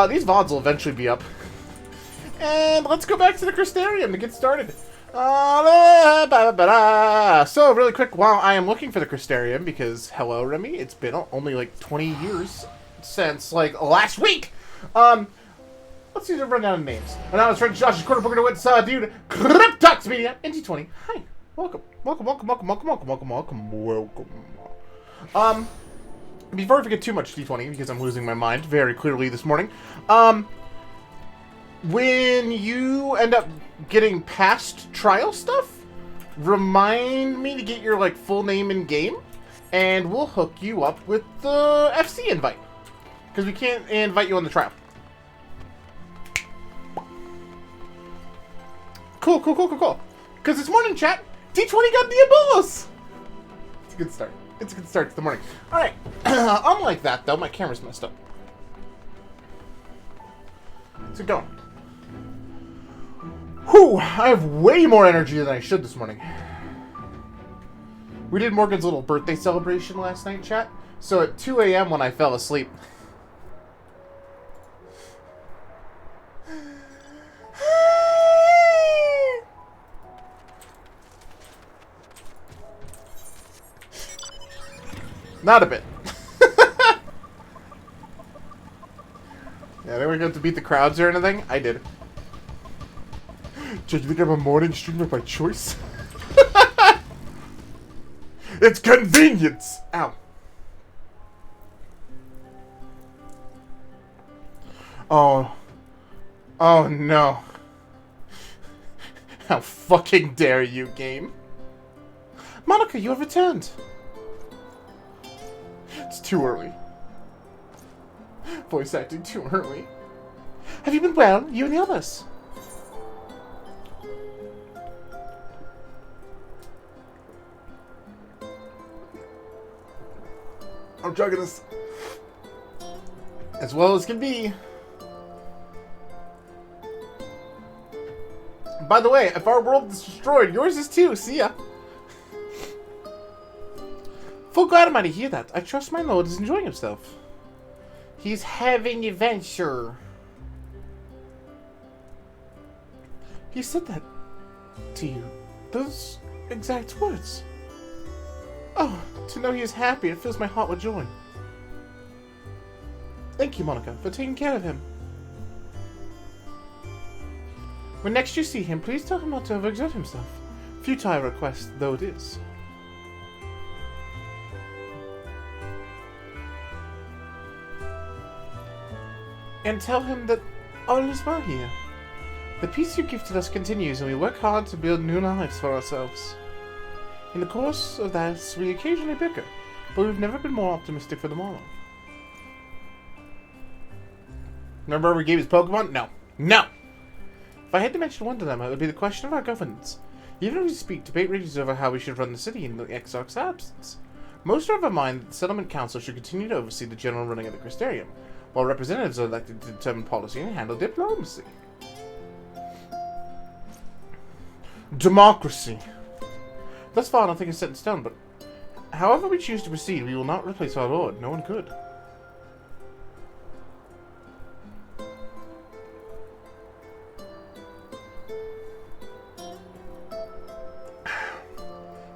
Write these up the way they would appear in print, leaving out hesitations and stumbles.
These VODs will eventually be up. And let's go back to the Crystarium to get started. So, really quick, while I am looking for the Crystarium, because, hello, Remy, it's been only, like, 20 years since, like, last week. Let's see the rundown of names. And now it's friend Josh's Quarter Booker to Wits, dude, Cryptox Media, NT20. Hi. Welcome. Before I forget too much, T20, because I'm losing my mind very clearly this morning, when you end up getting past trial stuff, remind me to get your, like, full name in game, and we'll hook you up with the FC invite. Because we can't invite you on the trial. Cool. Because this morning, chat, T20 got Diabolos! It's a good start. It's a good start to the morning. Alright. Unlike that, though, my camera's messed up. How's it going? Whew! I have way more energy than I should this morning. We did Morgan's little birthday celebration last night, chat. So at 2 a.m. when I fell asleep... Not a bit. Yeah, they weren't going to beat the crowds or anything. I did. Do you think I'm a morning streamer by choice? It's convenience! Ow. Oh no. How fucking dare you, game. Monica, you have returned. It's too early. Voice acting too early. Have you been well, you and the others? I'm chugging this as well as can be. By the way, if our world is destroyed, yours is too. See ya. Full glad am I to hear that. I trust my lord is enjoying himself. He's having adventure. He said that to you. Those exact words. Oh, to know he is happy, it fills my heart with joy. Thank you, Monica, for taking care of him. When next you see him, please tell him not to overexert himself. Futile request though it is. And tell him that all is well here. The peace you gifted us continues, and we work hard to build new lives for ourselves. In the course of that, we occasionally bicker, but we've never been more optimistic for the morrow. Remember we gave his Pokemon? No. No! If I had to mention one dilemma, it would be the question of our governance. Even as we speak, debate rages over how we should run the city in the Exarch's absence. Most are of a mind that the Settlement Council should continue to oversee the general running of the Crystarium, while representatives are elected to determine policy and handle diplomacy. Democracy. Thus far, nothing is set in stone, but however we choose to proceed, we will not replace our lord. No one could.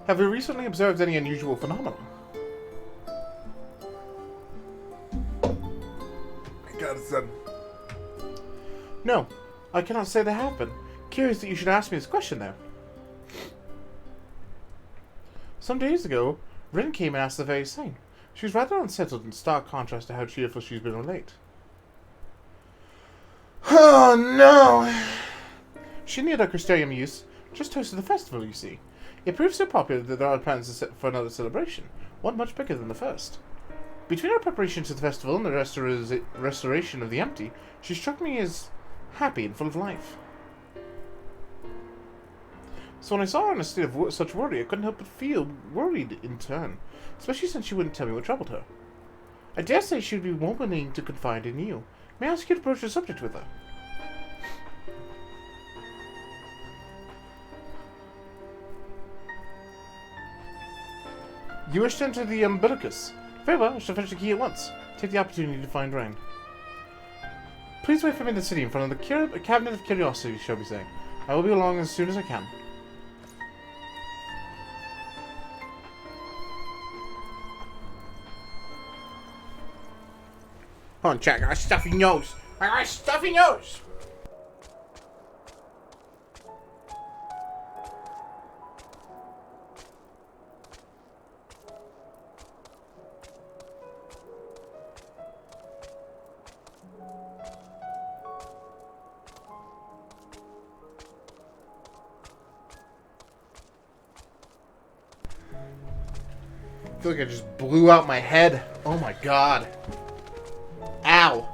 Have we recently observed any unusual phenomena? No, I cannot say there have been. Curious that you should ask me this question, though. Some days ago, Rin came and asked the very same. She was rather unsettled in stark contrast to how cheerful she's been of late. Oh, no! She neared her Crystarium use, just hosted the festival, you see. It proved so popular that there are plans for another celebration, one much bigger than the first. Between our preparations for the festival and the restoration of the empty, she struck me as happy and full of life. So when I saw her in a state of such worry, I couldn't help but feel worried in turn, especially since she wouldn't tell me what troubled her. I dare say she would be more willing to confide in you. May I ask you to broach the subject with her? You wish to enter the umbilicus. Very well, I shall fetch the key at once. Take the opportunity to find Rain. Please wait for me in the city in front of the Cabinet of Curiosity, shall we say. I will be along as soon as I can. Hold on, Jack. I got a stuffy nose. I got a stuffy nose! I feel like I just blew out my head. Oh my god. Ow.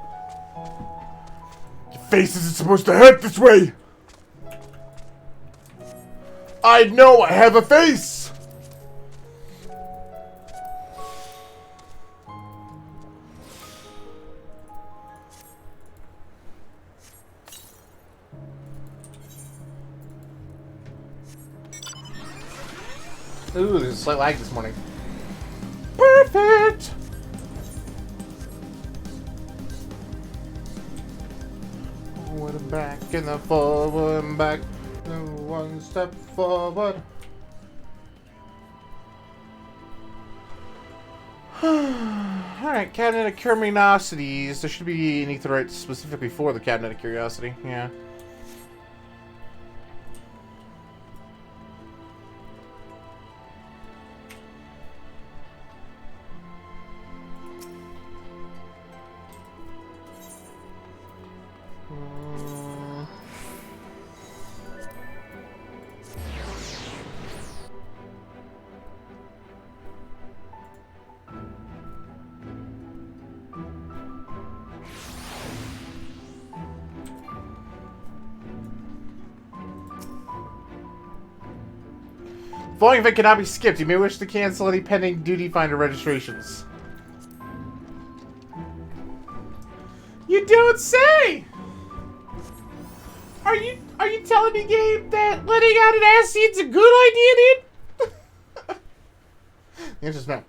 Your face isn't supposed to hurt this way. I know I have a face. Ooh, there's a slight lag this morning. Perfect! Forward and back, and then forward and back. One step forward. Alright, Cabinet of Curiosities. There should be an Aetheryte specifically for the Cabinet of Curiosity. Yeah. Following event cannot be skipped. You may wish to cancel any pending duty finder registrations. You don't say! Are you telling me, Gabe, that letting out an ass seed's a good idea, dude? The answer's no.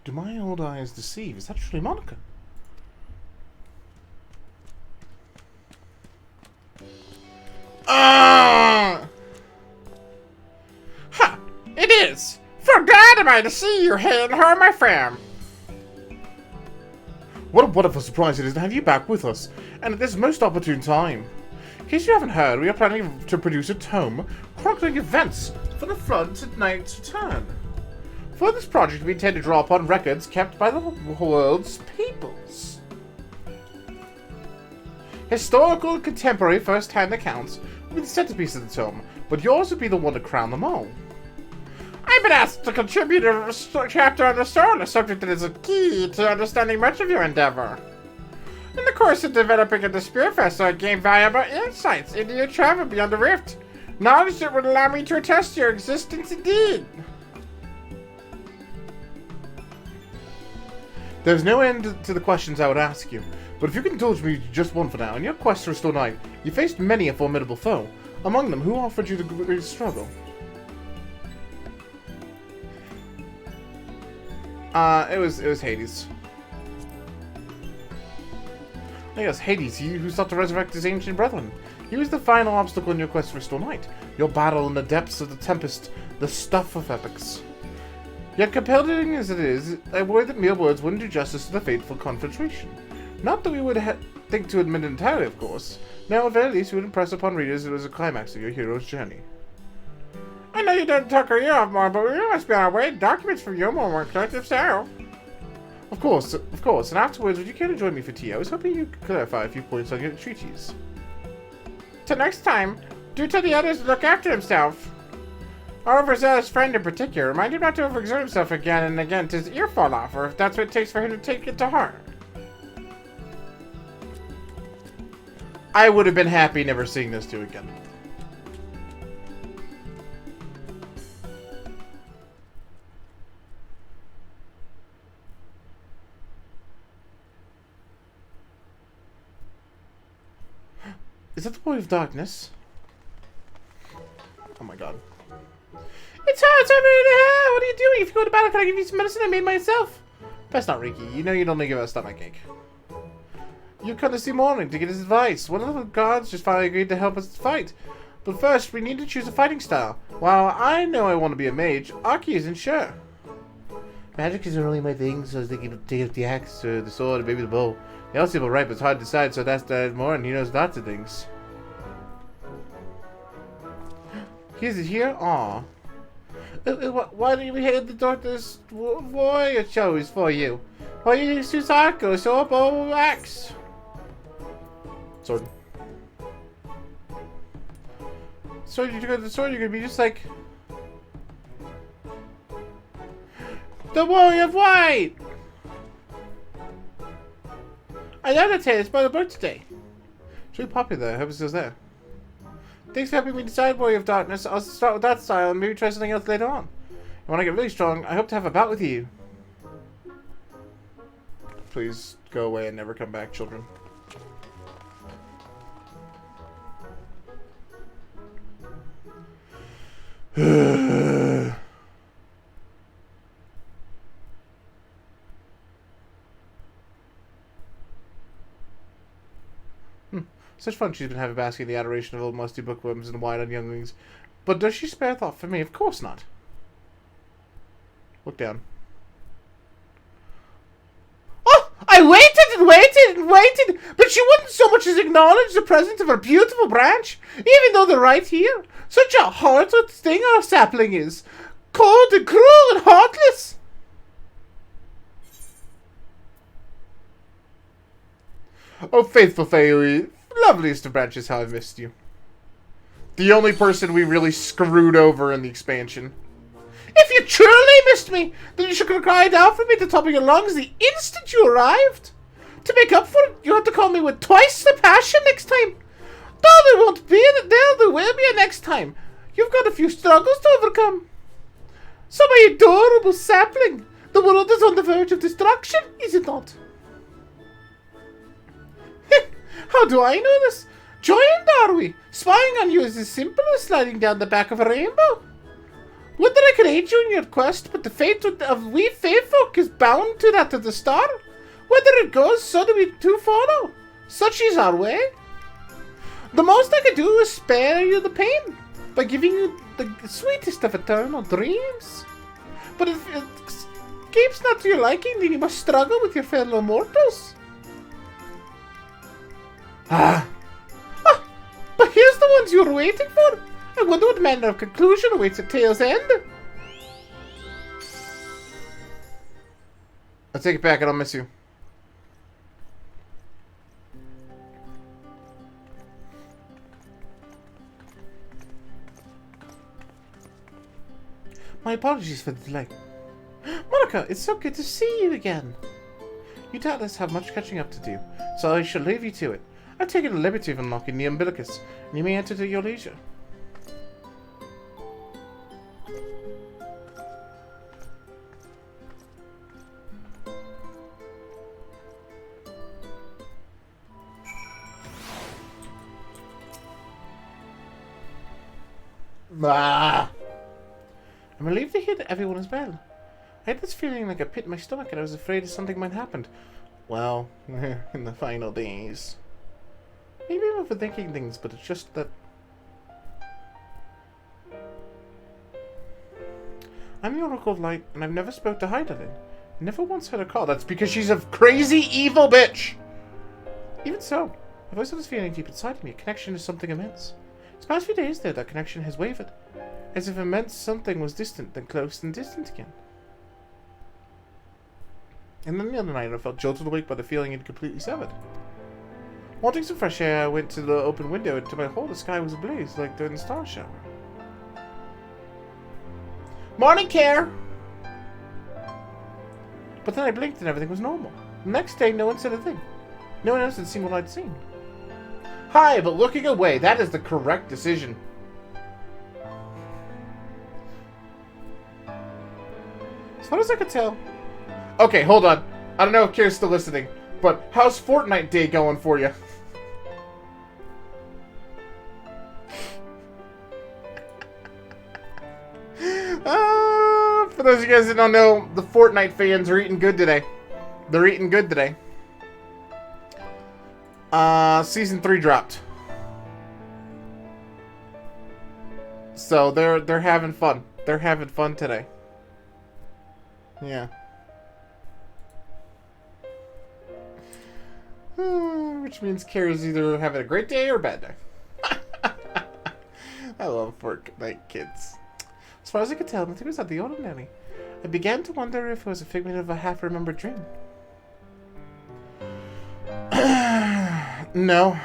Do my old eyes deceive? Is that truly Monica? Ha! It is! For glad am I to see you here and her, my friend. What a wonderful surprise it is to have you back with us, and at this most opportune time. In case you haven't heard, we are planning to produce a tome chronicling events from the flood to Knight's return. For this project, we intend to draw upon records kept by the world's peoples. Historical and contemporary first-hand accounts will be the centerpiece of the tome, but yours would be the one to crown them all. I've been asked to contribute a chapter on the story, a subject that is a key to understanding much of your endeavor. In the course of developing a Spirit Festival, I gained valuable insights into your travel beyond the rift, knowledge that would allow me to attest to your existence indeed. There's no end to the questions I would ask you, but if you can indulge me just one for now, in your quest to restore Night, you faced many a formidable foe. Among them, who offered you the greatest struggle? It was Hades. Yes, Hades, he who sought to resurrect his ancient brethren. He was the final obstacle in your quest to restore Night. Your battle in the depths of the Tempest, the stuff of epics. Yet compelling as it is, I worry that mere words wouldn't do justice to the fateful confrontation. Not that we would think to admit it entirely, of course. No, at very least, we would impress upon readers it was a climax of your hero's journey. I know you didn't talk her ear off more, but we must be on our way. Documents from your more collective self. Of course, and afterwards, would you care to join me for tea? I was hoping you could clarify a few points on your treaties. Till next time, do tell the others to look after himself. Our overzealous friend in particular, remind him not to overexert himself again and again till his ear fall off, or if that's what it takes for him to take it to heart. I would have been happy never seeing those two again. Is that the Boy of Darkness? Oh my god. It's hard, so what are you doing? If you go to battle, can I give you some medicine I made myself? That's not Ricky. You know you'd only give us stomach ache. You come this morning to get his advice. One of the guards just finally agreed to help us fight. But first, we need to choose a fighting style. While I know I want to be a mage, Aki isn't sure. Magic isn't really my thing, so I was thinking of taking up the axe, or the sword, or maybe the bow. They all seem alright, but it's hard to decide, so that's more, and he knows lots of things. Is it here? Aw. Why do we head the doctor's warrior show is for you? Why you use Susako, sword, bow, axe? Sword. So you got the sword, you're gonna be just like the Warrior of White! I annotated it's by the book today. It's really popular though, I hope it still there. Thanks for helping me decide Warrior of Darkness. I'll start with that style and maybe try something else later on. And when I get really strong, I hope to have a bout with you. Please go away and never come back, children. Such fun she's been having basking in the adoration of old musty bookworms and wide-eyed younglings. But does she spare thought for me? Of course not. Look down. Oh! I waited and waited and waited, but she wouldn't so much as acknowledge the presence of her beautiful branch, even though they're right here. Such a heartless thing our sapling is. Cold and cruel and heartless. Oh, faithful fairy. Loveliest of branches, how I missed you. The only person we really screwed over in the expansion. If you truly missed me, then you should have cried out for me at the top of your lungs the instant you arrived. To make up for it, you have to call me with twice the passion next time. Though there won't be there will be a next time. You've got a few struggles to overcome. So my adorable sapling, the world is on the verge of destruction, is it not? How do I know this? Joined, are we? Spying on you is as simple as sliding down the back of a rainbow. Would that I could aid you in your quest, but the fate of we fae folk is bound to that of the star. Whether it goes, so do we too follow. Such is our way. The most I could do is spare you the pain by giving you the sweetest of eternal dreams. But if it escapes not to your liking, then you must struggle with your fellow mortals. But here's the ones you were waiting for. I wonder what manner of conclusion awaits at tale's end. I'll take it back, I don't miss you. My apologies for the delay. Monica, it's so good to see you again. You doubtless have much catching up to do, so I shall leave you to it. I've taken the liberty of unlocking the umbilicus, and you may enter at your leisure. Ah! I'm relieved to hear that everyone is well. I had this feeling like a pit in my stomach and I was afraid something might happen. Well, in the final days. Maybe I'm overthinking things, but it's just that... I'm the Oracle of Light, and I've never spoke to Heidelin. Never once heard her call. That's because she's a crazy, evil bitch! Even so, I've always had this feeling deep inside of me. A connection is something immense. These past few days, though, that connection has wavered. As if immense something was distant, then close, then distant again. And then the other night, I felt jolted awake by the feeling it completely severed. Wanting some fresh air, I went to the open window, and to my whole, the sky was ablaze, like during the star shower. Morning, Care! But then I blinked and everything was normal. The next day, no one said a thing. No one else had seen what I'd seen. Hi, but looking away, that is the correct decision. As far as I could tell... Okay, hold on. I don't know if Kira's still listening, but how's Fortnite Day going for you? As For those of you guys that don't know, the Fortnite fans are eating good today. They're eating good today. Season 3 dropped. So they're having fun. They're having fun today. Yeah. Which means Kara's either having a great day or a bad day. I love Fortnite kids. As far as I could tell, nothing was out of the ordinary. I began to wonder if it was a figment of a half-remembered dream. No.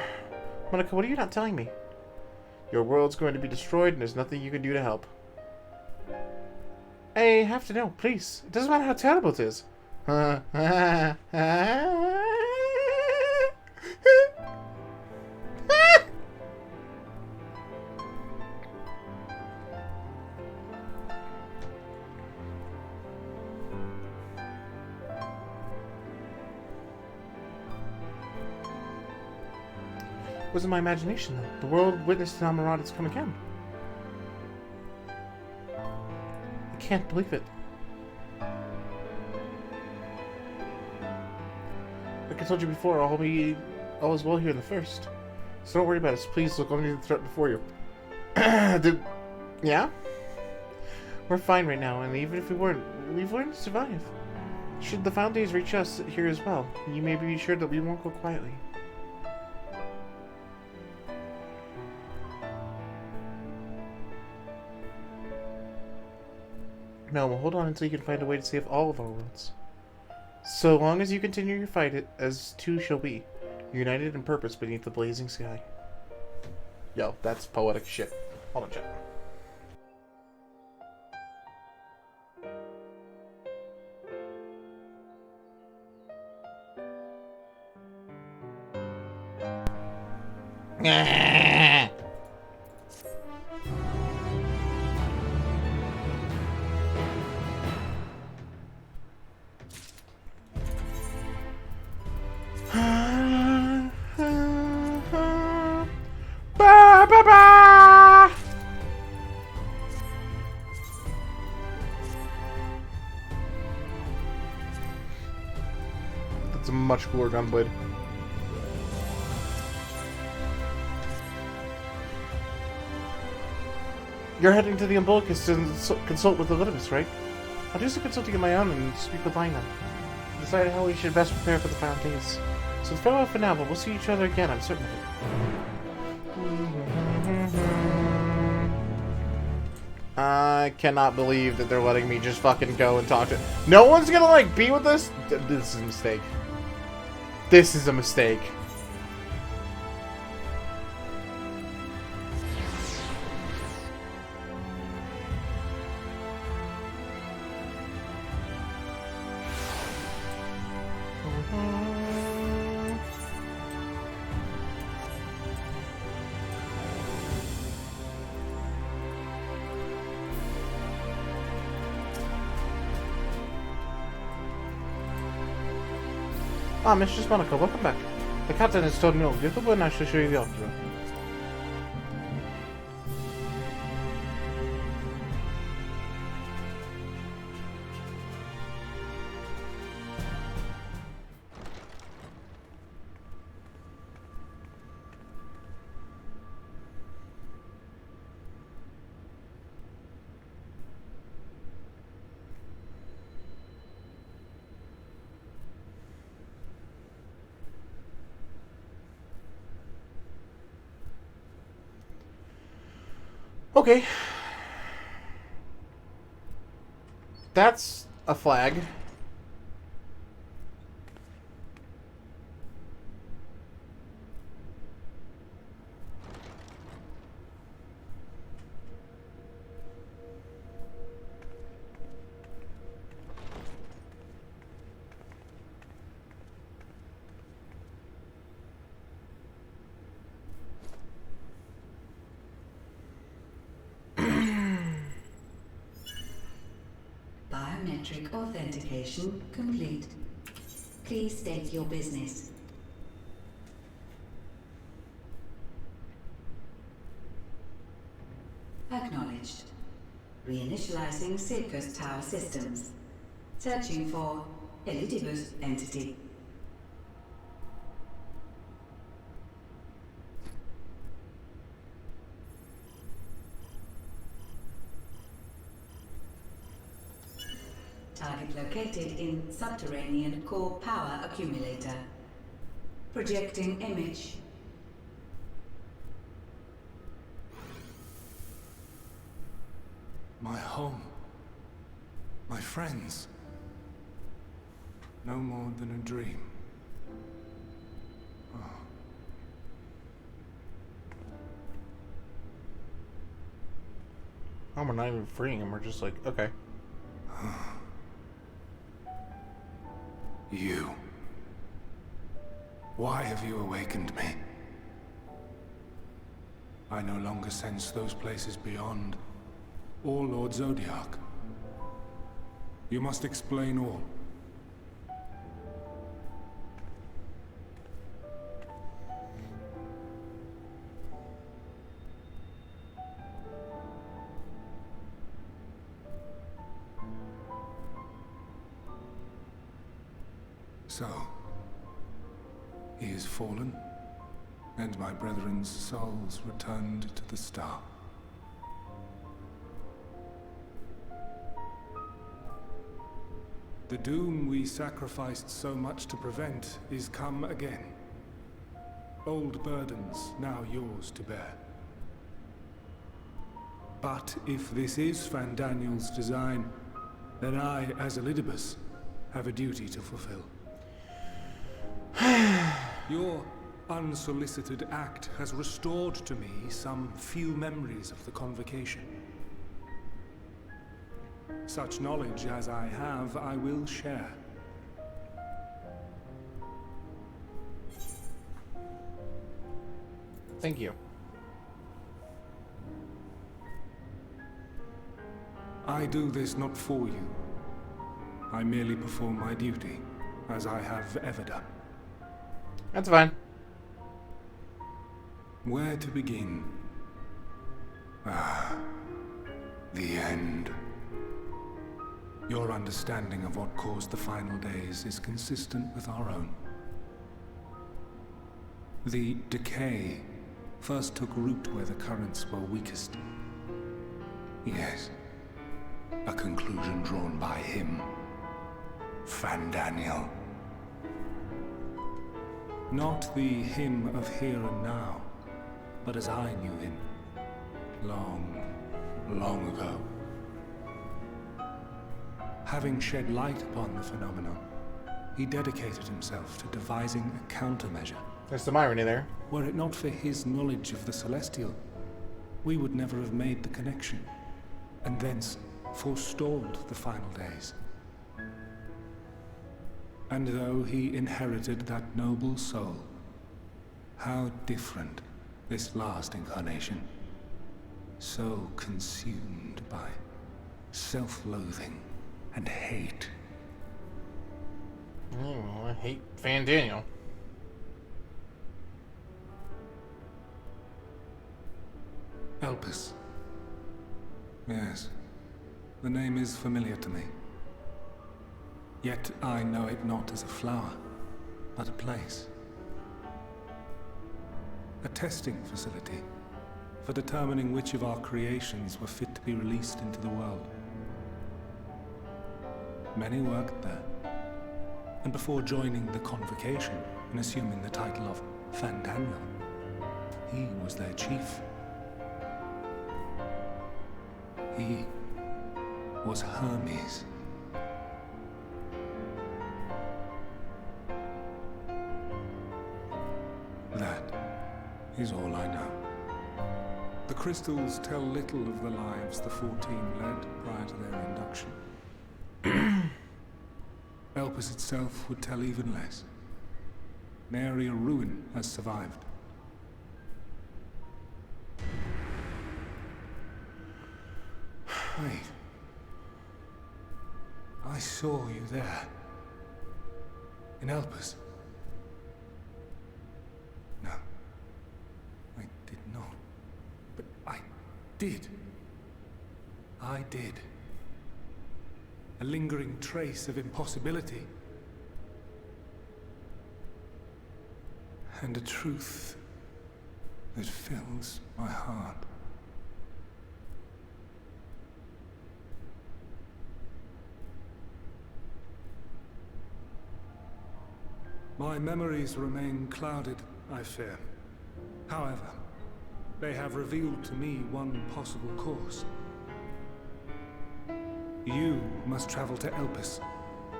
Monica, what are you not telling me? Your world's going to be destroyed and there's nothing you can do to help. I have to know, please. It doesn't matter how terrible it is. It wasn't my imagination, though. The world witnessed an Amarada's come again. I can't believe it. Like I told you before, all is well here in the first. So don't worry about us. Please look only the threat before you. Yeah? We're fine right now, and even if we weren't, we've learned to survive. Should the final days reach us here as well, you may be sure that we won't go quietly. No, we'll hold on until you can find a way to save all of our worlds. So long as you continue your fight, as two shall we, united in purpose beneath the blazing sky. Yo, that's poetic shit. Hold on, chat. That's a much cooler gunblade. You're heading to the Umbilicus to consult with Elpis, right? I'll do some consulting of my own and speak with Lina. Decide how we should best prepare for the final days. So farewell for now, but we'll see each other again, I'm certain of it. I cannot believe that they're letting me just fucking go and talk to... No one's gonna, like, be with us? This is a mistake. This is a mistake. Ah, Mistress Monica, welcome back. The captain has told me all. Get the word and I shall show you the opera. Okay. That's a flag. Biometric authentication complete. Please state your business. Acknowledged. Reinitializing Circus Tower systems. Searching for Elpis entity. Target located in subterranean core power accumulator. Projecting image. My home. My friends. No more than a dream. Oh. Oh, we're not even freeing him. We're just like, okay. You. Why have you awakened me? I no longer sense those places beyond, or Lord Zodiac. You must explain all. So, he is fallen, and my brethren's souls returned to the star. The doom we sacrificed so much to prevent is come again. Old burdens now yours to bear. But if this is Fandaniel's design, then I, as Elpis, have a duty to fulfill. Your unsolicited act has restored to me some few memories of the convocation. Such knowledge as I have, I will share. Thank you. I do this not for you. I merely perform my duty, as I have ever done. That's fine. Where to begin? Ah, the end. Your understanding of what caused the final days is consistent with our own. The decay first took root where the currents were weakest. Yes, a conclusion drawn by him, Fandaniel. Not the him of here and now, but as I knew him, long, long ago. Having shed light upon the phenomenon, he dedicated himself to devising a countermeasure. There's some irony there. Were it not for his knowledge of the Celestial, we would never have made the connection, and thence forestalled the final days. And though he inherited that noble soul, how different this last incarnation, so consumed by self-loathing and hate. Oh, I hate Fandaniel. Elpis. Yes, the name is familiar to me. Yet I know it not as a flower, but a place. A testing facility for determining which of our creations were fit to be released into the world. Many worked there, and before joining the convocation and assuming the title of Fandaniel, he was their chief. He was Hermes. That is all I know. The crystals tell little of the lives the 14 led prior to their induction. Elpis itself would tell even less. Nary a ruin has survived. Wait. I saw you there. In Elpis. No. I did not. But I did. I did. A lingering trace of impossibility. And a truth that fills my heart. My memories remain clouded, I fear. However, they have revealed to me one possible course. You must travel to Elpis,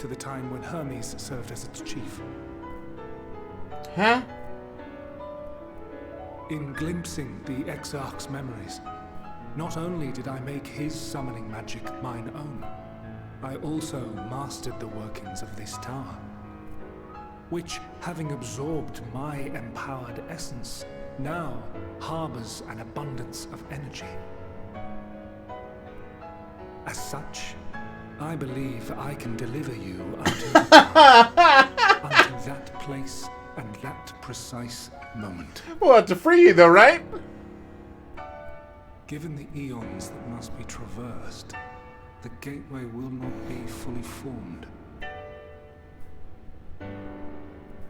to the time when Hermes served as its chief. Huh? In glimpsing the Exarch's memories, not only did I make his summoning magic mine own, I also mastered the workings of this tower, which, having absorbed my empowered essence, now harbors an abundance of energy. As such, I believe I can deliver you unto that place and that precise moment. Well, to free you though, right? Given the eons that must be traversed, the gateway will not be fully formed.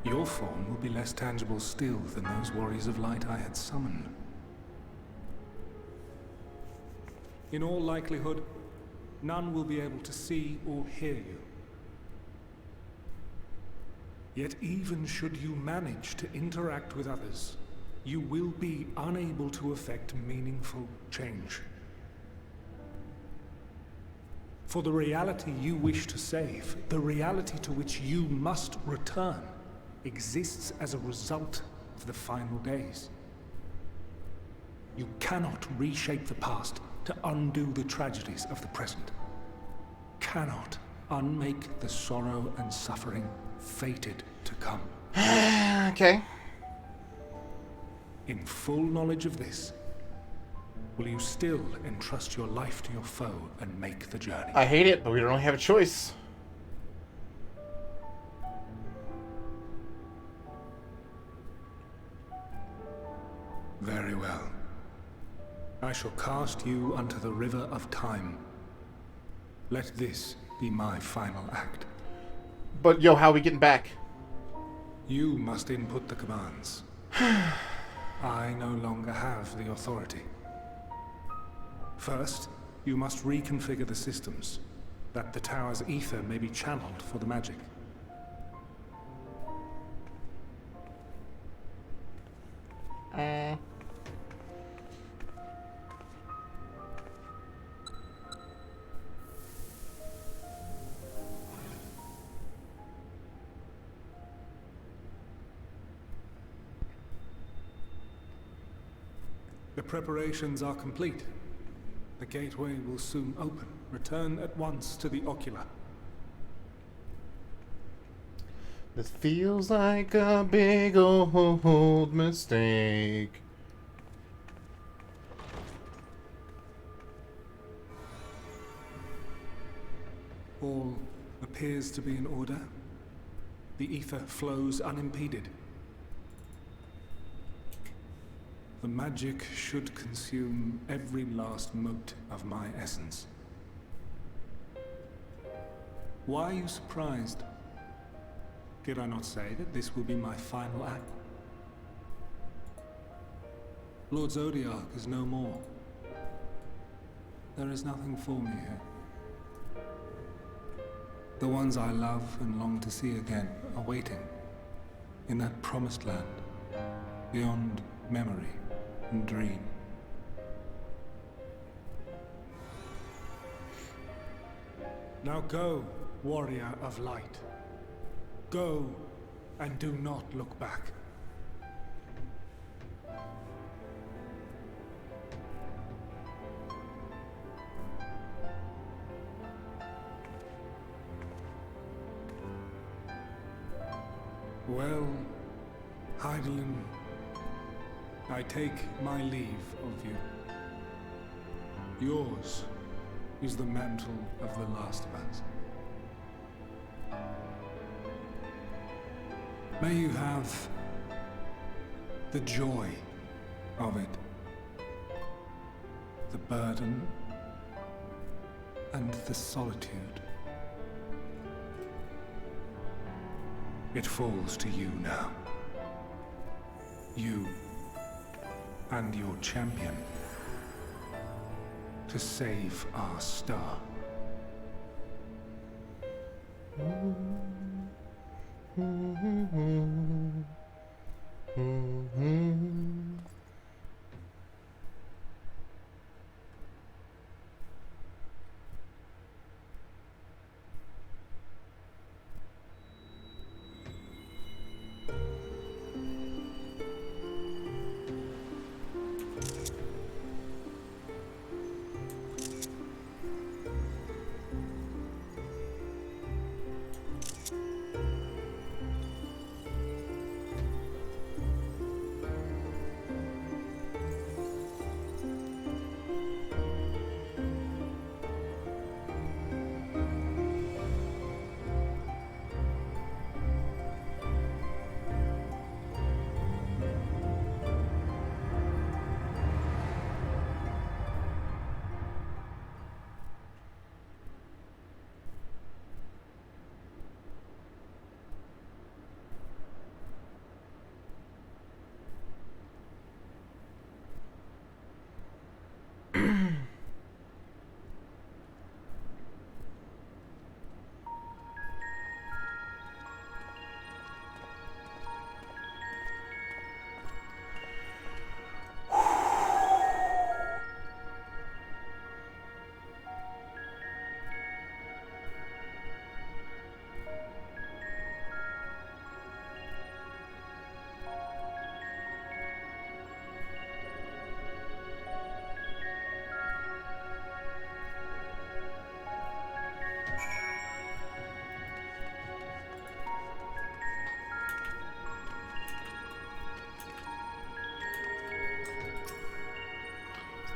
Your form will be less tangible still than those warriors of light I had summoned. In all likelihood, none will be able to see or hear you. Yet even should you manage to interact with others, you will be unable to effect meaningful change. For the reality you wish to save, the reality to which you must return, exists as a result of the final days. You cannot reshape the past to undo the tragedies of the present. Cannot unmake the sorrow and suffering fated to come. Okay. In full knowledge of this, will you still entrust your life to your foe and make the journey? I hate it, but we don't really have a choice. Very well. I shall cast you unto the river of time. Let this be my final act. But yo, how are we getting back? You must input the commands. I no longer have the authority. First, you must reconfigure the systems, that the tower's ether may be channeled for the magic. The preparations are complete. The gateway will soon open. Return at once to the ocular. This feels like a big old mistake. All appears to be in order. The ether flows unimpeded. The magic should consume every last mote of my essence. Why are you surprised? Did I not say that this will be my final act? Lord Zodiac is no more. There is nothing for me here. The ones I love and long to see again are waiting in that promised land, beyond memory and dream. Now go, warrior of light. Go and do not look back. Well, Heidelin, I take my leave of you. Yours is the mantle of the last of us. May you have the joy of it, the burden and the solitude. It falls to you now. You and your champion to save our star.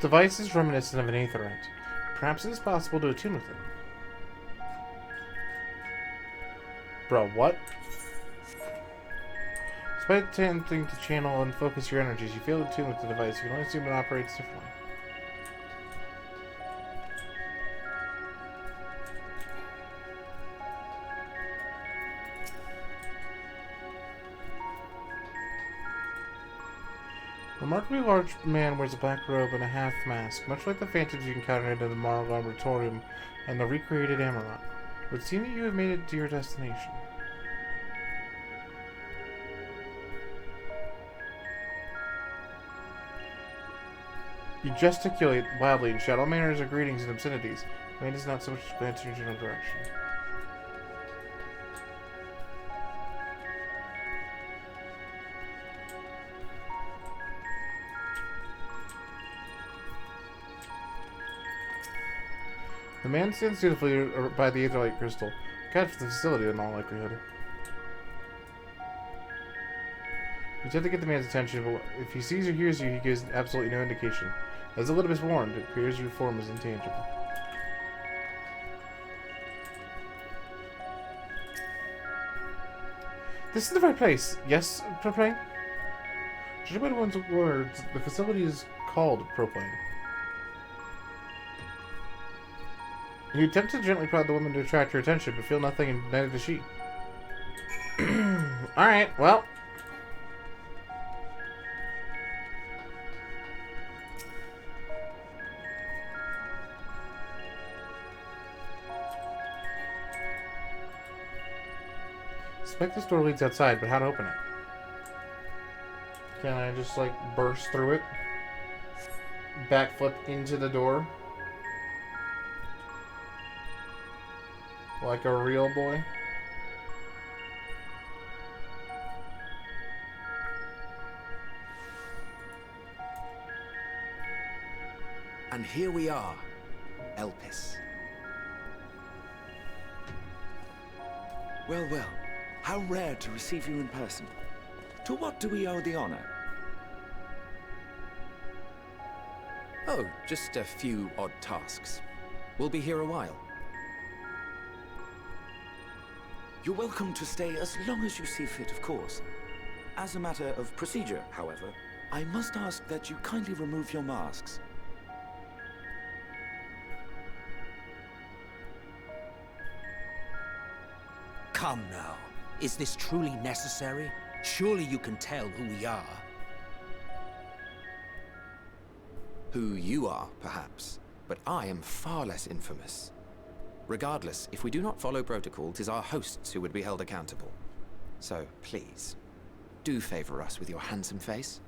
The device is reminiscent of an aetherite. Perhaps it is possible to attune with it. Bro, what? Despite attempting to channel and focus your energies, you fail to attune with the device. You can only assume it operates differently. A remarkably large man wears a black robe and a half mask, much like the phantoms you encountered in the Marl Laboratorium and the recreated Amarant. It would seem that you have made it to your destination. You gesticulate wildly and shout all manners of greetings and obscenities. The man does not so much as glance in your general direction. The man stands dutifully by the aetherite crystal, guide for the facility in all likelihood. You attempt to get the man's attention, but if he sees or hears you, he gives absolutely no indication. As Elpis warned, it appears your form is intangible. This is the right place. Yes, Propane? Judging by one's words, the facility is called Propane. You attempt to gently prod the woman to attract her attention, but feel nothing, and neither does she. Alright, well. I suspect this door leads outside, but how to open it? Can I just, like, burst through it? Backflip into the door? Like a real boy? And here we are, Elpis. Well, well, how rare to receive you in person. To what do we owe the honor? Oh, just a few odd tasks. We'll be here a while. You're welcome to stay as long as you see fit, of course. As a matter of procedure, however, I must ask that you kindly remove your masks. Come now. Is this truly necessary? Surely you can tell who we are. Who you are, perhaps, but I am far less infamous. Regardless, if we do not follow protocol, 'tis our hosts who would be held accountable. So, please, do favor us with your handsome face.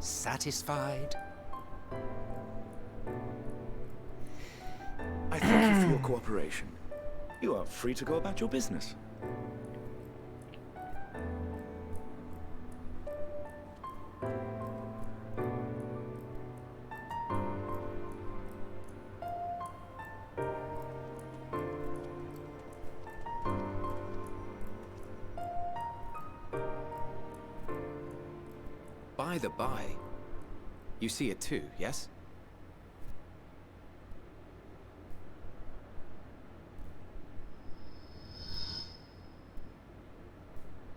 Satisfied? I thank you for your cooperation. You are free to go about your business. By the by, you see it too, yes?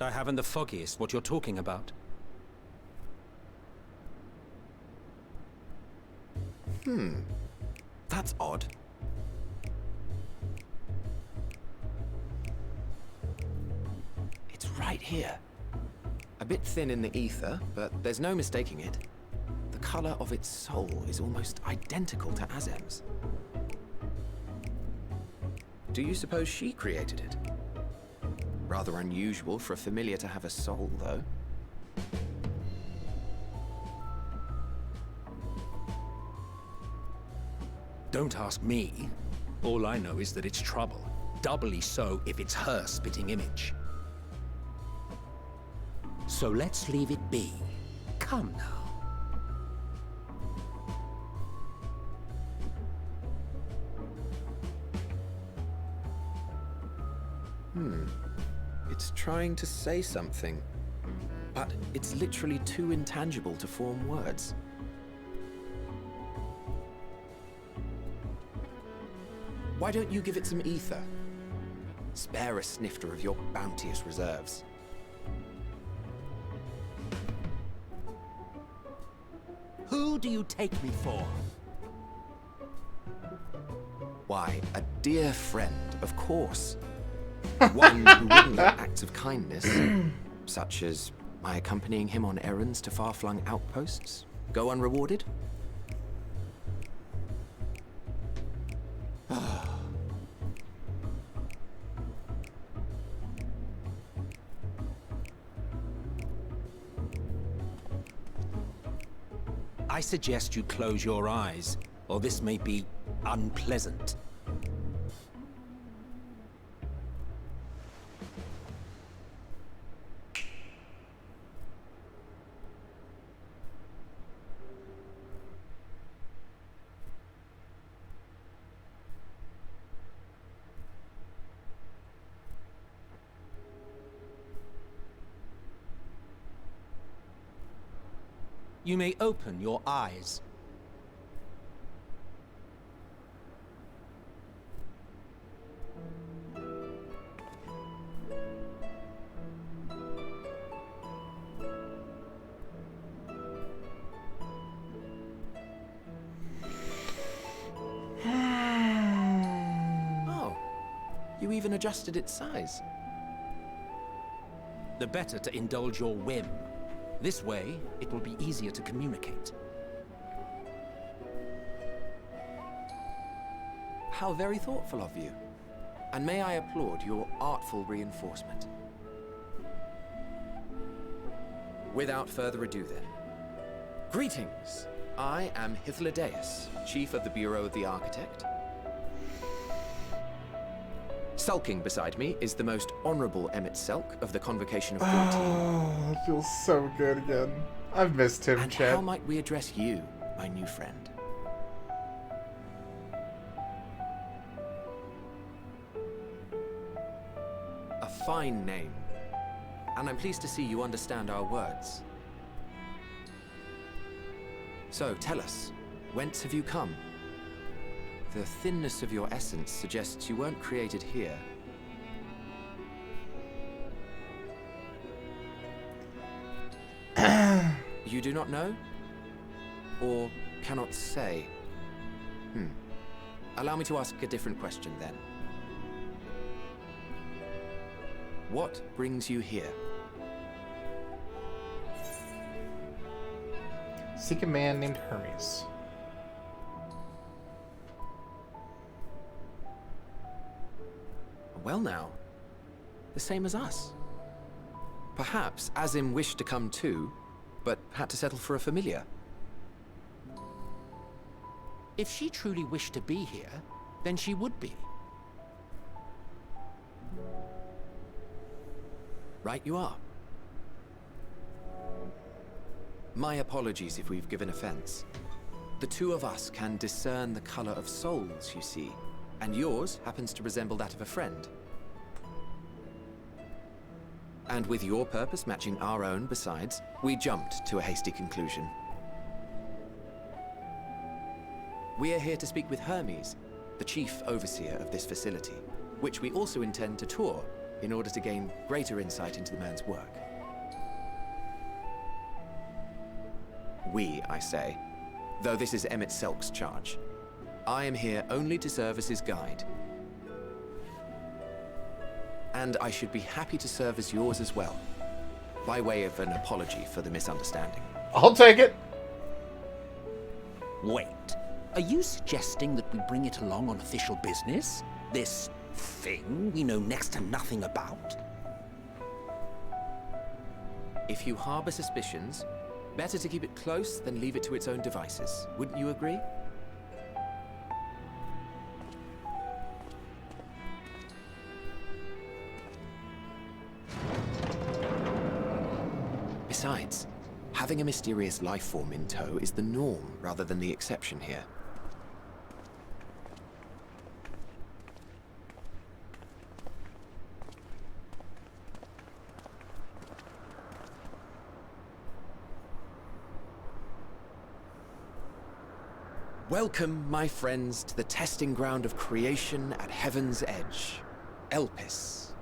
I haven't the foggiest what you're talking about. That's odd. It's right here. A bit thin in the ether, but there's no mistaking it. The color of its soul is almost identical to Azem's. Do you suppose she created it? Rather unusual for a familiar to have a soul, though. Don't ask me. All I know is that it's trouble. Doubly so if it's her spitting image. So let's leave it be. Come now. It's trying to say something, but it's literally too intangible to form words. Why don't you give it some ether? Spare a snifter of your bounteous reserves. Who do you take me for? Why, a dear friend, of course. One who wouldn't let acts of kindness, such as my accompanying him on errands to far-flung outposts, go unrewarded. I suggest you close your eyes, or this may be unpleasant. You may open your eyes. Oh, you even adjusted its size. The better to indulge your whim. This way, it will be easier to communicate. How very thoughtful of you. And may I applaud your artful reinforcement. Without further ado then. Greetings! I am Hythlodaeus, Chief of the Bureau of the Architect. Sulking beside me is the most honorable Emmett Selk of the Convocation of 14. Oh, it feels so good again. I've missed him, And Chet. how might we address you, my new friend? fine name. And I'm pleased to see you understand our words. So, tell us, whence have you come? The thinness of your essence suggests you weren't created here. You do not know? Or cannot say? Allow me to ask a different question then. What brings you here? Seek a man named Hermes. Well now, the same as us. Perhaps Azim wished to come too, but had to settle for a familiar. If she truly wished to be here, then she would be. Right you are. My apologies if we've given offense. The two of us can discern the color of souls, you see, and yours happens to resemble that of a friend. And with your purpose matching our own besides, we jumped to a hasty conclusion. We are here to speak with Hermes, the chief overseer of this facility, which we also intend to tour in order to gain greater insight into the man's work. We, I say, though this is Emmett Selk's charge. I am here only to serve as his guide. And I should be happy to serve as yours as well, by way of an apology for the misunderstanding. I'll take it. Wait, are you suggesting that we bring it along on official business? This thing we know next to nothing about? If you harbor suspicions, better to keep it close than leave it to its own devices. Wouldn't you agree? Besides, having a mysterious life form in tow is the norm rather than the exception here. Welcome, my friends, to the testing ground of creation at Heaven's Edge, Elpis.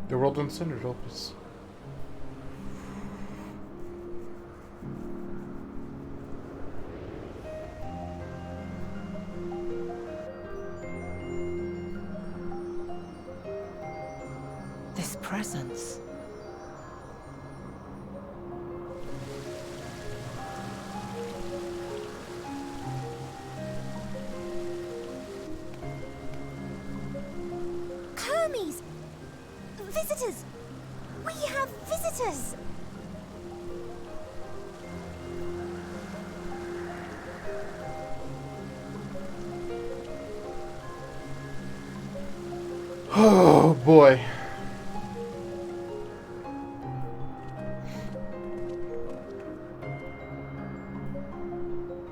The world uncentered, Elpis. This presence. Hermes! Visitors! We have visitors! Oh boy.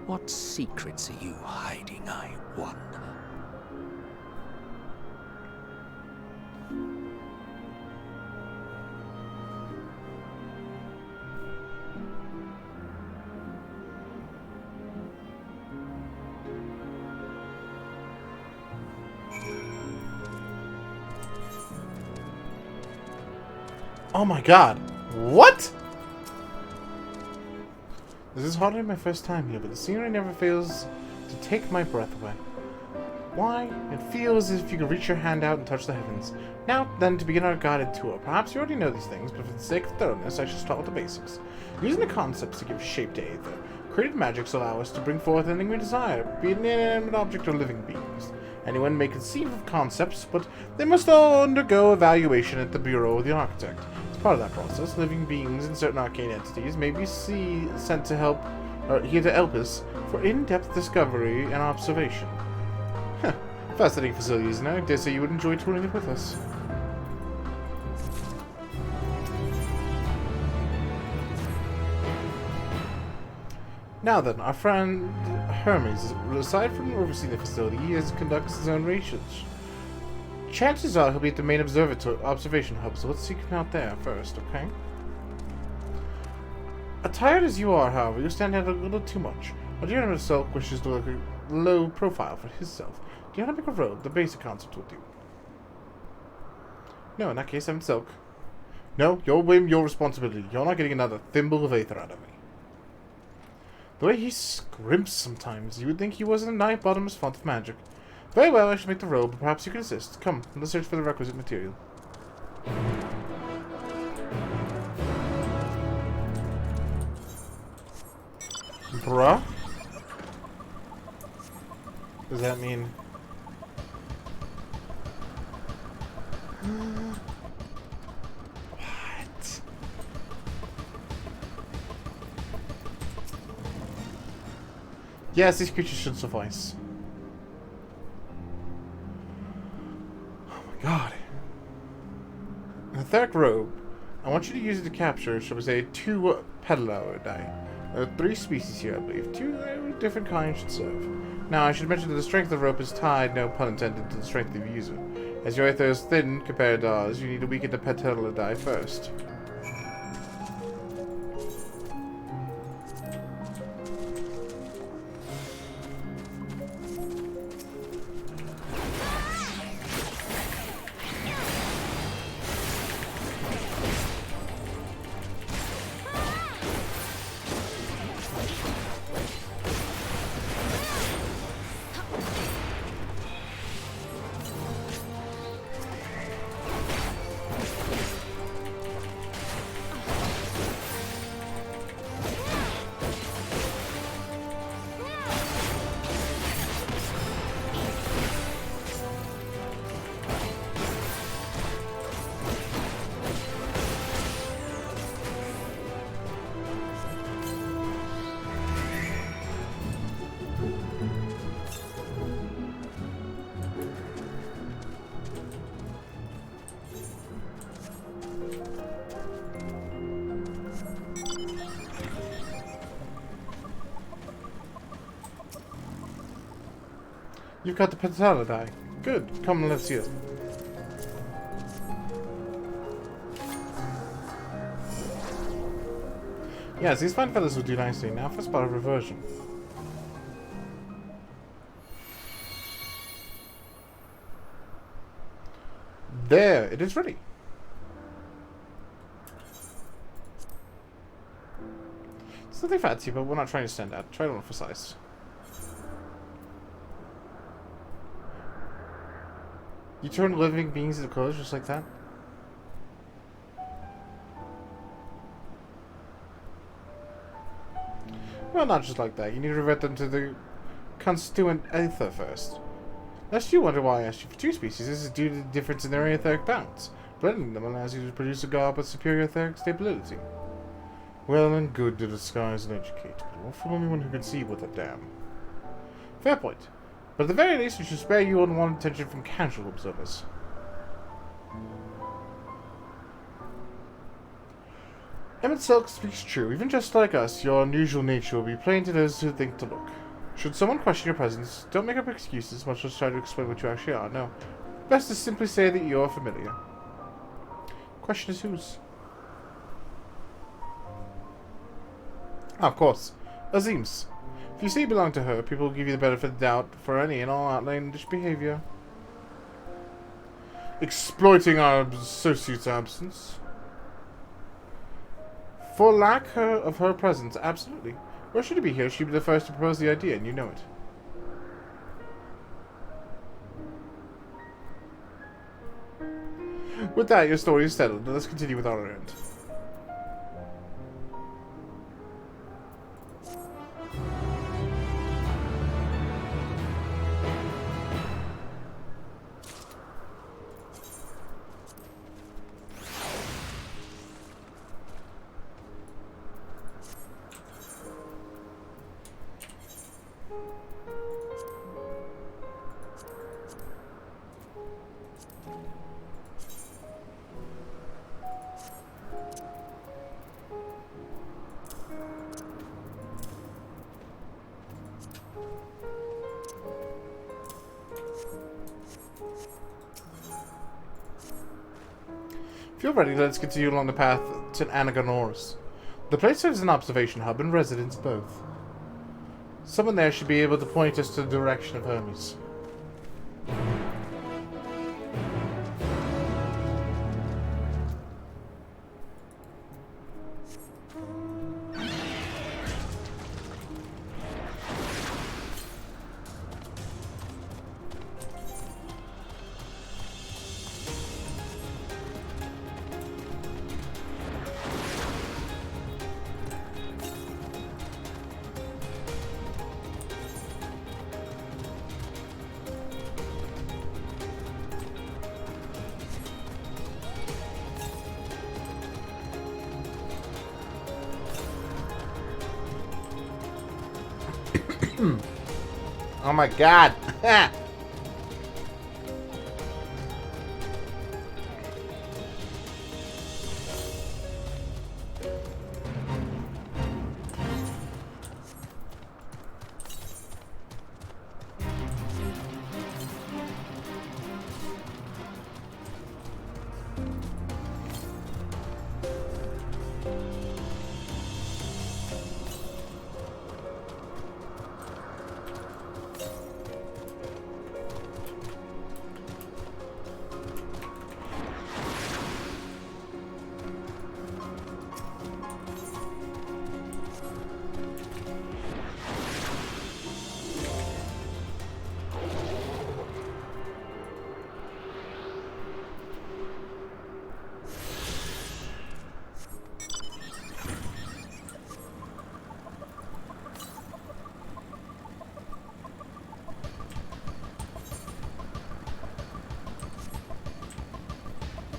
What secrets are you hiding, I wonder? Oh my god. What? This is hardly my first time here, but the scenery never fails to take my breath away. Why? It feels as if you could reach your hand out and touch the heavens. Now, then, to begin our guided tour. Perhaps you already know these things, but for the sake of thoroughness, I shall start with the basics. Using the concepts to give shape to Aether, created magics allow us to bring forth anything we desire, be it an inanimate object or living beings. Anyone may conceive of concepts, but they must all undergo evaluation at the Bureau of the Architect. As part of that process, living beings and certain arcane entities may be sent to help here to Elpis for in-depth discovery and observation. Fascinating facilities, and I dare say you would enjoy touring it with us. Now then, our friend Hermes. Aside from overseeing the facility, he conducts his own research. Chances are he'll be at the main observation hub, so let's seek him out there first, okay? Attired as you are, however, you stand out a little too much. But Unit himself wishes to look a low profile for himself. Do you want to make a robe? The basic concept will do. No, in that case, I'm Silk. No, your whim, your responsibility. You're not getting another thimble of aether out of me. The way he scrimps sometimes, you would think he wasn't a night bottomless font of magic. Very well, I should make the robe, but perhaps you can assist. Come, let's search for the requisite material. Bruh? Does that mean... What? Yes, these creatures should suffice. Oh my god. An etheric robe. I want you to use it to capture, shall we say, 2 petal hour die. There are 3 species here, I believe. 2 different kinds should serve. Now, I should mention that the strength of the rope is tied, no pun intended, to the strength of the user. As your aether is thin compared to ours, you need to weaken the petal die first. You've got the petal die. Good. Come, let's see it. Yes, these fine feathers will do nicely. Now for spell reversion. There, it is ready. It's nothing fancy, but we're not trying to stand out. Try to emphasize. You turn living beings into clothes just like that? Well, not just like that. You need to revert them to the constituent aether first. Lest you wonder why I asked you for 2 species, this is due to the difference in their etheric balance. Blending them allows you to produce a garb with superior etheric stability. Well and good to disguise and educate, but not for anyone who can see with a damn. Fair point. But at the very least, we should spare you unwanted attention from casual observers. Emmett Silk speaks true. Even just like us, your unusual nature will be plain to those who think to look. Should someone question your presence, don't make up excuses, much as try to explain what you actually are. No. Best to simply say that you are familiar. Question is whose? Of course. Azim's. If you say you belong to her, people will give you the benefit of the doubt for any and all outlandish behavior. Exploiting our associate's absence. For lack of her presence, absolutely. Were she to be here, she'd be the first to propose the idea, and you know it. With that, your story is settled. Now let's continue with our errand. If you're ready, let's continue along the path to Anagonoris. The place serves as an observation hub and residence both. Someone there should be able to point us to the direction of Hermes. Oh my god!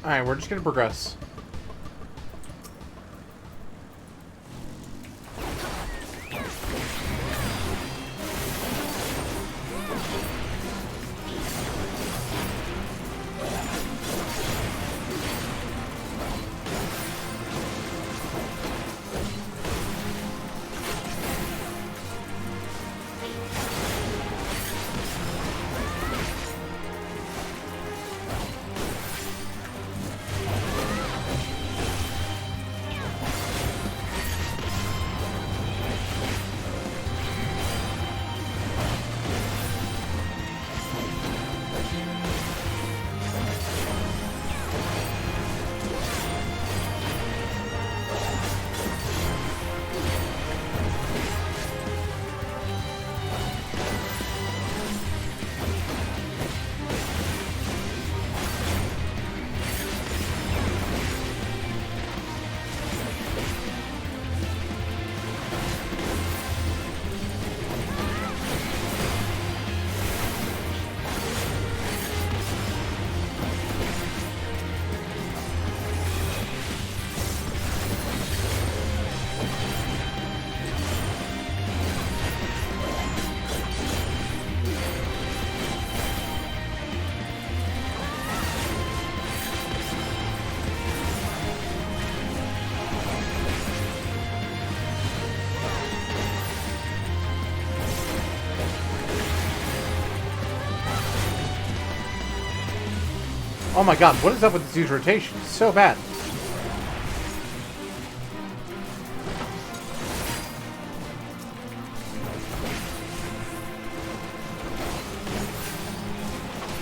Alright, we're just gonna progress. Oh my god, what is up with this dude's rotation? It's so bad.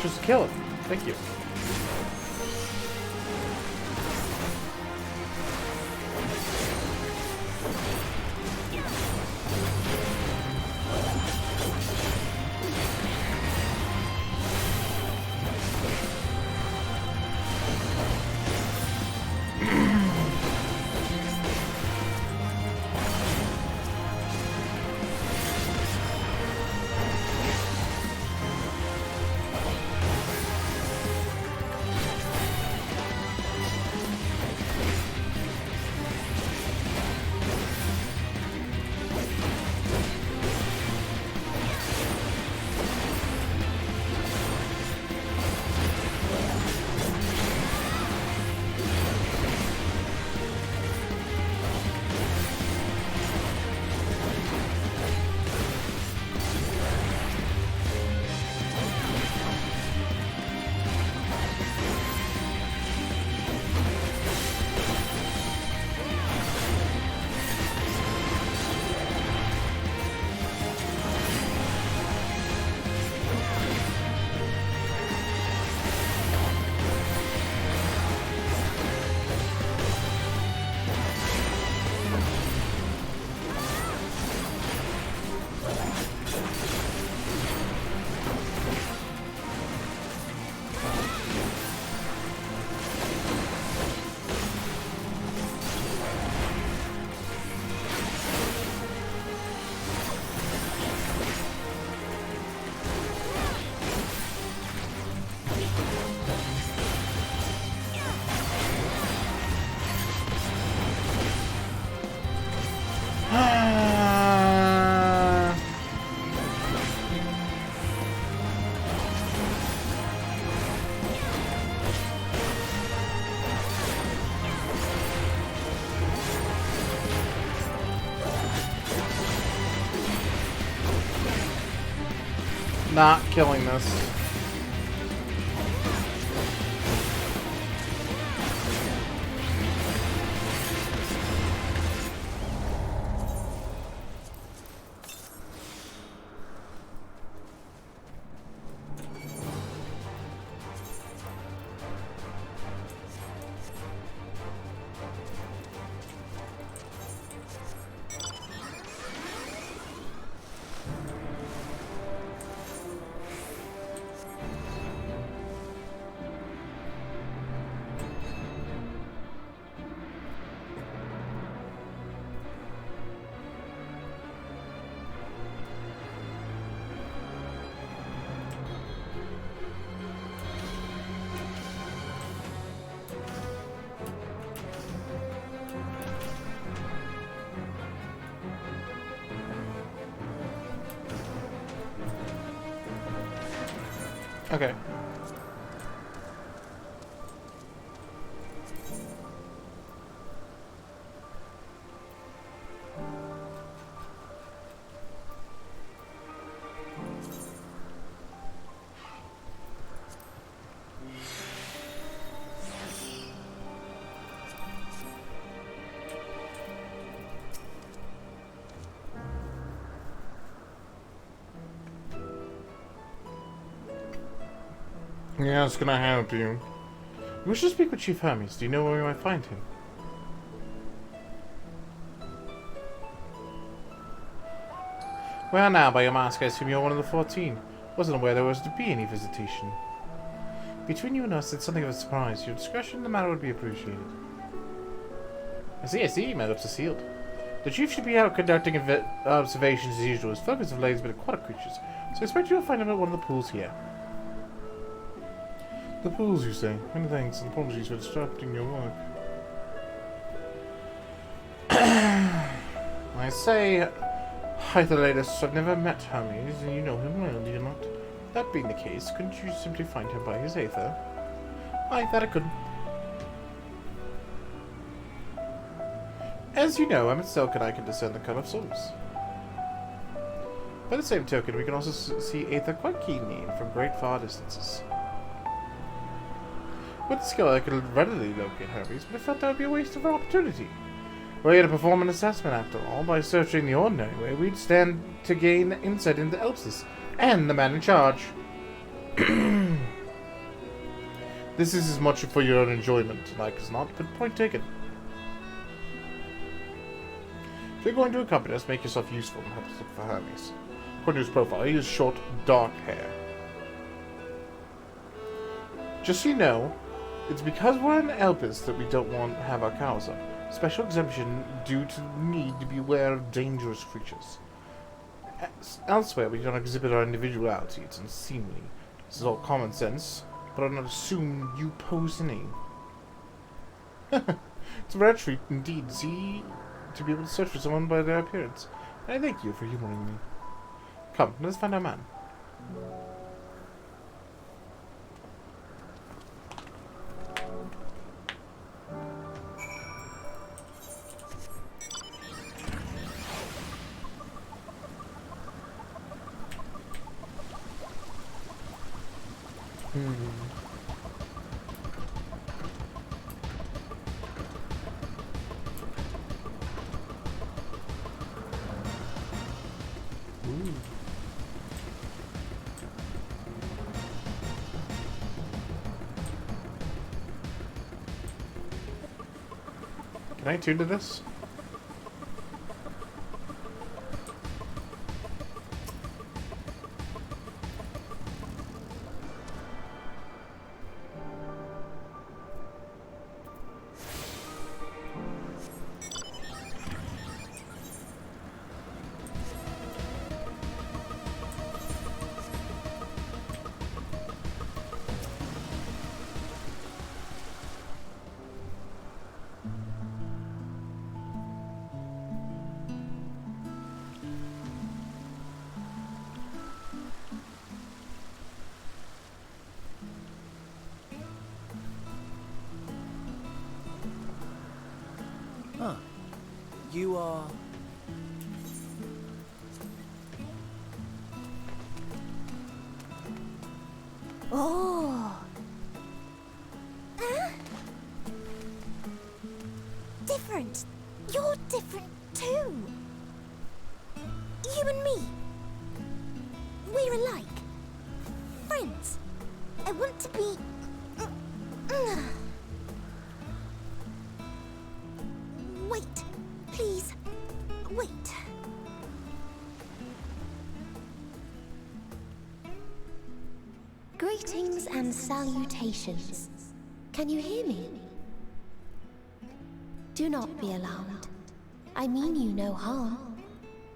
Just kill him. Thank you. not killing this. Okay. Yes, can I help you? You wish to speak with Chief Hermes. Do you know where we might find him? Well now, by your mask, I assume you're one of the 14. Wasn't aware there was to be any visitation. Between you and us, it's something of a surprise. Your discretion in the matter would be appreciated. I see, my lips are sealed. The Chief should be out conducting observations as usual. His focus of late has been aquatic creatures, so I expect you'll find him at one of the pools here. The pools, you say? Many thanks, and apologies for disrupting your work. I say, hi the latest. I've never met Hermes, and you know him well, do you not? That being the case, couldn't you simply find him by his aether? Aye, that I could. As you know, I'm itself and I can discern the colour of souls. By the same token, we can also see aether quite keenly and from great far distances. With skill, I could readily locate Hermes, but I felt that would be a waste of our opportunity. We're here to perform an assessment, after all. By searching the ordinary way, we'd stand to gain insight into Elpis and the man in charge. This is as much for your own enjoyment, like as not, but point taken. If you're going to accompany us, make yourself useful and help us look for Hermes. According to his profile, he has short, dark hair. Just so you know, it's because we're in Elpis that we don't want to have our cows up. Special exemption due to the need to be aware of dangerous creatures. Elsewhere, we don't exhibit our individuality. It's unseemly. This is all common sense, but I'll not assume you pose any. It's a rare treat indeed, see, to be able to search for someone by their appearance. And I thank you for humoring me. Come, let's find our man. Can I tune to this? Huh. You are... Oh. Huh? Different. You're different too. You and me. We're alike. Friends. I want to be... Wait. Please. Wait. Greetings and salutations. Can you hear me? Do not be alarmed. I mean you no harm.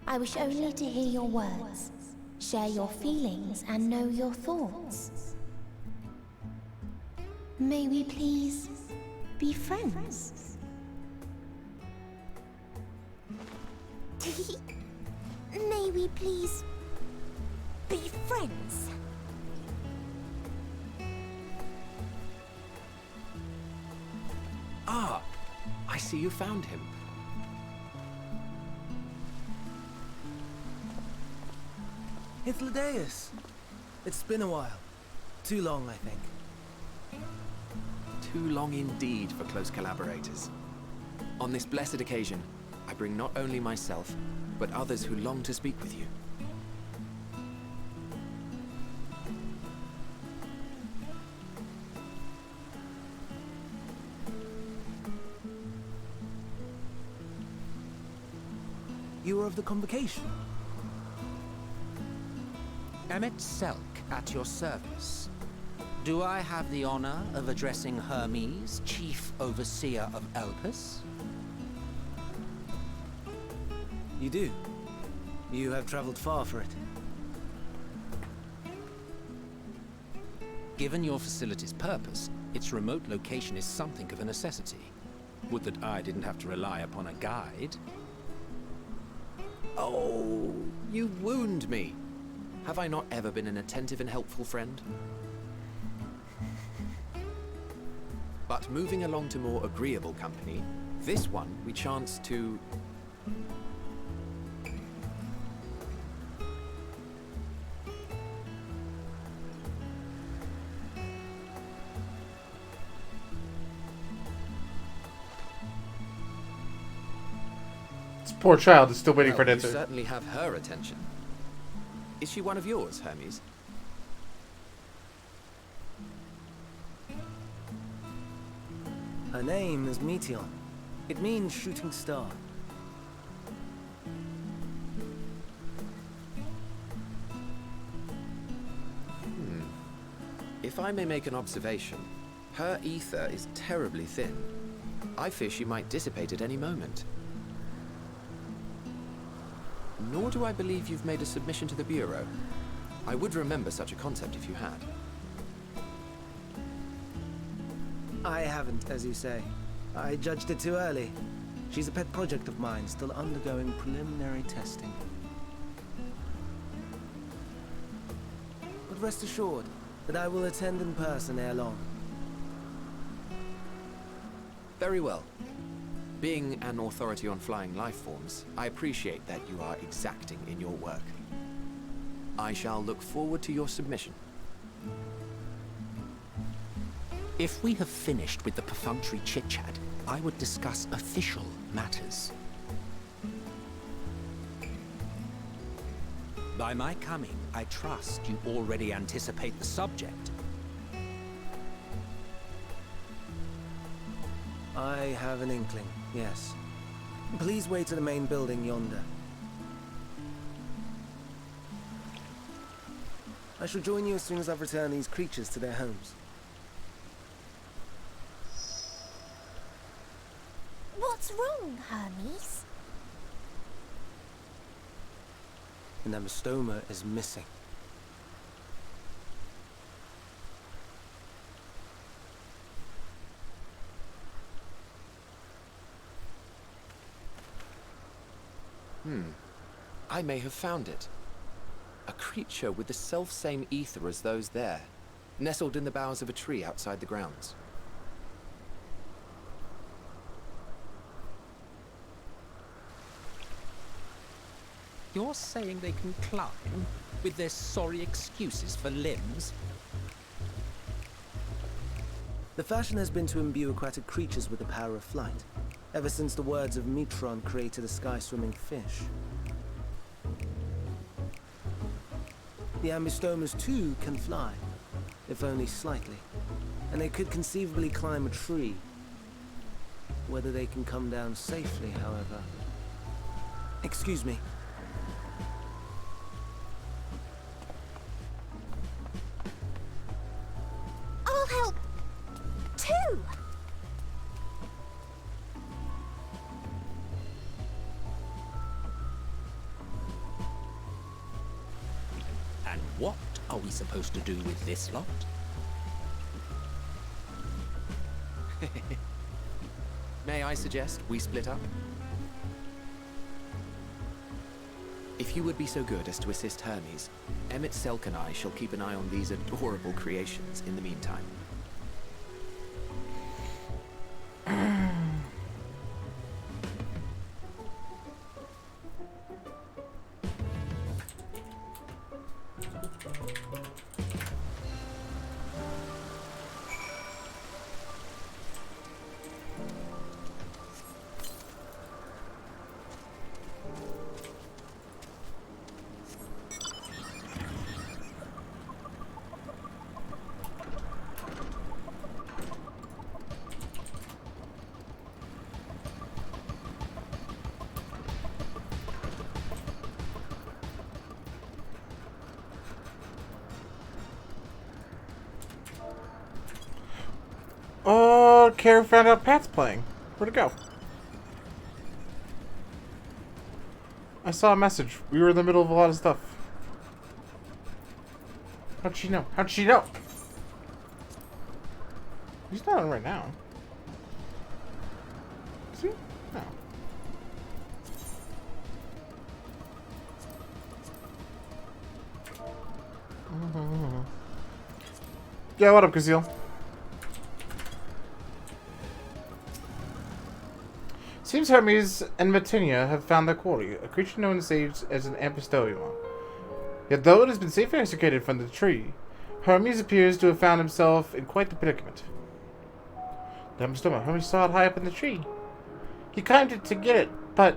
I wish only to hear your words, share your feelings, and know your thoughts. May we please be friends? May we please be friends? Ah, I see you found him. It's Ladeus. It's been a while. Too long, I think. Too long indeed for close collaborators. On this blessed occasion, I bring not only myself, but others who long to speak with you. You were of the convocation. Emmett Selk at your service. Do I have the honor of addressing Hermes, Chief Overseer of Elpis? You do. You have traveled far for it. Given your facility's purpose, its remote location is something of a necessity. Would that I didn't have to rely upon a guide. Oh, you wound me. Have I not ever been an attentive and helpful friend? But moving along to more agreeable company, this one we chance to... This poor child is still waiting for an You answer. certainly have her attention. Is she one of yours, Hermes? Her name is Meteor. It means shooting star. If I may make an observation, her ether is terribly thin. I fear she might dissipate at any moment. Nor do I believe you've made a submission to the Bureau. I would remember such a concept if you had. I haven't, as you say. I judged it too early. She's a pet project of mine, still undergoing preliminary testing. But rest assured that I will attend in person ere long. Very well. Being an authority on flying life forms, I appreciate that you are exacting in your work. I shall look forward to your submission. If we have finished with the perfunctory chit-chat, I would discuss official matters. By my coming, I trust you already anticipate the subject. I have an inkling, yes. Please wait to the main building yonder. I shall join you as soon as I've returned these creatures to their homes. What's wrong, Hermes? The Nemostoma is missing. I may have found it. A creature with the self-same ether as those there, nestled in the boughs of a tree outside the grounds. You're saying they can climb with their sorry excuses for limbs? The fashion has been to imbue aquatic creatures with the power of flight, ever since the words of Metron created a sky-swimming fish. The Ambistomas too can fly, if only slightly, and they could conceivably climb a tree. Whether they can come down safely, however. Excuse me. I'll help too. And what are we supposed to do with this lot? May I suggest we split up? If you would be so good as to assist Hermes, Emmett Selk and I shall keep an eye on these adorable creations in the meantime. Oh, Carrie found out Pat's playing. Where'd it go? I saw a message. We were in the middle of a lot of stuff. How'd she know? How'd she know? He's not on right now. Is he? No. Yeah, what up, Kazil? Seems Hermes and Matinia have found their quarry, a creature known as an Ambistoion. Yet though it has been safely extricated from the tree, Hermes appears to have found himself in quite the predicament. The Ambistoion, Hermes saw it high up in the tree. He climbed it to get it, but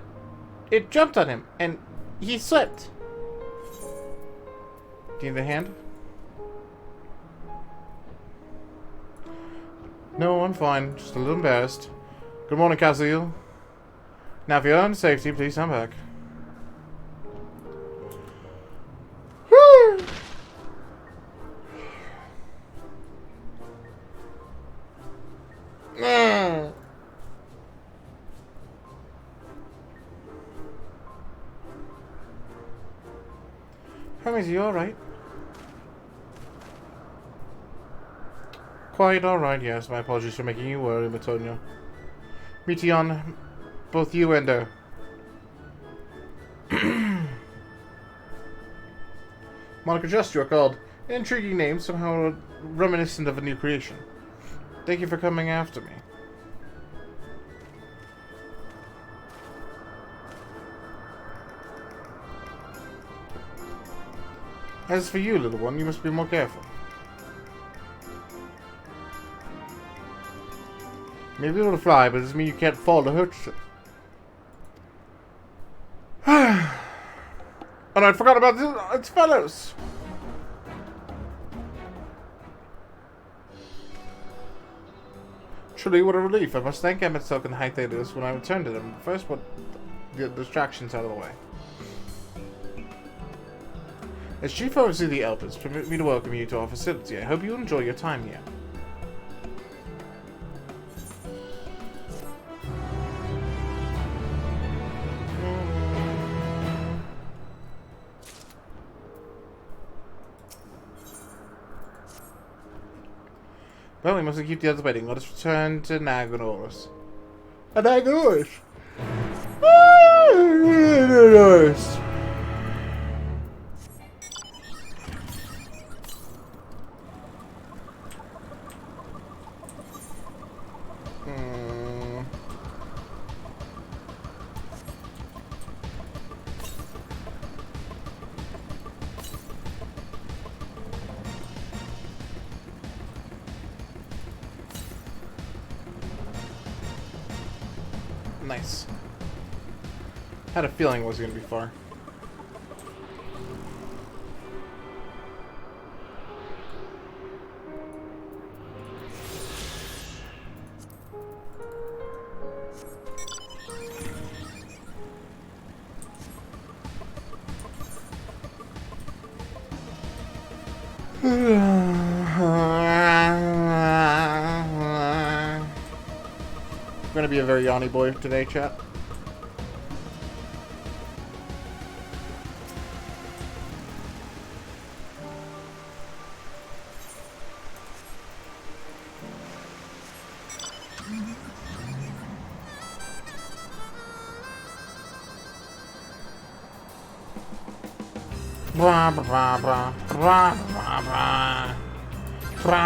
it jumped on him, and he slipped. Do you need a hand? No, I'm fine. Just a little embarrassed. Good morning, Kazil. Now, for your own safety, please stand back. Woo! Hermes, are you alright? Quite alright, yes. My apologies for making you worry, Matonio. Meteon, both you and Monica Just, you are called. An intriguing name, somehow reminiscent of a new creation. Thank you for coming after me. As for you, little one, you must be more careful. Maybe able to fly, but it doesn't mean you can't fall or hurt yourself. And I forgot about its fellows. Truly, what a relief. I must thank Emmett Silk and Hythalos when I return to them. First, put the distractions out of the way. As Chief Overseer of the Elpis, permit me to welcome you to our facility. I hope you enjoy your time here. Well, we mustn't keep the others waiting. Let us return to Naganoris. Naganoris! Naganoris! Nice. Had a feeling it was going to be far. Gonna be a very yawny boy today, chat. Blah blah blah blah blah blah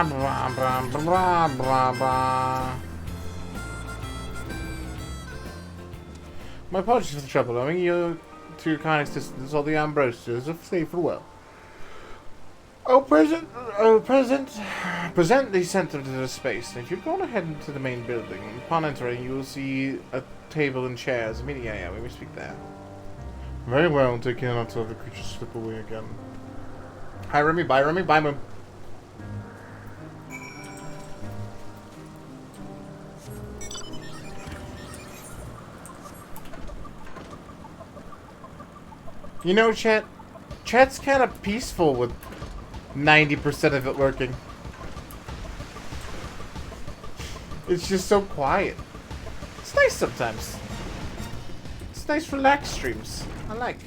blah blah blah blah blah blah. My apologies for the trouble. Owing you to your kind assistance, all the Ambrosios have stayed for well. Present the center to the space. And if you're going ahead into the main building, upon entering, you will see a table and chairs. Yeah, we may speak there. Very well, take care not to let the creatures slip away again. Hi, Remy. Bye, Remy. Bye, Moon. You know, chat's kind of peaceful with 90% of it working. It's just so quiet. It's nice sometimes. It's nice, relaxed streams. I like.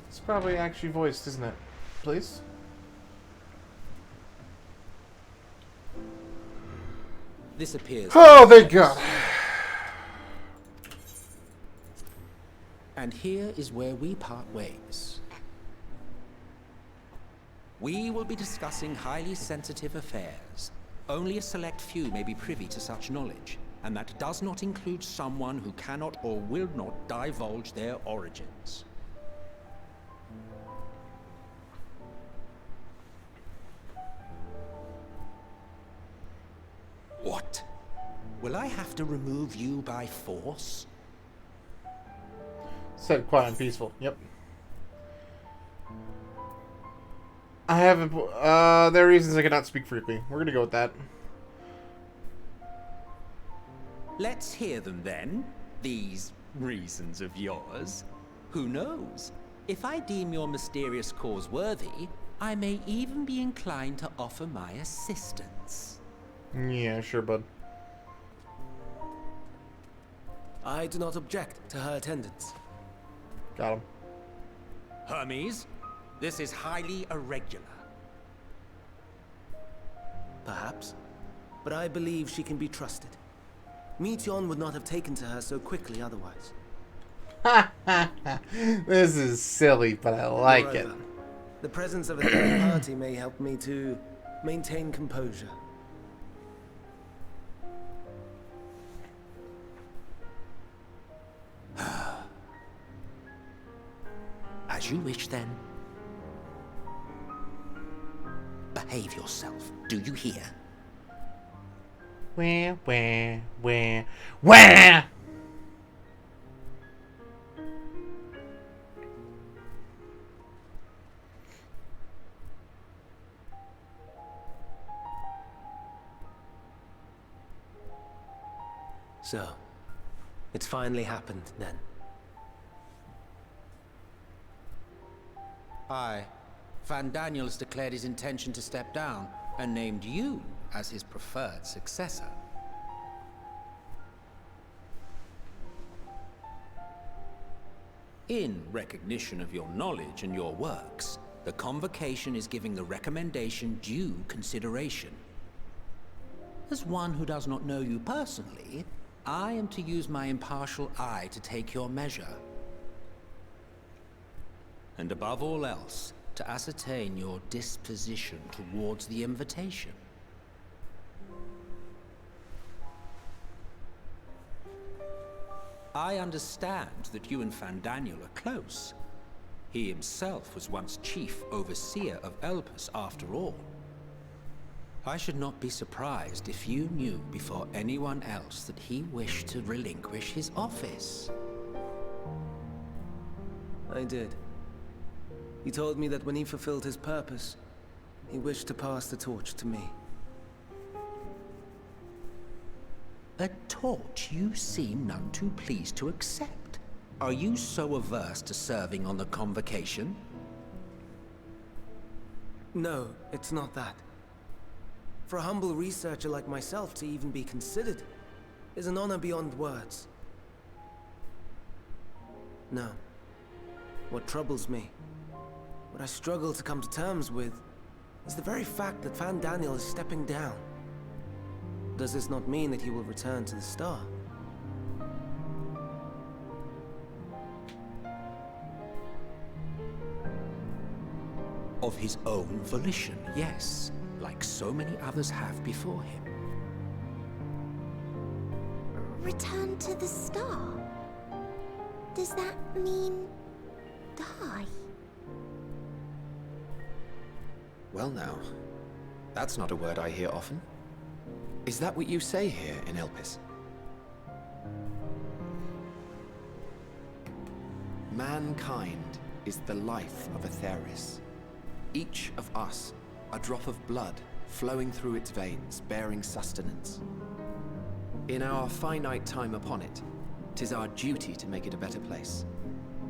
It's probably actually voiced, isn't it? Please? This appears. Oh, thank God. And here is where we part ways. We will be discussing highly sensitive affairs. Only a select few may be privy to such knowledge, and that does not include someone who cannot or will not divulge their origins. What? Will I have to remove you by force? Said quiet and peaceful. Yep. I haven't. There are reasons I cannot speak freely. We're gonna go with that. Let's hear them then. These reasons of yours. Who knows? If I deem your mysterious cause worthy, I may even be inclined to offer my assistance. Yeah, sure, bud. I do not object to her attendance. Got him. Hermes, this is highly irregular. Perhaps, but I believe she can be trusted. Meteon would not have taken to her so quickly otherwise. This is silly, but I like it. Moreover, the presence of a third party may help me to maintain composure. As you wish, then. Behave yourself. Do you hear? Where? So, it's finally happened then. Aye. Van Daniel has declared his intention to step down and named you as his preferred successor. In recognition of your knowledge and your works, the Convocation is giving the recommendation due consideration. As one who does not know you personally, I am to use my impartial eye to take your measure. And above all else, to ascertain your disposition towards the invitation. I understand that you and Van Daniel are close. He himself was once Chief Overseer of Elpis, after all. I should not be surprised if you knew before anyone else that he wished to relinquish his office. I did. He told me that when he fulfilled his purpose, he wished to pass the torch to me. A torch you seem none too pleased to accept. Are you so averse to serving on the convocation? No, it's not that. For a humble researcher like myself to even be considered is an honor beyond words. No. What troubles me, what I struggle to come to terms with, is the very fact that Fan Daniel is stepping down. Does this not mean that he will return to the star? Of his own volition, yes, like so many others have before him. Return to the star? Does that mean die? Well now, that's not a word I hear often. Is that what you say here in Elpis? Mankind is the life of Aetheris. Each of us, a drop of blood flowing through its veins, bearing sustenance. In our finite time upon it, 'tis our duty to make it a better place,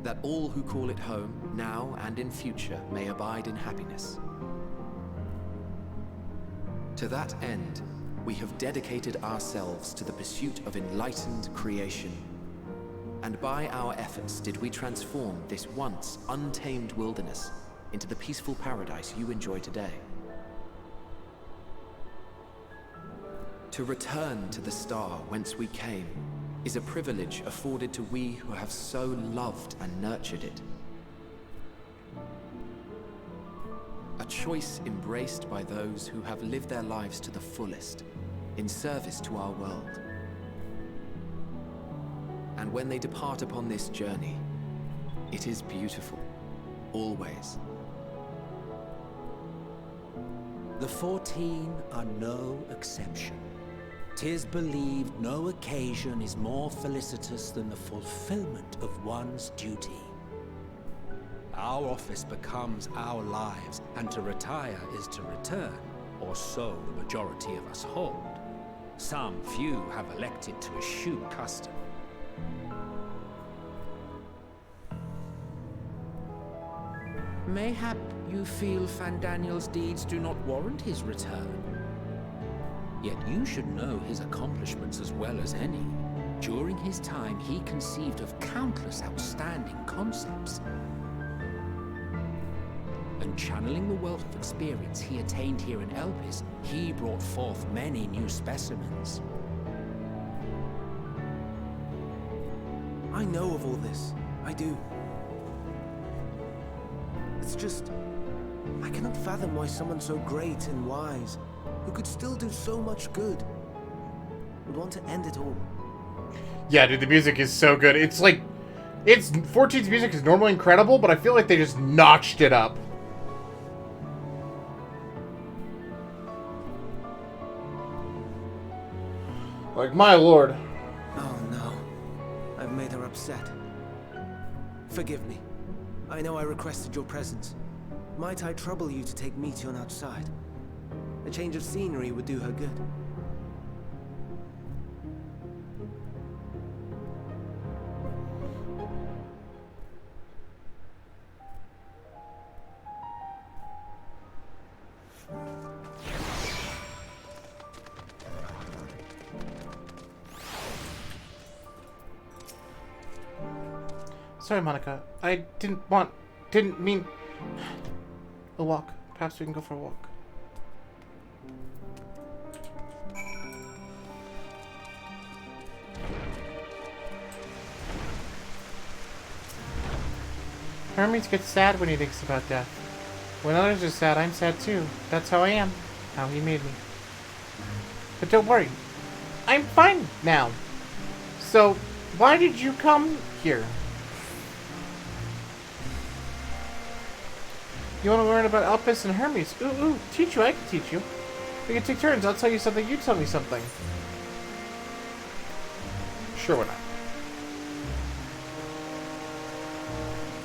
that all who call it home, now and in future, may abide in happiness. To that end, we have dedicated ourselves to the pursuit of enlightened creation. And by our efforts did we transform this once untamed wilderness into the peaceful paradise you enjoy today. To return to the star whence we came is a privilege afforded to we who have so loved and nurtured it. A choice embraced by those who have lived their lives to the fullest, in service to our world. And when they depart upon this journey, it is beautiful, always. The 14 are no exception. 'Tis believed no occasion is more felicitous than the fulfillment of one's duty. Our office becomes our lives, and to retire is to return, or so the majority of us hold. Some few have elected to eschew custom. Mayhap you feel Fandaniel's deeds do not warrant his return. Yet you should know his accomplishments as well as any. During his time, he conceived of countless outstanding concepts. And channeling the wealth of experience he attained here in Elpis, he brought forth many new specimens. I know of all this. I do. It's just, I cannot fathom why someone so great and wise, who could still do so much good, would want to end it all. Yeah, dude, the music is so good. It's like, 14's music is normally incredible, but I feel like they just notched it up. Like, my lord. Oh no, I've made her upset. Forgive me. I know I requested your presence. Might I trouble you to take Meteon outside? A change of scenery would do her good. Sorry, Monica. I didn't mean... A walk. Perhaps we can go for a walk. Hermes gets sad when he thinks about death. When others are sad, I'm sad too. That's how I am. How he made me. But don't worry. I'm fine now. So, why did you come here? You want to learn about Elpis and Hermes? Ooh, teach you. I can teach you. We can take turns. I'll tell you something, you tell me something. Sure, why not?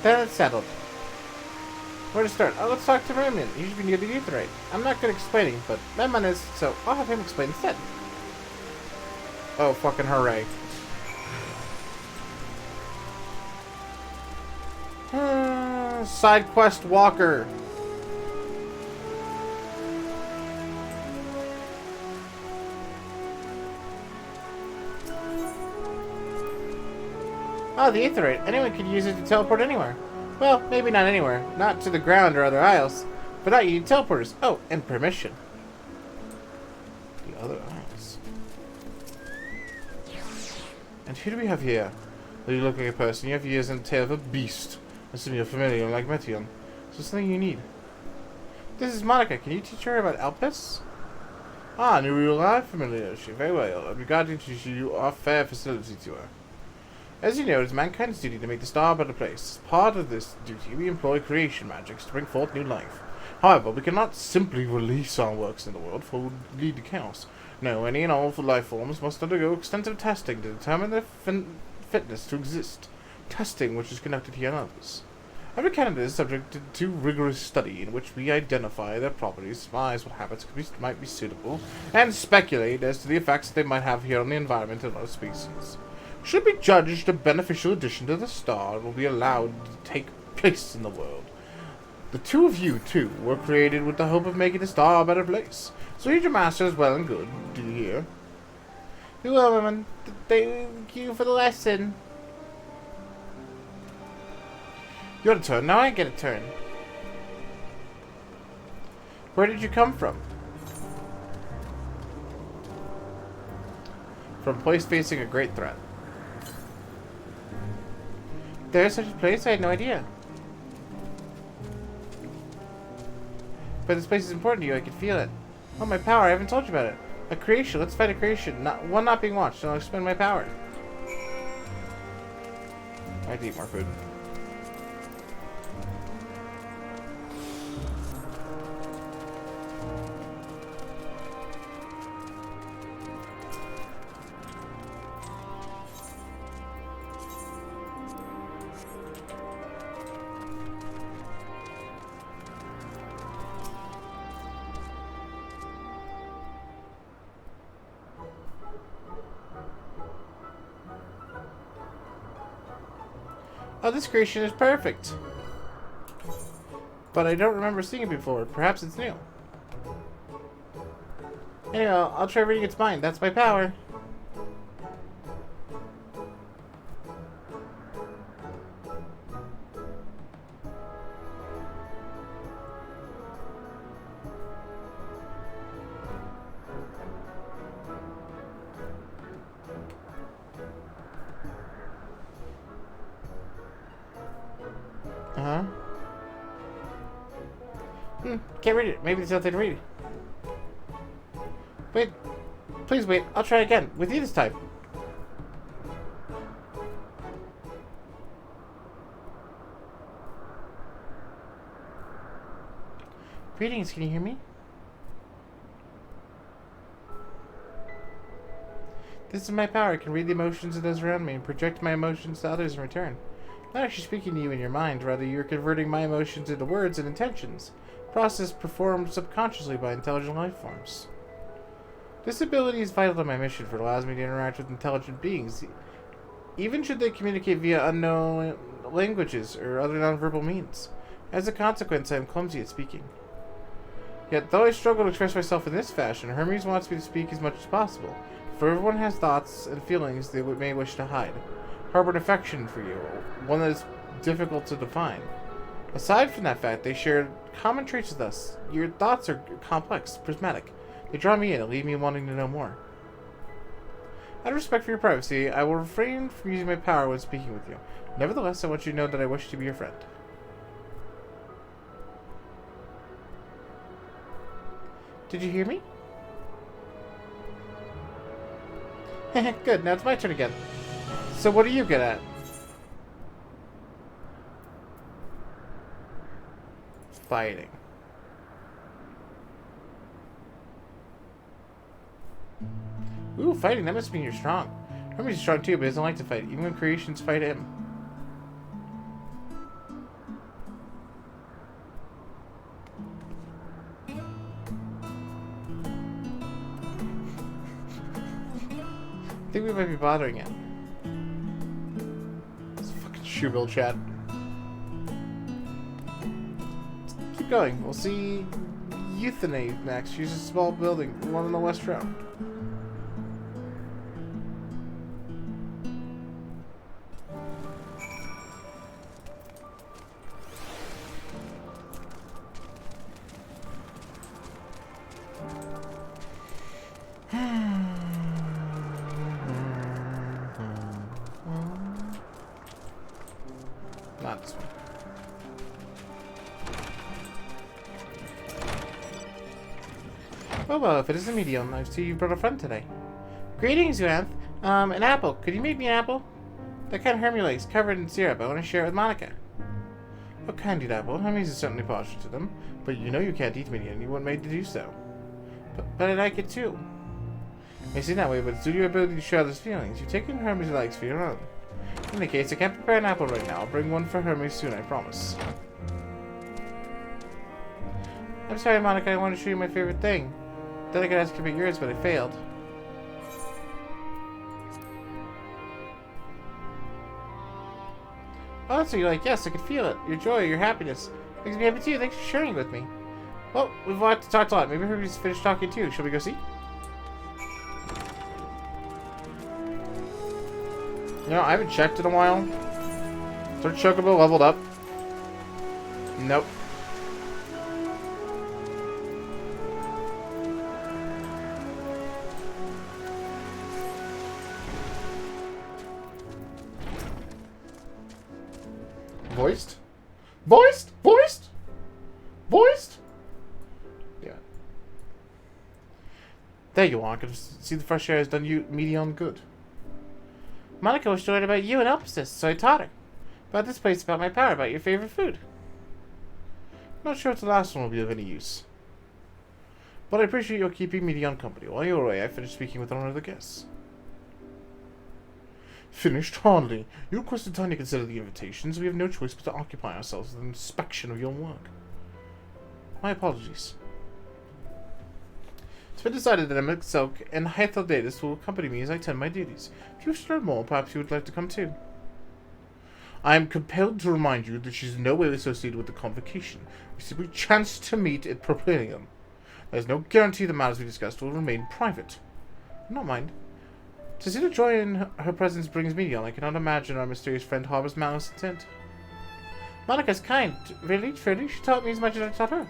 That's settled. Where to start? Oh, let's talk to Remy. You should be near the Aetheryte. I'm not good at explaining, but my man is, so I'll have him explain instead. Oh, fucking hooray. Side quest walker. Oh, the Aetheryte. Anyone could use it to teleport anywhere. Well, maybe not anywhere. Not to the ground or other isles. For that, you need teleporters. Oh, and permission. The other isles. And who do we have here? Well, you look like a person. You have ears and a tail of a beast. Assuming you're familiar like Metion. So something you need. This is Monica. Can you teach her about Elpis? Ah, new real life familiarity. Very well. I'll be glad to introduce you our fair facility to her. As you know, it is mankind's duty to make the star a better place. As part of this duty, we employ creation magics to bring forth new life. However, we cannot simply release our works in the world, for it would lead to chaos. No, any and all life forms must undergo extensive testing to determine their fitness to exist. Testing which is conducted here on others. Every candidate is subject to rigorous study in which we identify their properties, surmise what habits might be suitable, and speculate as to the effects they might have here on the environment and other species. Should be judged a beneficial addition to the star, it will be allowed to take place in the world. The two of you, too, were created with the hope of making the star a better place. So read your master is well and good, do you hear? Well, woman, thank you for the lesson. You got a turn, now I get a turn. Where did you come from? From a place facing a great threat. There's such a place? I had no idea. But this place is important to you, I can feel it. Oh, my power, I haven't told you about it. A creation, let's fight a creation. Not being watched, and I'll expend my power. I have to eat more food. Oh, this creation is perfect. But I don't remember seeing it before. Perhaps it's new. Anyway, I'll try reading its mind. That's my power. Can't read it. Maybe there's nothing to read. Wait. Please wait. I'll try again. With you this time. Greetings. Can you hear me? This is my power. I can read the emotions of those around me and project my emotions to others in return. Not actually speaking to you in your mind. Rather, you're converting my emotions into words and intentions. Process performed subconsciously by intelligent life forms. This ability is vital to my mission, for it allows me to interact with intelligent beings, even should they communicate via unknown languages or other nonverbal means. As a consequence, I am clumsy at speaking. Yet, though I struggle to express myself in this fashion, Hermes wants me to speak as much as possible, for everyone has thoughts and feelings they may wish to hide. Harbor an affection for you, one that is difficult to define. Aside from that fact, they share common traits with us. Your thoughts are complex, prismatic. They draw me in and leave me wanting to know more. Out of respect for your privacy, I will refrain from using my power when speaking with you. Nevertheless, I want you to know that I wish to be your friend. Did you hear me? Good, now it's my turn again. So what are you good at? Fighting. Ooh, fighting. That must mean you're strong. Hermes is strong too, but he doesn't like to fight, even when creations fight him. I think we might be bothering him. This fucking shoebill chat. Let's keep going. We'll see Euthanae next. She's a small building, one on the west round. Not this one. Well, if it isn't medium, I see you brought a friend today. Greetings, Yuanth. An apple. Could you make me an apple? That kind of Hermes likes, covered in syrup. I want to share it with Monica. A candied apple. Hermes is certainly partial to them, but you know you can't eat many, and you weren't made to do so. But I like it too. May seem that way, but it's due to your ability to share those feelings. You've taken Hermes' likes for your own. In any case, I can't prepare an apple right now. I'll bring one for Hermes soon, I promise. I'm sorry, Monica. I wanted to show you my favorite thing. Then I could ask you about yours, but I failed. Oh, so you're like, yes, I can feel it. Your joy, your happiness. Makes me happy too. Thanks for sharing with me. Well, we've talked a lot. Maybe Hermes finished talking too. Shall we go see? You know, I haven't checked in a while. Is our Chocobo leveled up? Nope. Voiced? Voiced? Voiced? Voiced? Yeah. There you are. I can see the fresh air has done you medium good. Monica was to learn about you and Elpis, so I taught her. About this place, about my power, about your favorite food. Not sure if the last one will be of any use. But I appreciate your keeping medium company. While you were away, I finished speaking with one of the guests. Finished? Hardly. You requested time to consider the invitations. We have no choice but to occupy ourselves with an inspection of your work. My apologies. It's been decided that Emma Silk and Hythel will accompany me as I tend my duties. If you wish to learn more, perhaps you would like to come too. I am compelled to remind you that she is in no way associated with the convocation. We simply chanced to meet at Propylenium. There is no guarantee the matters we discussed will remain private. Not mind. To see the joy in her presence brings me on. I cannot imagine our mysterious friend harbors malice intent. Monica's kind. Really? Truly? She taught me as much as I taught her.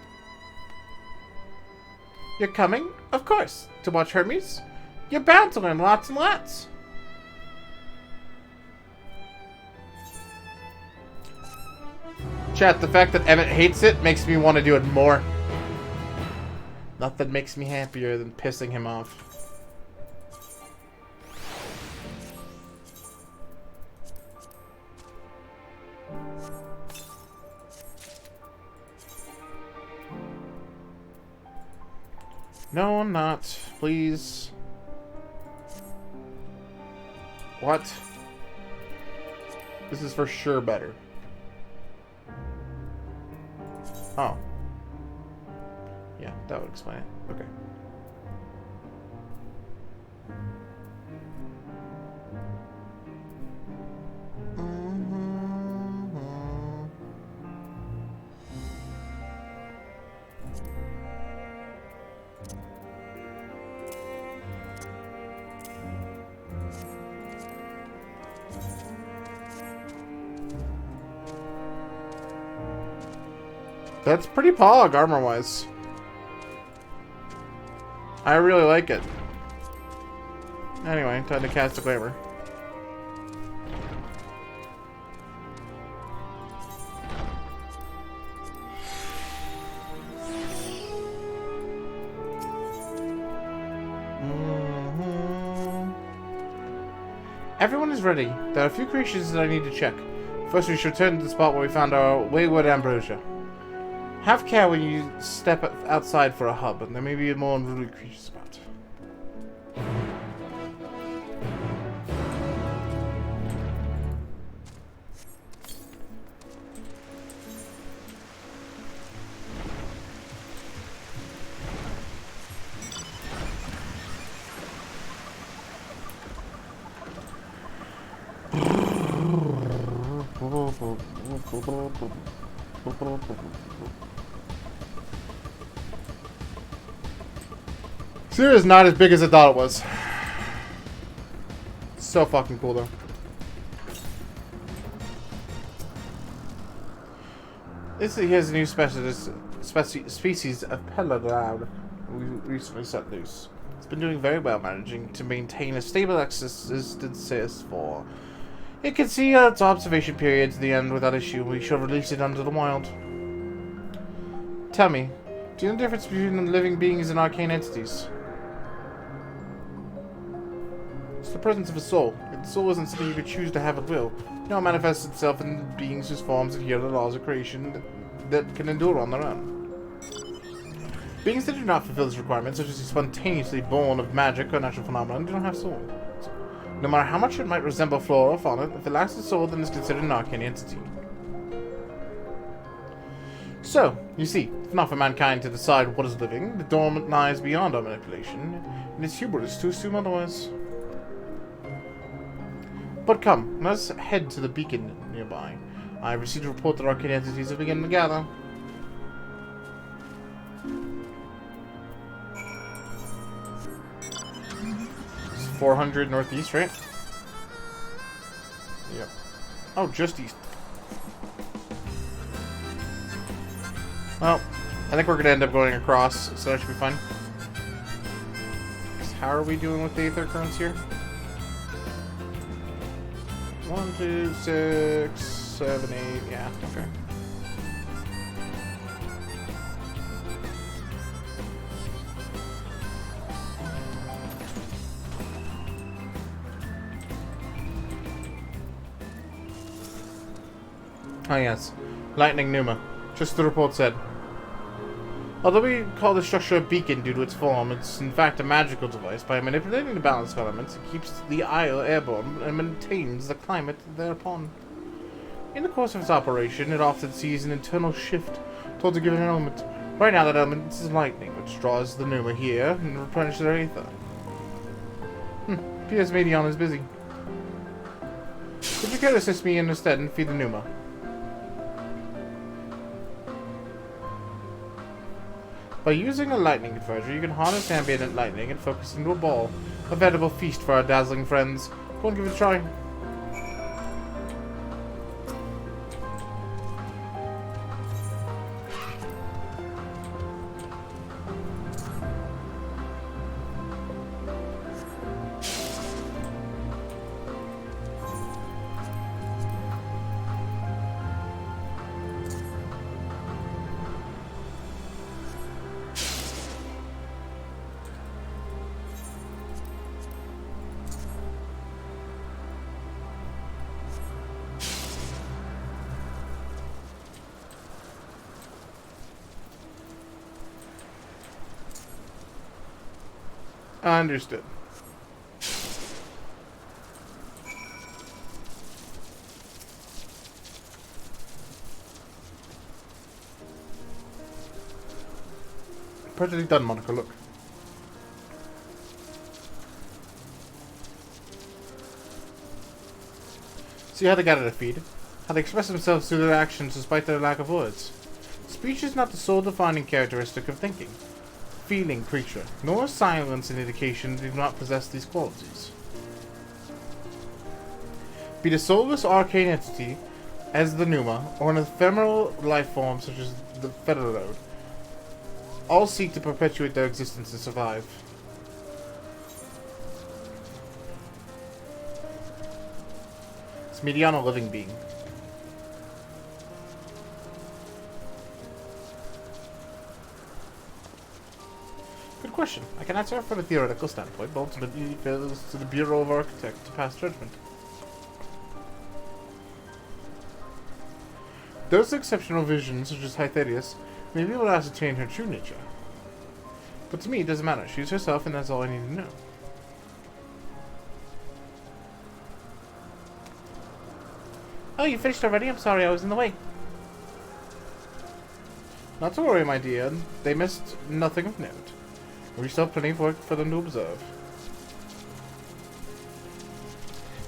You're coming? Of course. To watch Hermes? You're bound to learn lots and lots. Chat, the fact that Emmett hates it makes me want to do it more. Nothing makes me happier than pissing him off. No, I'm not. Please. What? This is for sure better. Oh. Yeah, that would explain it. Okay. That's pretty pog armor-wise. I really like it. Anyway, time to cast a glamour. Everyone is ready. There are a few creatures that I need to check. First, we should return to the spot where we found our wayward ambrosia. Have care when you step outside for a hub, and there may be more unruly creatures about. Sphere is not as big as I thought it was. So fucking cool though. Here's a new species of pelagloud we recently set loose. It's been doing very well, managing to maintain a stable existence for. It can see its observation period to the end without issue. We shall release it under the wild. Tell me, do you know the difference between the living beings and arcane entities? It's the presence of a soul. The soul isn't something you could choose to have at will. You know, it manifests itself in beings whose forms adhere to the laws of creation that can endure on their own. Beings that do not fulfill this requirement, such as the spontaneously born of magic or natural phenomenon, do not have soul. No matter how much it might resemble flora or fauna, if it lacks a soul, then it's considered an arcane entity. So, you see, if not for mankind to decide what is living, the dormant lies beyond our manipulation, and it's hubris to assume otherwise. But come, let us head to the beacon nearby. I received a report that arcane entities have begun to gather. It's 400 northeast, right? Yep. Oh, just east. Well, I think we're going to end up going across, so that should be fine. How are we doing with the aether currents here? 1, 2, 6, 7, 8. Yeah, okay. Oh yes, lightning pneuma. Just the report said. Although we call the structure a beacon due to its form, it's in fact a magical device. By manipulating the balance of elements, it keeps the isle airborne and maintains the climate thereupon. In the course of its operation, it often sees an internal shift towards a given element. Right now, that element is lightning, which draws the pneuma here and replenishes their aether. P.S. Medion is busy. Would you care to assist me instead and feed the pneuma? By using a lightning converter, you can harness ambient lightning and focus into a ball. A veritable feast for our dazzling friends. Go and give it a try. Understood. Perfectly done, Monica, look. See how they gather to feed? How they express themselves through their actions despite their lack of words. Speech is not the sole defining characteristic of thinking. Feeling creature, nor is silence an indication they do not possess these qualities. Be the soulless arcane entity, as the pneuma, or an ephemeral life form such as the Federode, all seek to perpetuate their existence and survive. Is Medion a living being? Good question. I can answer from a theoretical standpoint, but ultimately it falls to the Bureau of Architect to pass judgment. Those exceptional visions, such as Hytherius, may be able to ascertain her true nature. But to me, it doesn't matter. She's herself, and that's all I need to know. Oh, you finished already? I'm sorry I was in the way. Not to worry, my dear. They missed nothing of note. We still have plenty of work for them to observe.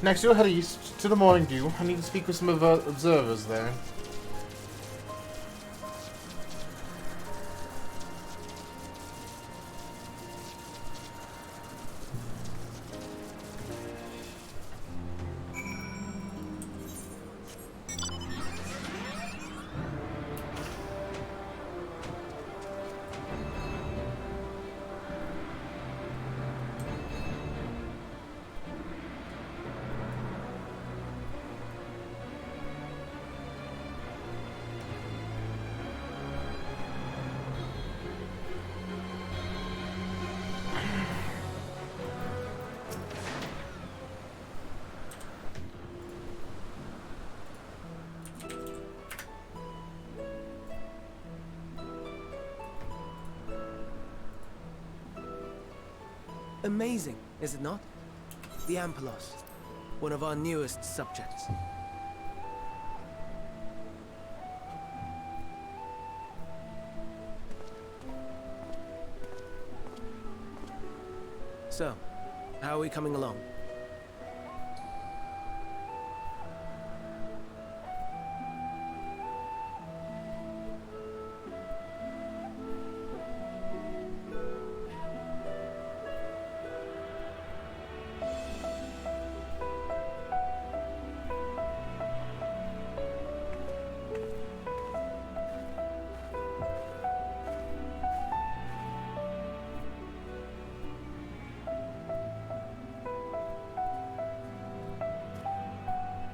Next, you'll head east to the Morning Dew. I need to speak with some of our observers there. Amazing, is it not? The Ampelos, one of our newest subjects. So, how are we coming along?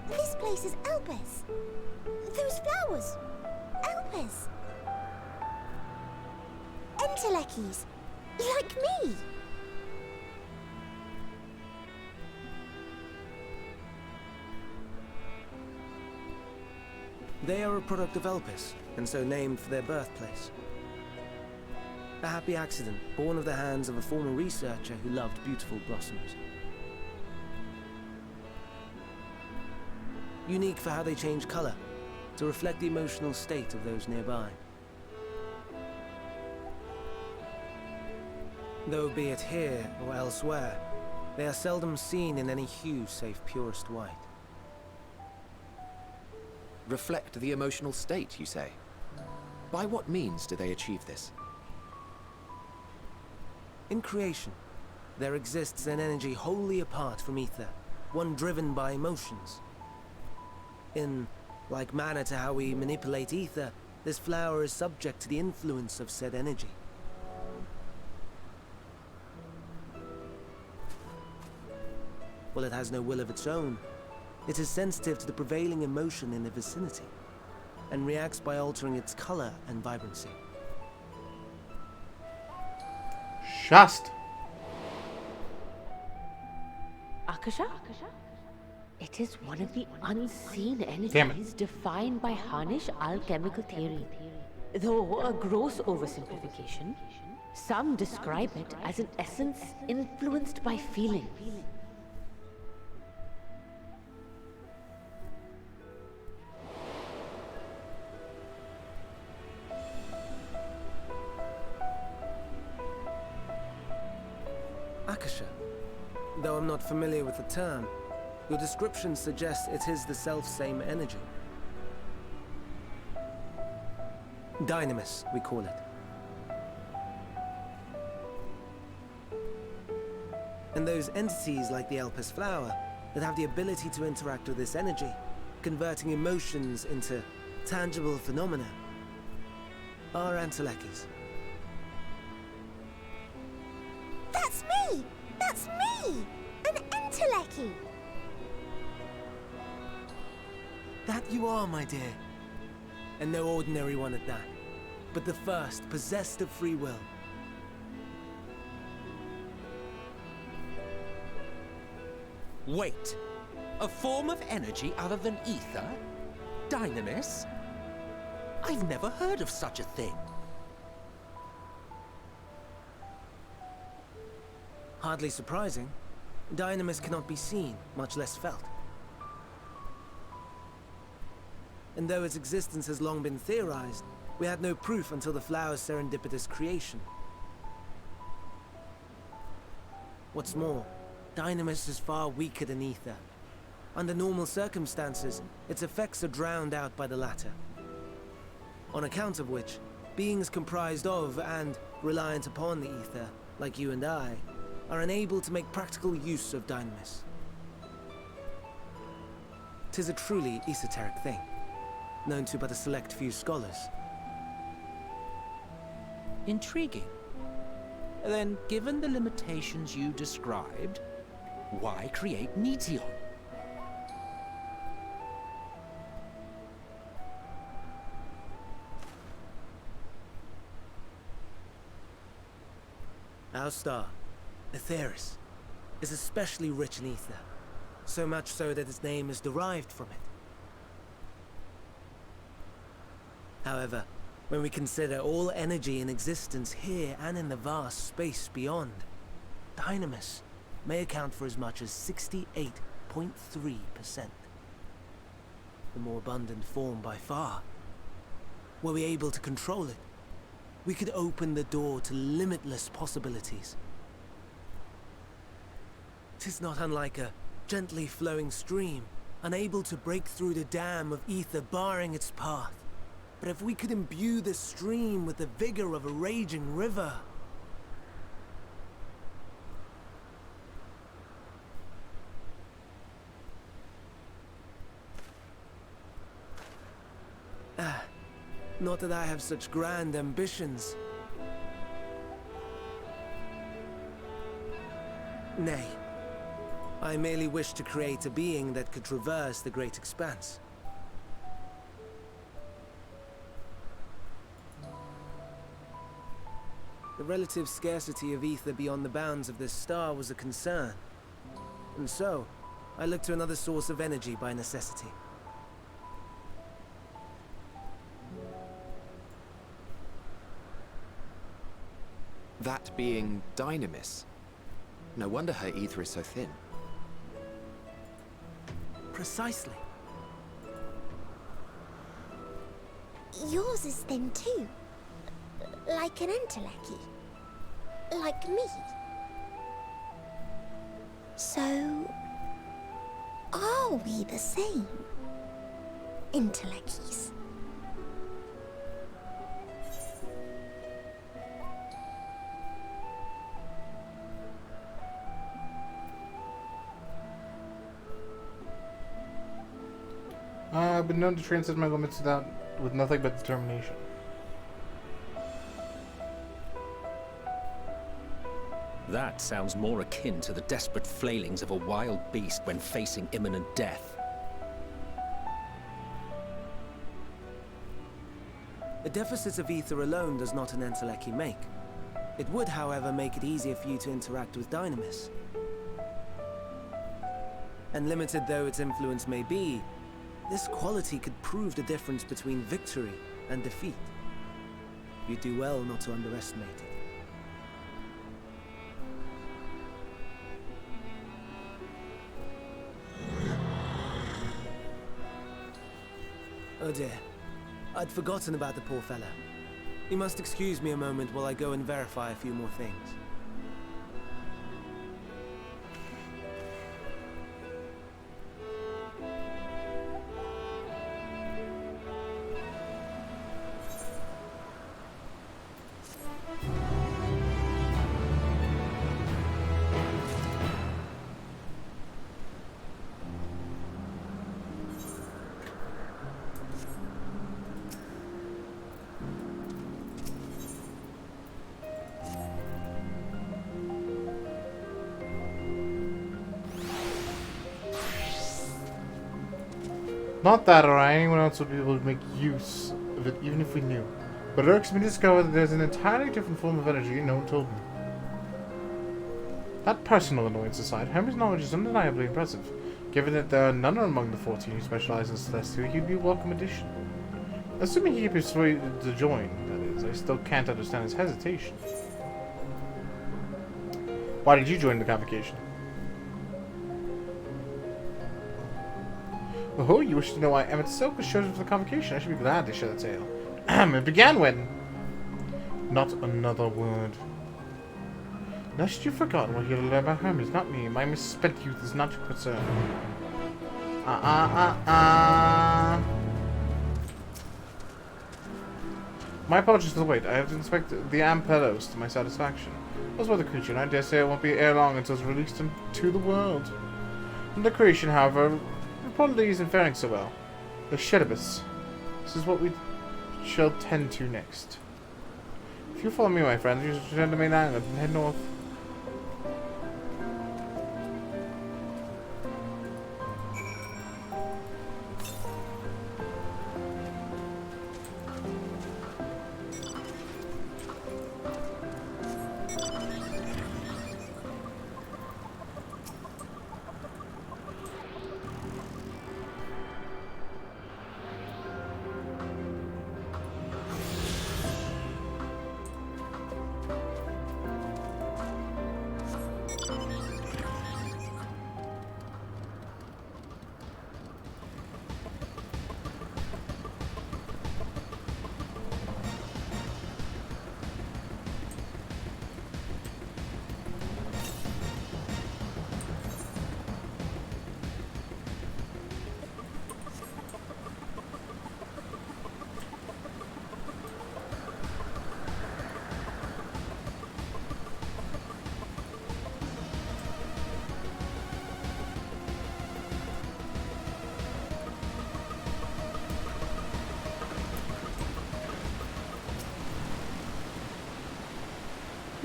This place is Elpis. Those flowers. Elpis. Entelekis. Like me. They are a product of Elpis, and so named for their birthplace. A happy accident, born of the hands of a former researcher who loved beautiful blossoms. Unique for how they change color, to reflect the emotional state of those nearby. Though be it here or elsewhere, they are seldom seen in any hue save purest white. Reflect the emotional state, you say? By what means do they achieve this? In creation, there exists an energy wholly apart from ether, one driven by emotions. In like manner to how we manipulate ether, this flower is subject to the influence of said energy. While it has no will of its own, it is sensitive to the prevailing emotion in the vicinity, and reacts by altering its color and vibrancy. Just. Akasha? It is one of the unseen Damn energies defined by Harnish alchemical theory. Though a gross oversimplification, some describe it as an essence influenced by feeling. Akasha. Though I'm not familiar with the term, your description suggests it is the self-same energy. Dynamis, we call it. And those entities like the Elpis Flower that have the ability to interact with this energy, converting emotions into tangible phenomena, are Entelekis. That's me! That's me! An Enteleki! That you are, my dear. And no ordinary one at that, but the first possessed of free will. Wait. A form of energy other than ether? Dynamis? I've never heard of such a thing. Hardly surprising. Dynamis cannot be seen, much less felt. And though its existence has long been theorized, we had no proof until the flower's serendipitous creation. What's more, Dynamis is far weaker than ether. Under normal circumstances, its effects are drowned out by the latter. On account of which, beings comprised of and reliant upon the ether, like you and I, are unable to make practical use of Dynamis. 'Tis a truly esoteric thing, known to but a select few scholars. Intriguing. Then, given the limitations you described, why create Neteon? Our star, Aetheris, is especially rich in ether, so much so that its name is derived from it. However, when we consider all energy in existence here and in the vast space beyond, Dynamis may account for as much as 68.3%. The more abundant form by far. Were we able to control it, we could open the door to limitless possibilities. 'Tis not unlike a gently flowing stream, unable to break through the dam of ether barring its path. But if we could imbue this stream with the vigor of a raging river... Not that I have such grand ambitions. Nay. I merely wish to create a being that could traverse the great expanse. The relative scarcity of ether beyond the bounds of this star was a concern. And so, I looked to another source of energy by necessity. That being Dynamis. No wonder her ether is so thin. Precisely. Yours is thin too. Like an entelechy. Like me. So... are we the same? Entelecchies. I've been known to transcend my limits with nothing but determination. That sounds more akin to the desperate flailings of a wild beast when facing imminent death. A deficit of ether alone does not an entelechy make. It would, however, make it easier for you to interact with Dynamis. And limited though its influence may be, this quality could prove the difference between victory and defeat. You'd do well not to underestimate it. Oh dear. I'd forgotten about the poor fella. You must excuse me a moment while I go and verify a few more things. Not that or anyone else would be able to make use of it even if we knew. But it irks me to discover that there's an entirely different form of energy no one told me. That personal annoyance aside, Hermes' knowledge is undeniably impressive. Given that there are none among the 14 who specialize in Celestial, he'd be a welcome addition. Assuming he can be persuaded to join, that is, I still can't understand his hesitation. Why did you join the convocation? Oh, you wish to know why Emmett Silk was chosen for the convocation? I should be glad to share the tale. It began when... Not another word. Lest you've forgotten what you learned about Hermes, not me. My misspent youth is not your concern. My apologies for the wait. I have to inspect the Ampelos to my satisfaction. Those were the creature, and I dare say it won't be ere long until it's released into the world. And the creation, however, reportedly isn't faring so well. The Shedibus. This is what we shall tend to next. If you follow me, my friends, you should return to main island and head north.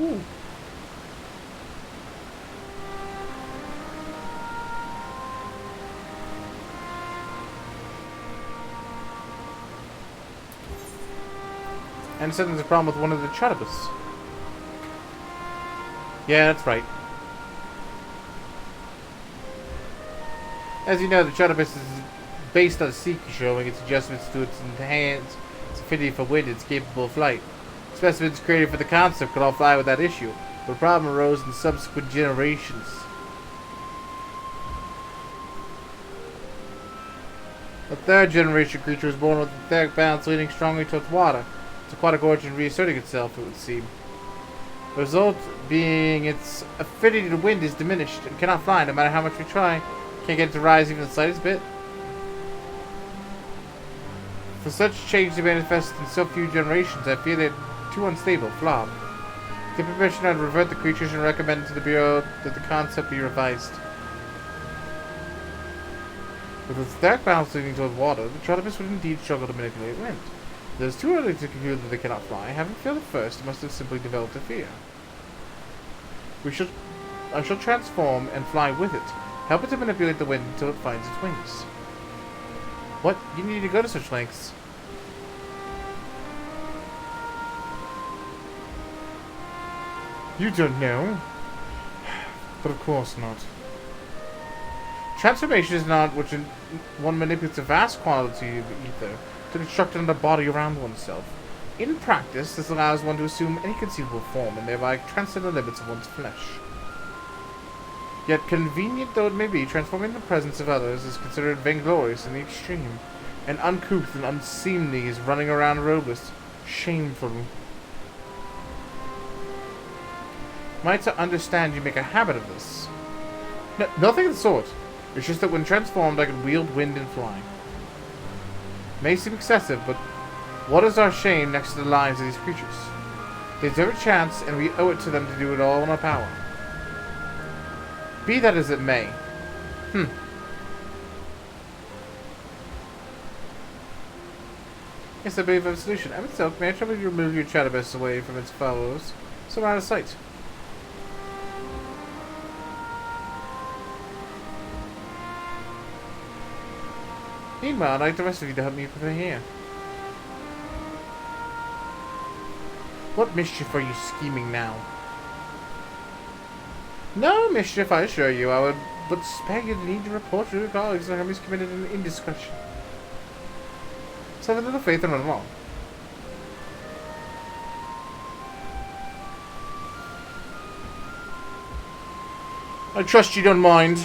Ooh. And said there's a problem with one of the Chatterbus. Yeah, that's right. As you know, the Chatterbus is based on a seeker showing its adjustments to its hands, its affinity for wind, its capable of flight. Specimens created for the concept could all fly without issue, but the problem arose in subsequent generations. A third generation creature was born with an etheric balance leaning strongly towards water. Its aquatic origin reasserting itself, it would seem. The result being its affinity to wind is diminished and cannot fly no matter how much we try. Can't get it to rise even the slightest bit. For such change to manifest in so few generations, I fear they're too unstable, flawed. Give permission, I'd revert the creatures and recommend to the Bureau that the concept be revised. With its etheric balance leaning toward water, the Chatterbus would indeed struggle to manipulate wind. It is too early to conclude that they cannot fly. Having failed at first, it must have simply developed a fear. I shall transform and fly with it. Help it to manipulate the wind until it finds its wings. What? You need to go to such lengths? You don't know. But of course not. Transformation is not which one manipulates a vast quantity of ether to construct another body around oneself. In practice, this allows one to assume any conceivable form and thereby transcend the limits of one's flesh. Yet convenient though it may be, transforming the presence of others is considered vainglorious in the extreme, and uncouth and unseemly is running around robeless, shameful. Am I to understand you make a habit of this? No, nothing of the sort. It's just that when transformed I can wield wind and fly. May seem excessive, but what is our shame next to the lives of these creatures? They deserve a chance, and we owe it to them to do it all in our power. Be that as it may. Yes, I believe I have a solution. I'm itself. May I trouble you to remove your Chatterbus away from its followers, so we're out of sight? Meanwhile, I'd like the rest of you to help me prepare here. What mischief are you scheming now? No mischief, I assure you. I would but spare you the need to report to your colleagues that Hermes committed an indiscretion. So have a little faith and run along. I trust you don't mind.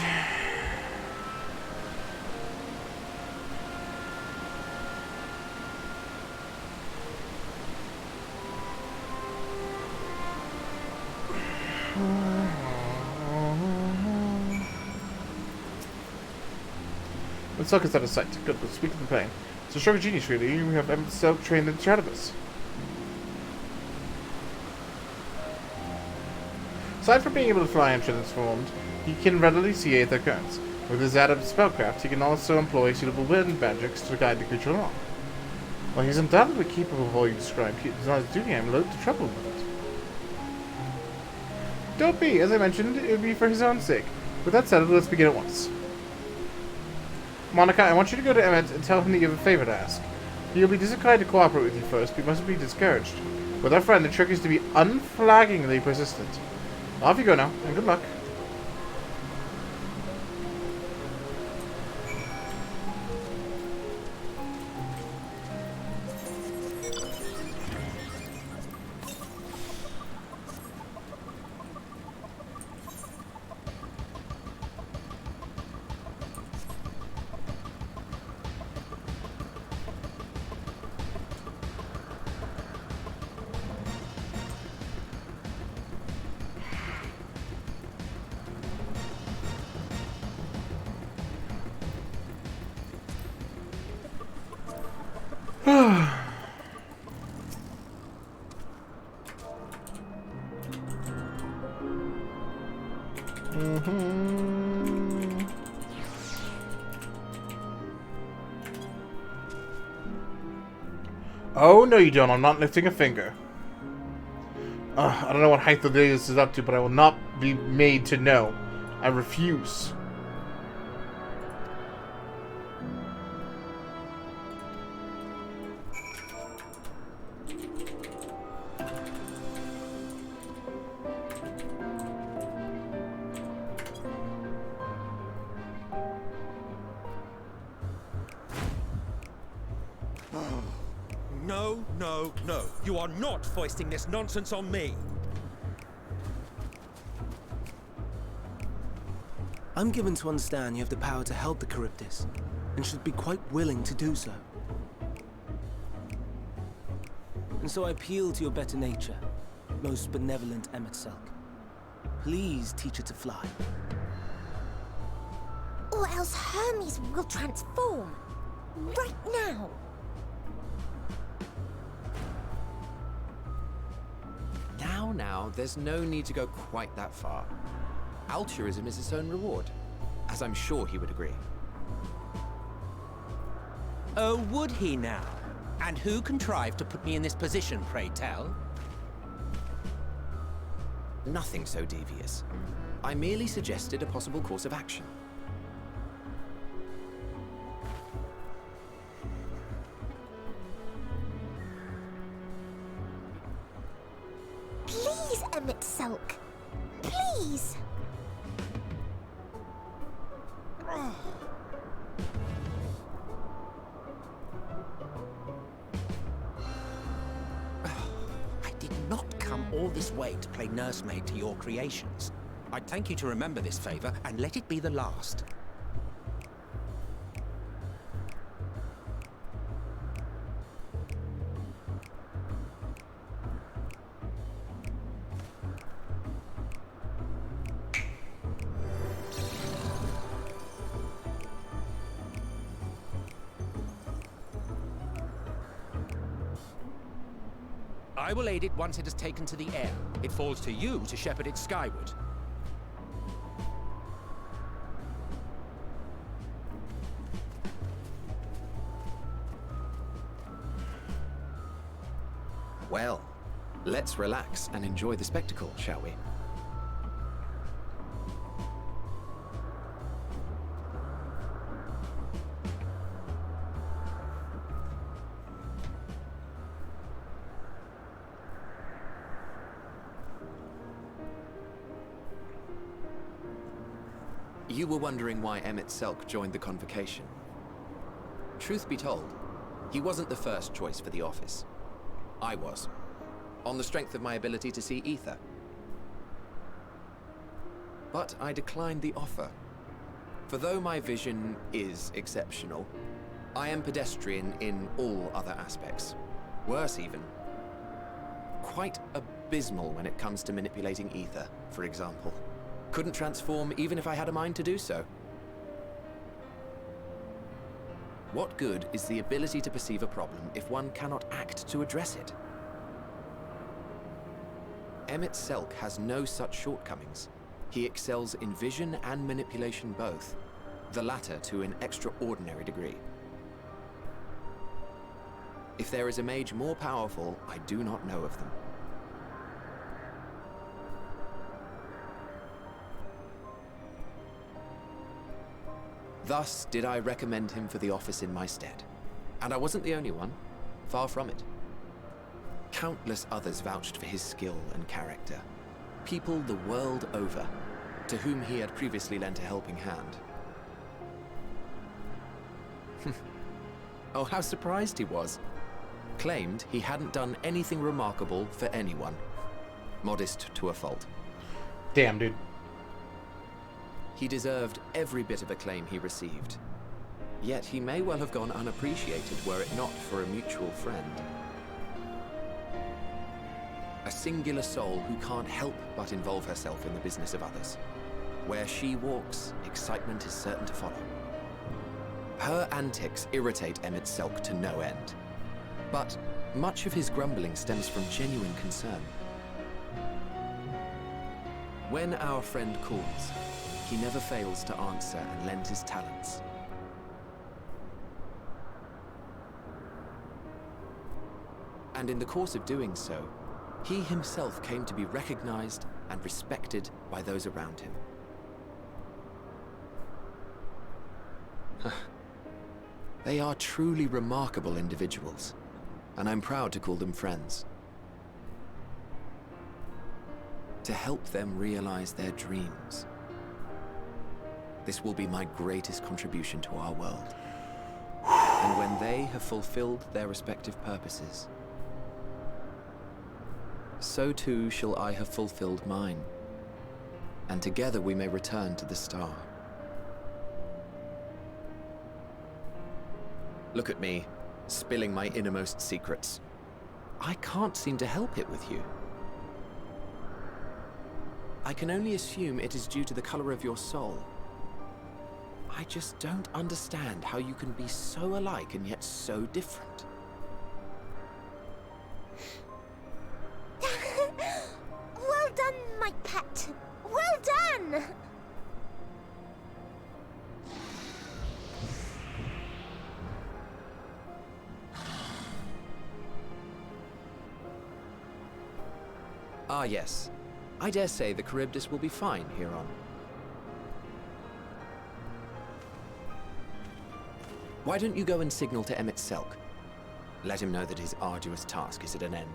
Let's look out of sight. Good, let's speak to the plane. So stroke of genius, really. We have himself trained the Chatterbus. Aside from being able to fly and transformed, he can readily see aether currents. With his added spellcraft, he can also employ suitable wind magics to guide the creature along. While he's undoubtedly capable of all you described, he does not his duty. I'm loath to trouble him with it. Don't be. As I mentioned, it would be for his own sake. With that said, let's begin at once. Monica, I want you to go to Emmett and tell him that you have a favor to ask. He'll be disinclined to cooperate with you first, but you mustn't be discouraged. With our friend, the trick is to be unflaggingly persistent. Off you go now, and good luck. Oh, no you don't. I'm not lifting a finger. I don't know what Hythlodaeus is up to, but I will not be made to know. I refuse. No, no, no. You are not foisting this nonsense on me. I'm given to understand you have the power to help the Charybdis, and should be quite willing to do so. And so I appeal to your better nature, most benevolent Emet-Selch. Please teach her to fly. Or else Hermes will transform. Right now. Now, there's no need to go quite that far. Altruism is its own reward, as I'm sure he would agree. Oh, would he now? And who contrived to put me in this position, pray tell? Nothing so devious. I merely suggested a possible course of action. Please, Emet-Selch. Please. I did not come all this way to play nursemaid to your creations. I'd thank you to remember this favor and let it be the last. I will aid it once it has taken to the air. It falls to you to shepherd it skyward. Well, let's relax and enjoy the spectacle, shall we? You were wondering why Emet-Selch joined the convocation. Truth be told, he wasn't the first choice for the office. I was, on the strength of my ability to see ether. But I declined the offer. For though my vision is exceptional, I am pedestrian in all other aspects. Worse even. Quite abysmal when it comes to manipulating ether, for example. Couldn't transform even if I had a mind to do so. What good is the ability to perceive a problem if one cannot act to address it? Emet-Selch has no such shortcomings. He excels in vision and manipulation both, the latter to an extraordinary degree. If there is a mage more powerful, I do not know of them. Thus did I recommend him for the office in my stead. And I wasn't the only one. Far from it. Countless others vouched for his skill and character. People the world over, to whom he had previously lent a helping hand. Oh, how surprised he was. Claimed he hadn't done anything remarkable for anyone. Modest to a fault. Damn, dude. He deserved every bit of acclaim he received. Yet he may well have gone unappreciated were it not for a mutual friend. A singular soul who can't help but involve herself in the business of others. Where she walks, excitement is certain to follow. Her antics irritate Emet-Selch to no end. But much of his grumbling stems from genuine concern. When our friend calls, he never fails to answer and lend his talents. And in the course of doing so, He himself came to be recognized and respected by those around him. They are truly remarkable individuals, and I'm proud to call them friends. To help them realize their dreams. This will be my greatest contribution to our world. And when they have fulfilled their respective purposes, so too shall I have fulfilled mine. And together we may return to the star. Look at me, spilling my innermost secrets. I can't seem to help it with you. I can only assume it is due to the color of your soul. I just don't understand how you can be so alike and yet so different. Well done, my pet. Well done! Ah, yes. I dare say the Charybdis will be fine here on. Why don't you go and signal to Emmett Selk? Let him know that his arduous task is at an end.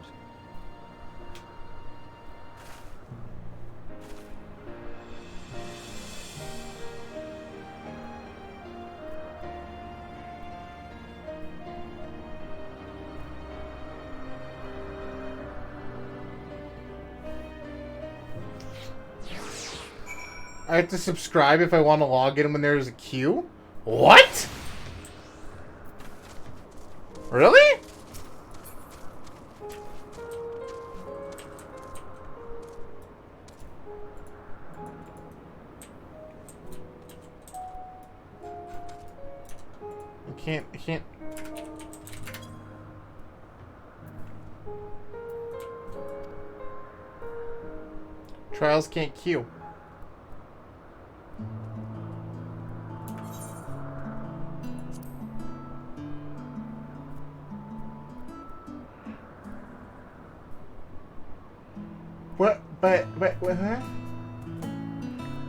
I have to subscribe if I want to log in when there's a queue? What? Really? I can't. Trials can't queue. But, huh?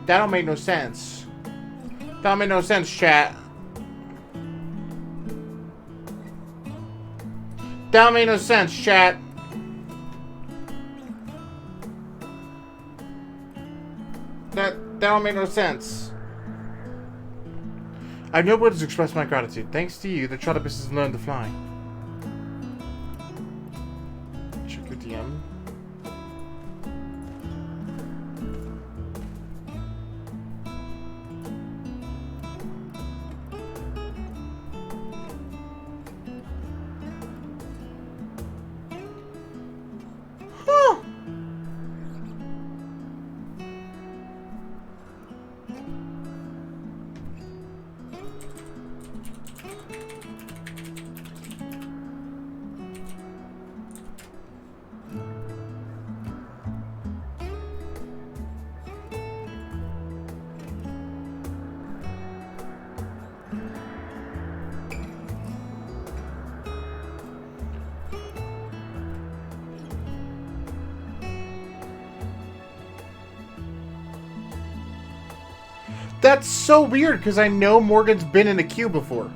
That don't make no sense. That don't make no sense, chat. That don't make no sense, chat. That don't make no sense. I have no words to express my gratitude. Thanks to you, the Trolopus has learned to fly. Check your DM. That's so weird, because I know Morgan's been in a queue before.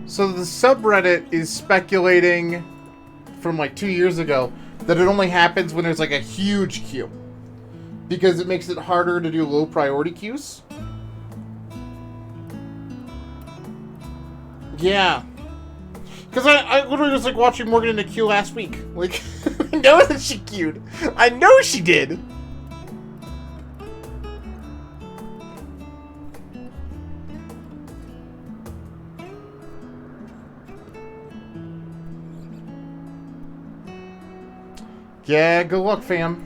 So the subreddit is speculating from like 2 years ago that it only happens when there's like a huge queue, because it makes it harder to do low priority queues. Yeah. Because I literally was like watching Morgan in a queue last week. Like, I know that she queued. I know she did. Yeah, good luck, fam.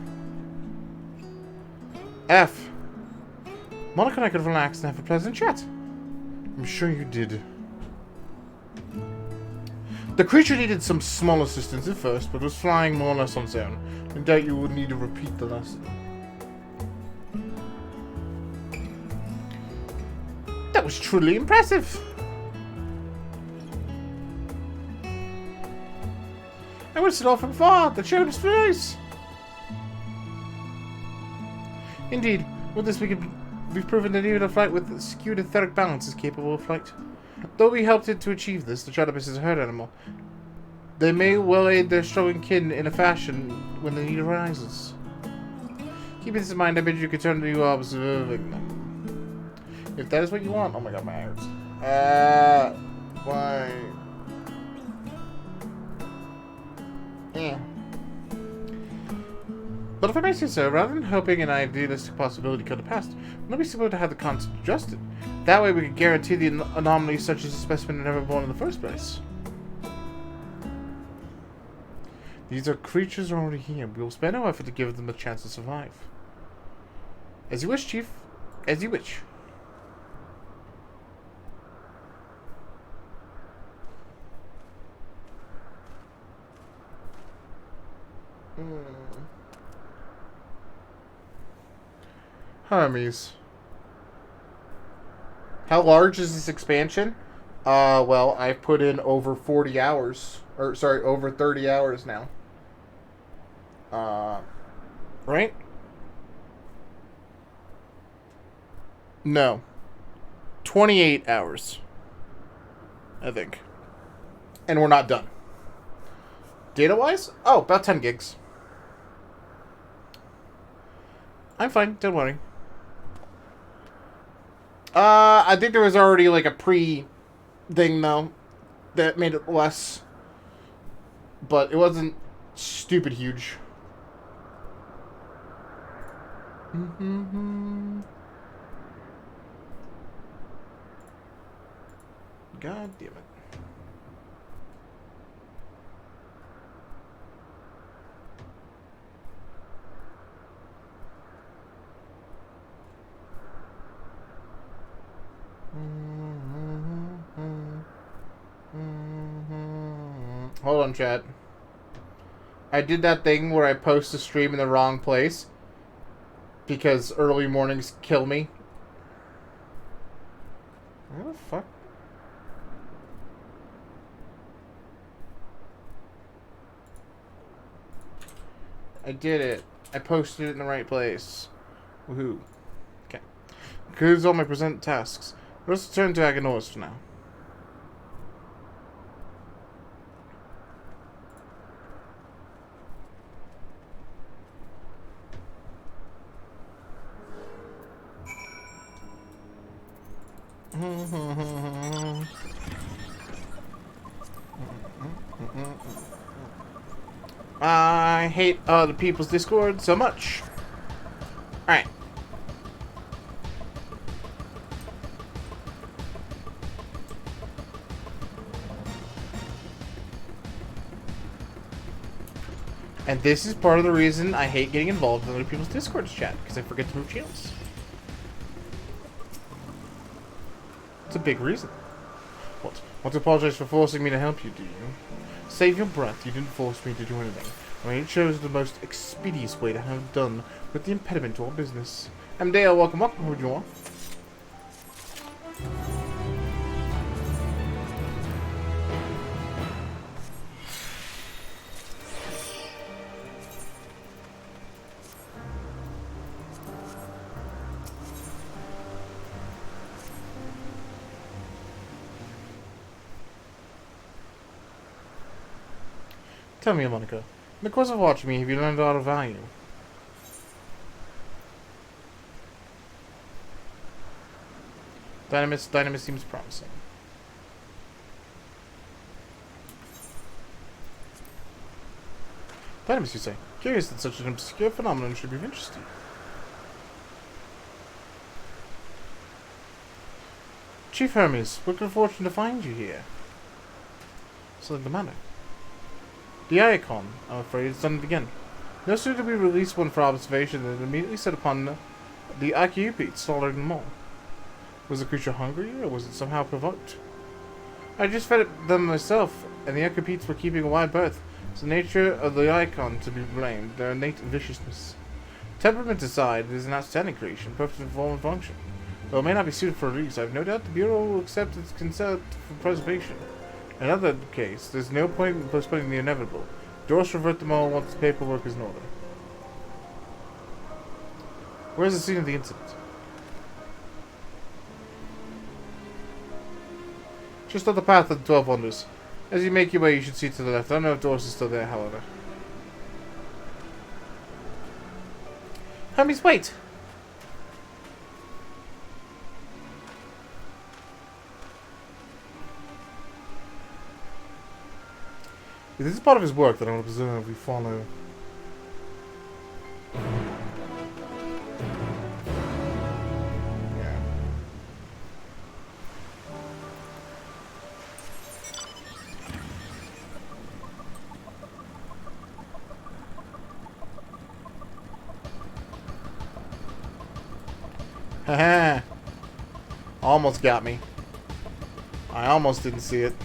F. Monica and I could relax and have a pleasant chat. I'm sure you did. The creature needed some small assistance at first, but was flying more or less on its own. I doubt you would need to repeat the lesson. That was truly impressive! I witnessed it all from far. The showed its face. Indeed, with this we've proven that even a flight with skewed etheric balance is capable of flight. Though we helped it to achieve this, the Chatterbus is a herd animal. They may well aid their struggling kin in a fashion when the need arises. Keeping this in mind, I bid you continue observing them. If that is what you want. Oh my god, my eyes. Why? Yeah. But if I may say so, rather than hoping an idealistic possibility come to pass, wouldn't it be simpler to have the concept adjusted? That way we could guarantee the anomalies such as a specimen are never born in the first place. These are creatures already here. We will spare no effort to give them a chance to survive. As you wish, Chief. As you wish. Hermes. How large is this expansion? Well, I've put in over 40 hours. Or, sorry, over 30 hours now. Right? No. 28 hours. I think. And we're not done. Data-wise? Oh, about 10 gigs. I'm fine, don't worry. I think there was already like a pre-thing though that made it less. But it wasn't stupid huge. God damn it. Hold on, chat. I did that thing where I post a stream in the wrong place because early mornings kill me. What the fuck? I did it. I posted it in the right place. Woohoo. Okay. Concludes all my present tasks. Let's return to Aganoris for now. I hate other people's Discord so much. Alright. And this is part of the reason I hate getting involved in other people's Discord chat, because I forget to move channels. It's a big reason. What? Want to apologize for forcing me to help you, do you? Save your breath, you didn't force me to do anything. I mean, it shows the most expeditious way to have done with the impediment to our business. I'm Dale, welcome, who you are? Tell me, Monica, in the course of watching me, have you learned a lot of value? Dynamis seems promising. Dynamis, you say? Curious that such an obscure phenomenon should be of interest to you. Chief Hermes, what good fortune to find you here. Something the matter. The icon, I'm afraid, has done it again. No sooner did we release one for observation than it immediately set upon the Akiupi slaughtered them all. Was the creature hungry, or was it somehow provoked? I just fed them myself, and the Echopeats were keeping a wide berth. It's the nature of the icon to be blamed, their innate viciousness. Temperament aside, it is an outstanding creation, perfect in form and function. Though it may not be suited for release, I have no doubt the Bureau will accept its consent for preservation. In another case, there's no point in postponing the inevitable. Doors revert them all once the paperwork is in order. Where's the scene of the incident? Just on the path of the 12 Wonders. As you make your way, you should see to the left. I don't know if Doris is still there, however. Hermes, wait! If this is part of his work, then I would presume we follow. Haha. Almost got me. I almost didn't see it.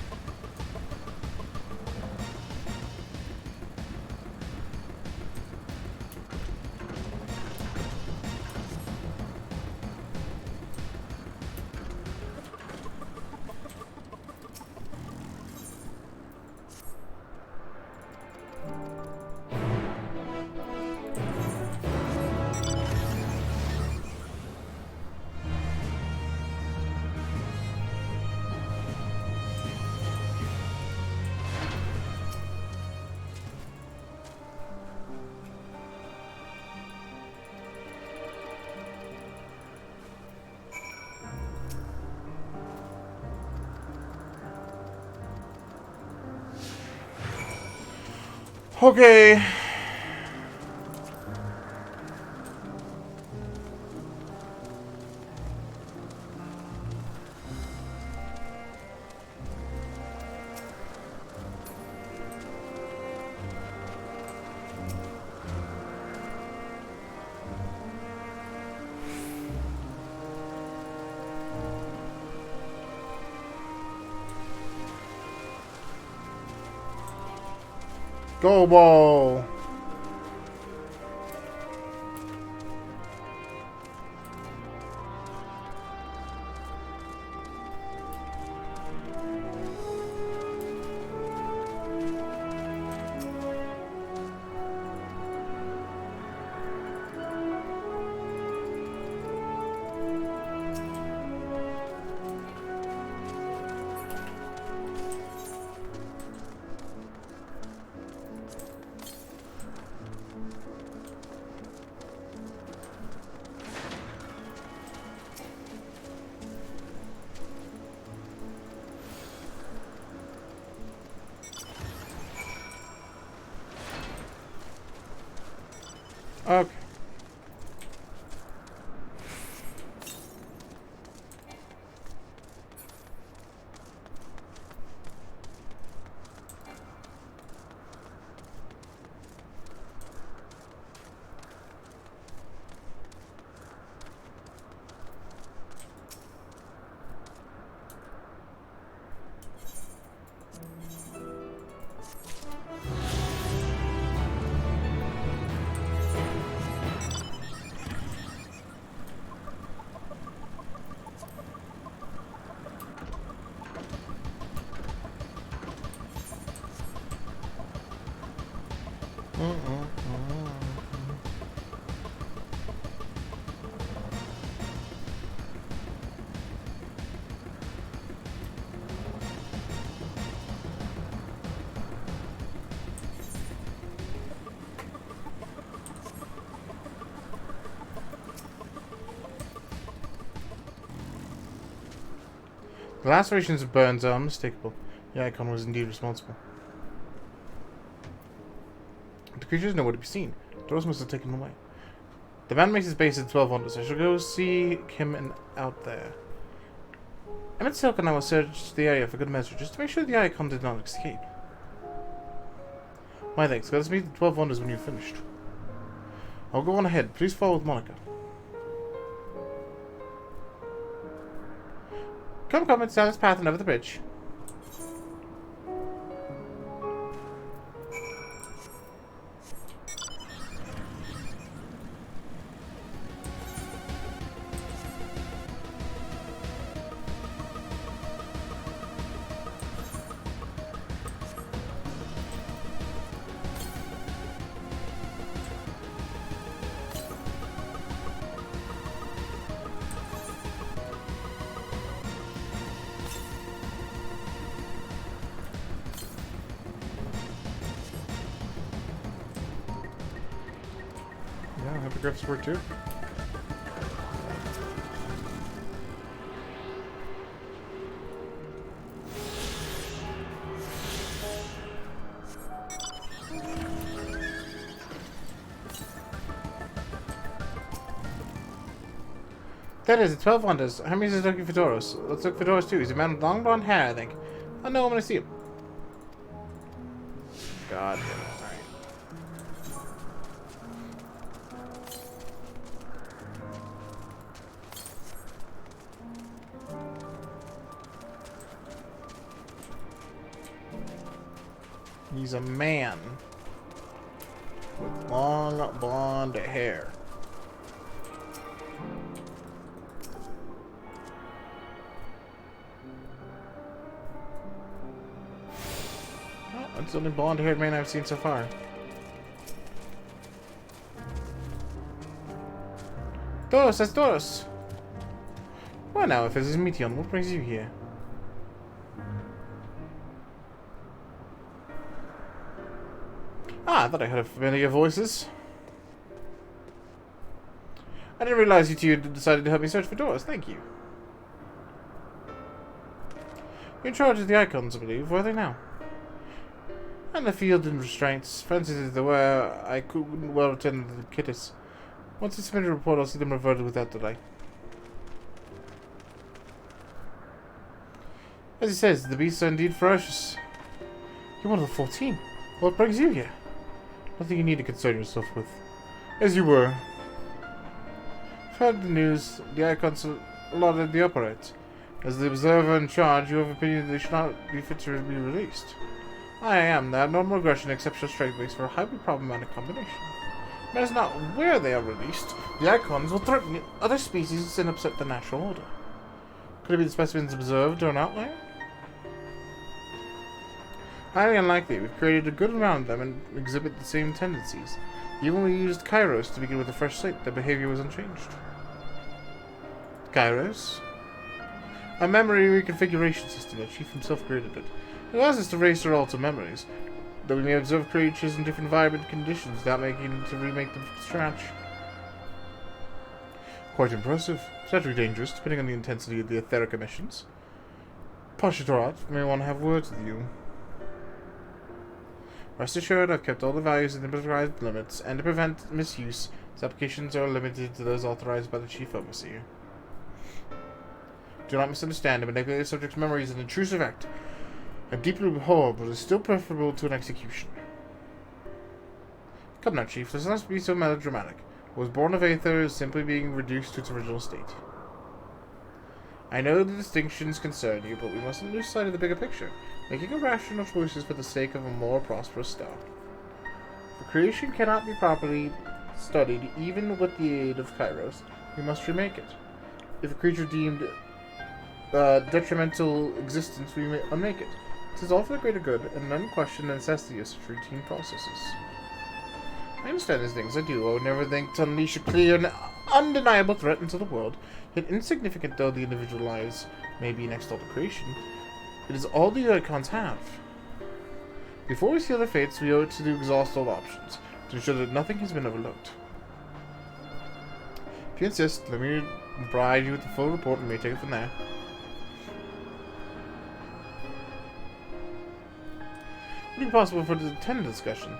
Okay. Go ball. Okay. The lacerations of burns are unmistakable. The icon was indeed responsible. The creature is nowhere to be seen. Doors must have taken them away. The man makes his base at 12 Wonders. I shall go see him out there. Emmett Silk and I will search the area for good measure, just to make sure the icon did not escape. My thanks. Let us meet the 12 Wonders when you've finished. I'll go on ahead. Please follow with Monica. Come, it's down this path and over the bridge. hippogriffs work too. That is, 12 wonders. Hermes is looking for Doros. Let's look for Doros too. He's a man with long blonde hair, I think. I'll know him when I see him. God damn it. Alright. He's a man with long blonde hair. That's the only blonde-haired man I've seen so far. Doros, that's Doros! Well now, if this is Meteon, what brings you here? Ah, I thought I heard familiar voices. I didn't realize you two decided to help me search for Doros. Thank you. You're in charge of the icons, I believe. Where are they now? And the field and restraints. Francis is the where I couldn't well attend to the kitties. Once you submit a report, I'll see them reverted without delay. As he says, the beasts are indeed ferocious. You're one of the 14. What brings you here? Nothing you need to concern yourself with. As you were. I've heard the news. The icons allotted the operate. As the observer in charge, you have opinion that they should not be fit to be released. I am. The abnormal aggression and exceptional strength makes for a highly problematic combination. It matters not where they are released. The icons will threaten other species and upset the natural order. Could it be the specimens observed or an outlier? Highly unlikely. We've created a good amount of them and exhibit the same tendencies. Even when we used Kairos to begin with a fresh slate, their behavior was unchanged. Kairos? A memory reconfiguration system. The Chief himself created it. It allows us to erase or alter memories, though we may observe creatures in different environment conditions without making to remake them from scratch. Quite impressive. Potentially dangerous, depending on the intensity of the etheric emissions. Pashatorat may want to have words with you. Rest assured, I've kept all the values within prescribed limits, and to prevent misuse, its applications are limited to those authorized by the Chief Overseer. Do not misunderstand, a manipulated subject's memory is an intrusive act. I deeply abhor, but is still preferable to an execution. Come now, Chief, let's not be so melodramatic. What was born of Aether is simply being reduced to its original state. I know the distinctions concern you, but we mustn't lose sight of the bigger picture, making irrational choices for the sake of a more prosperous star. If creation cannot be properly studied, even with the aid of Kairos, we must remake it. If a creature deemed detrimental existence, we may unmake it. This is all for the greater good, and an unquestioned necessity of such routine processes. I understand these things, I do. I would never think to unleash a clear and undeniable threat into the world, yet insignificant though the individual lives may be next to all the creation, it is all the icons have. Before we seal their fates, we owe it to exhaust all options, to ensure that nothing has been overlooked. If you insist, let me provide you with the full report and we may take it from there. Would it be possible for to attend the discussion?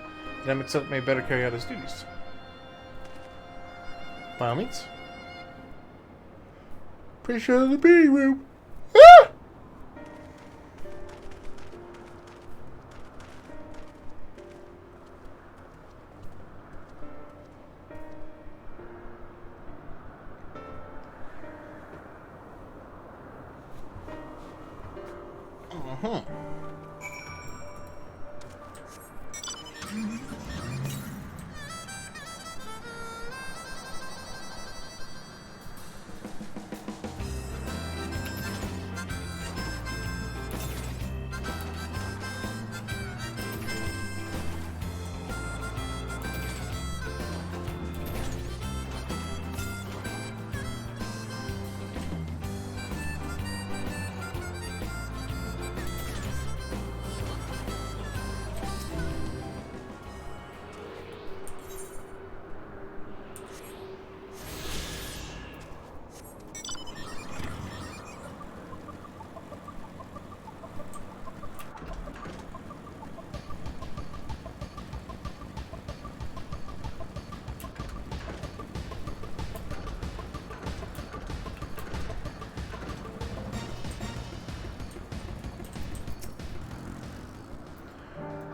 Then itself may better carry out his duties. By all means. Pretty sure there's a meeting room. Ah!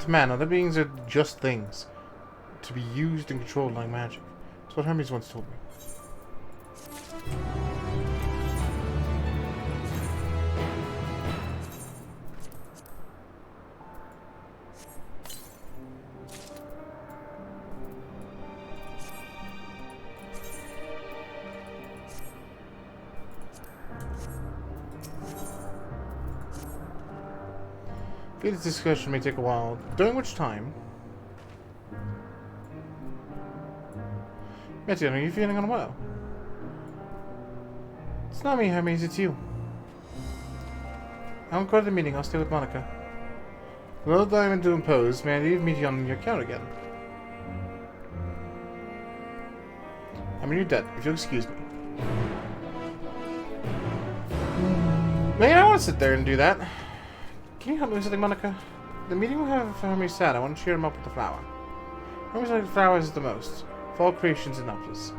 To man, other beings are just things. To be used and controlled like magic. That's what Hermes once told me. This discussion may take a while, during which time... Meteor, are you feeling unwell? It's not me, Hermes, it's you. I won't go to the meeting, I'll stay with Monica. Well, diamond to impose, may I leave Meteor on your account again? I'm in your debt, if you'll excuse me. Man, I want to sit there and do that. Can you help me with something, Monica? The meeting will have Hermes sad. I want to cheer him up with the flower. Hermes likes flowers the most. Of all creations in Elpis.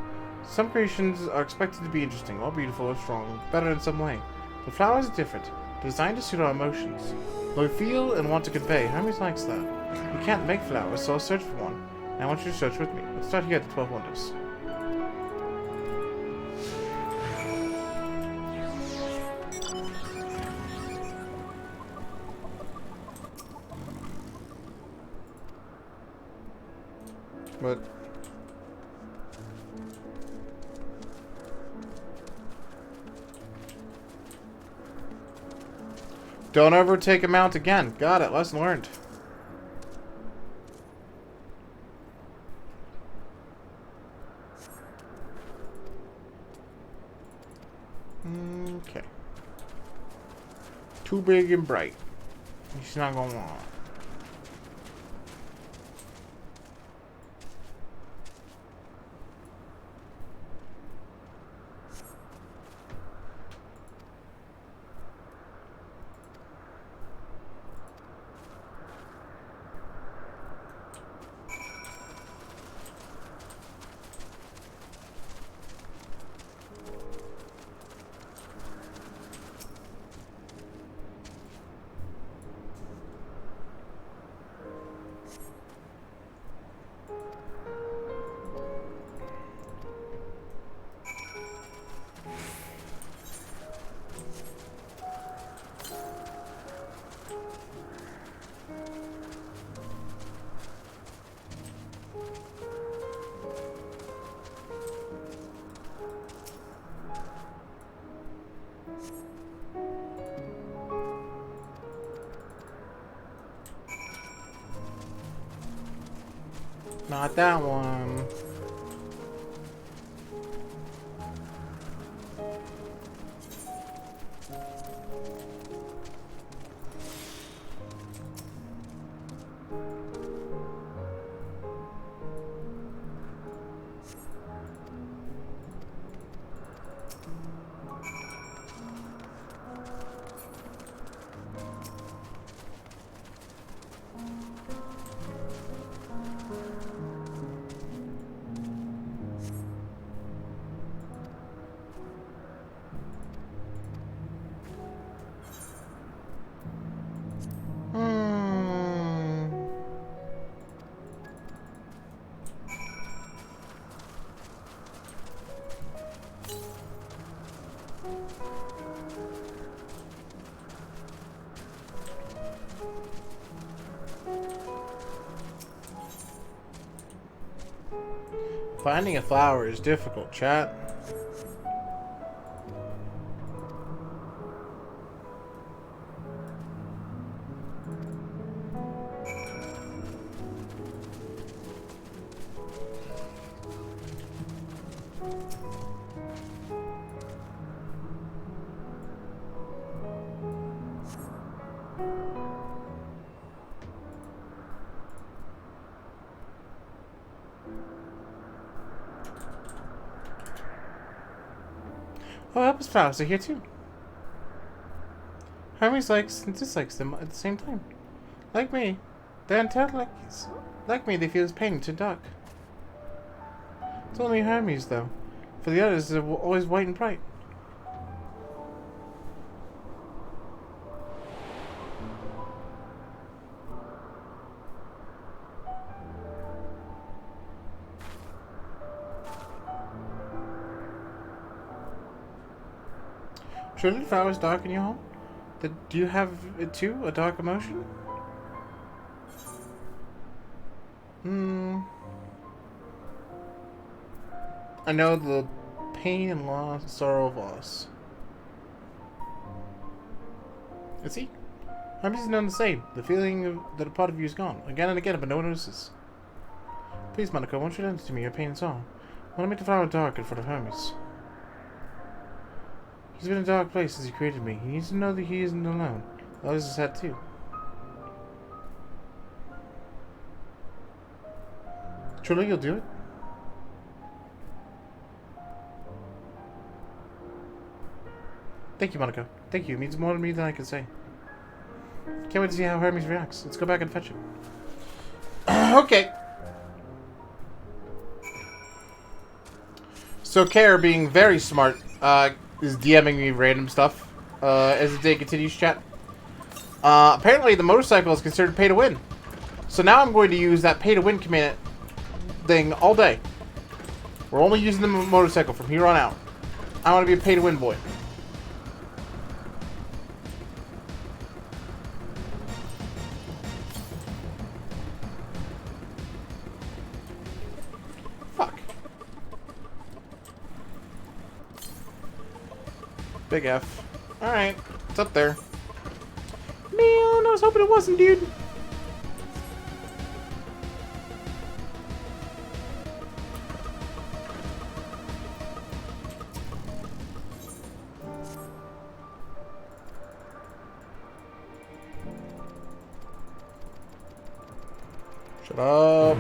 Some creations are expected to be interesting, or beautiful, or strong, better in some way. But flowers are different. They're designed to suit our emotions. What we feel and want to convey. Hermes likes that. We can't make flowers, so I'll search for one. And I want you to search with me. Let's start here at the 12 Wonders. But don't overtake a mount again. Got it. Lesson learned. Okay. Too big and bright. He's not gonna want. Not that one. Finding a flower is difficult, chat. Oh, Elpis Flowers are here too. Hermes likes and dislikes them at the same time. Like me, they're entitled like me, they feel his pain too dark. It's only Hermes, though. For the others, they're always white and bright. Truly, flowers darken your home? Do you have it too? A dark emotion? I know the pain and loss, sorrow of loss. Is he? Hermes is known the same. The feeling that a part of you is gone. Again and again, but no one notices. Please, Monaco, won't you lend it to me, your pain and sorrow? I want to make the flower dark in front of Hermes. He's been in a dark place since he created me. He needs to know that he isn't alone. Others are sad too. Truly, you'll do it? Thank you, Monaco. Thank you. It means more to me than I can say. Can't wait to see how Hermes reacts. Let's go back and fetch him. Okay. So, Care, being very smart, is DMing me random stuff as the day continues, chat. Apparently, the motorcycle is considered pay to win. So now I'm going to use that pay to win command thing all day. We're only using the motorcycle from here on out. I want to be a pay to win boy. Fuck. Big F. Alright, it's up there. Man, I was hoping it wasn't, dude. Shut up.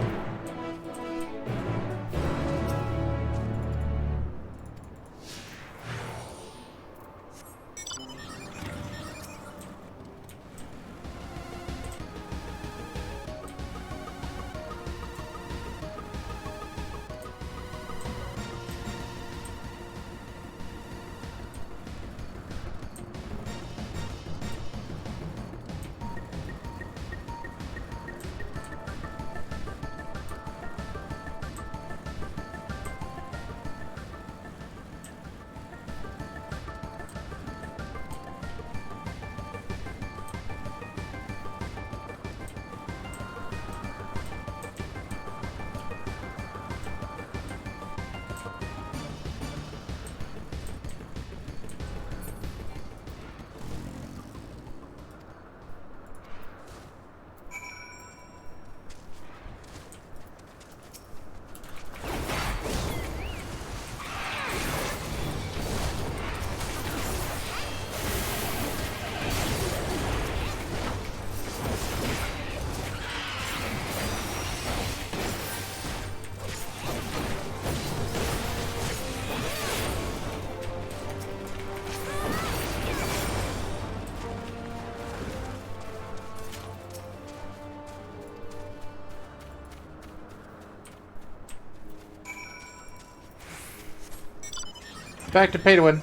Back to pay to win.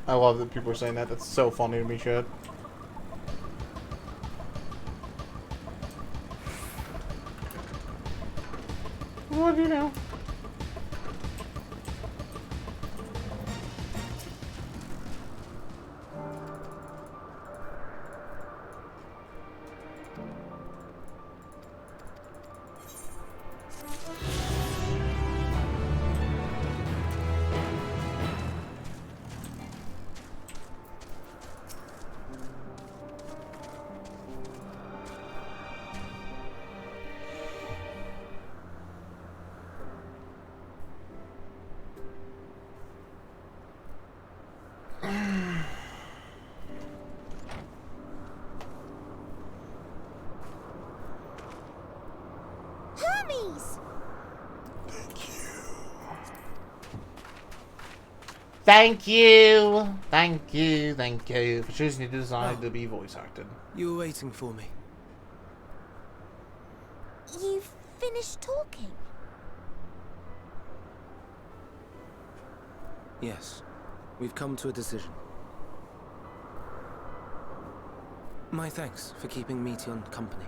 I love that people are saying that. That's so funny to me, Chad. What do you know? Thank you! Thank you, thank you for choosing to decide to be voice acted. You were waiting for me. You've finished talking? Yes. We've come to a decision. My thanks for keeping Meteon company.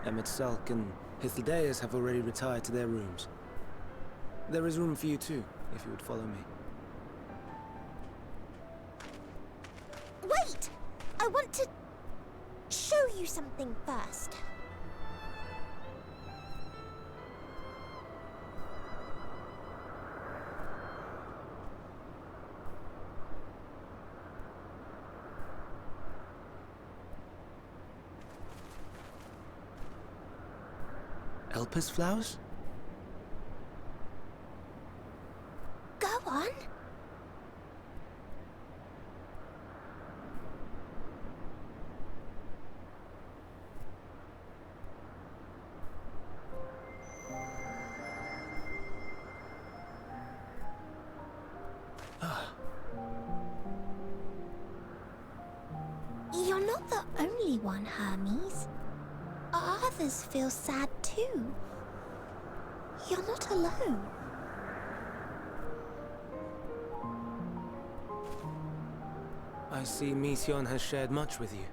Emmett Salk and Hythlodaeus have already retired to their rooms. There is room for you too, if you would follow me. Wait! I want to show you something first. Elpis flowers? Go on. You're not the only one, Hermes. Others feel sad too. You're not alone. I see Mission has shared much with you.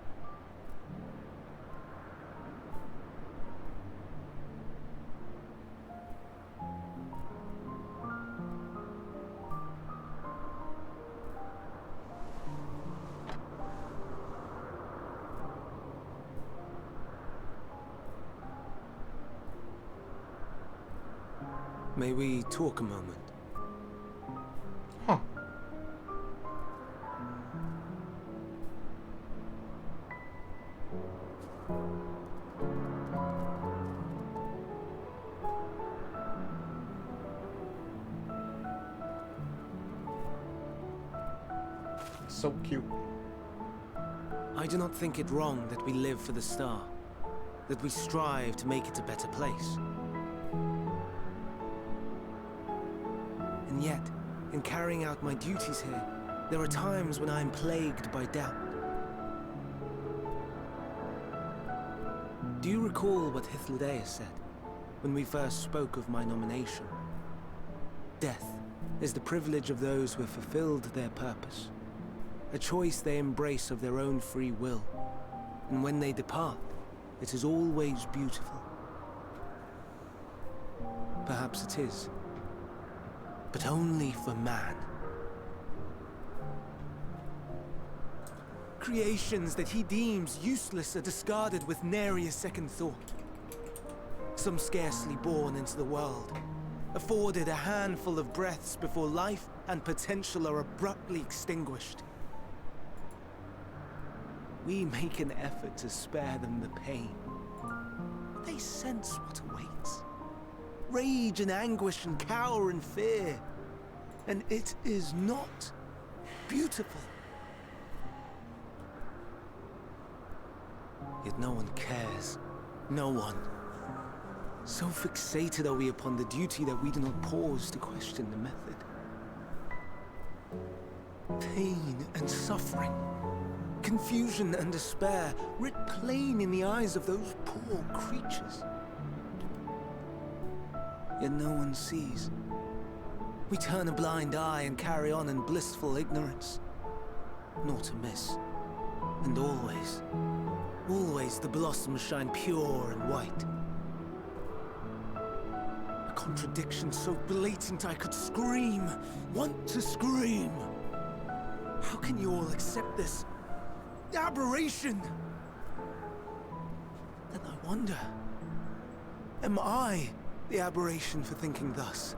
May we talk a moment? Huh. So cute. I do not think it wrong that we live for the star, that we strive to make it a better place. And yet, in carrying out my duties here, there are times when I am plagued by doubt. Do you recall what Hythlodaeus said when we first spoke of my nomination? Death is the privilege of those who have fulfilled their purpose, a choice they embrace of their own free will, and when they depart, it is always beautiful. Perhaps it is, but only for man. Creations that he deems useless are discarded with nary a second thought. Some scarcely born into the world, afforded a handful of breaths before life and potential are abruptly extinguished. We make an effort to spare them the pain. They sense what awaits. Rage and anguish and cower and fear. And it is not beautiful. Yet no one cares. No one. So fixated are we upon the duty that we do not pause to question the method. Pain and suffering, confusion and despair, writ plain in the eyes of those poor creatures. Yet no one sees. We turn a blind eye and carry on in blissful ignorance. Not amiss. And always, always the blossoms shine pure and white. A contradiction so blatant I could scream, want to scream. How can you all accept this aberration? Then I wonder, am I the aberration for thinking thus?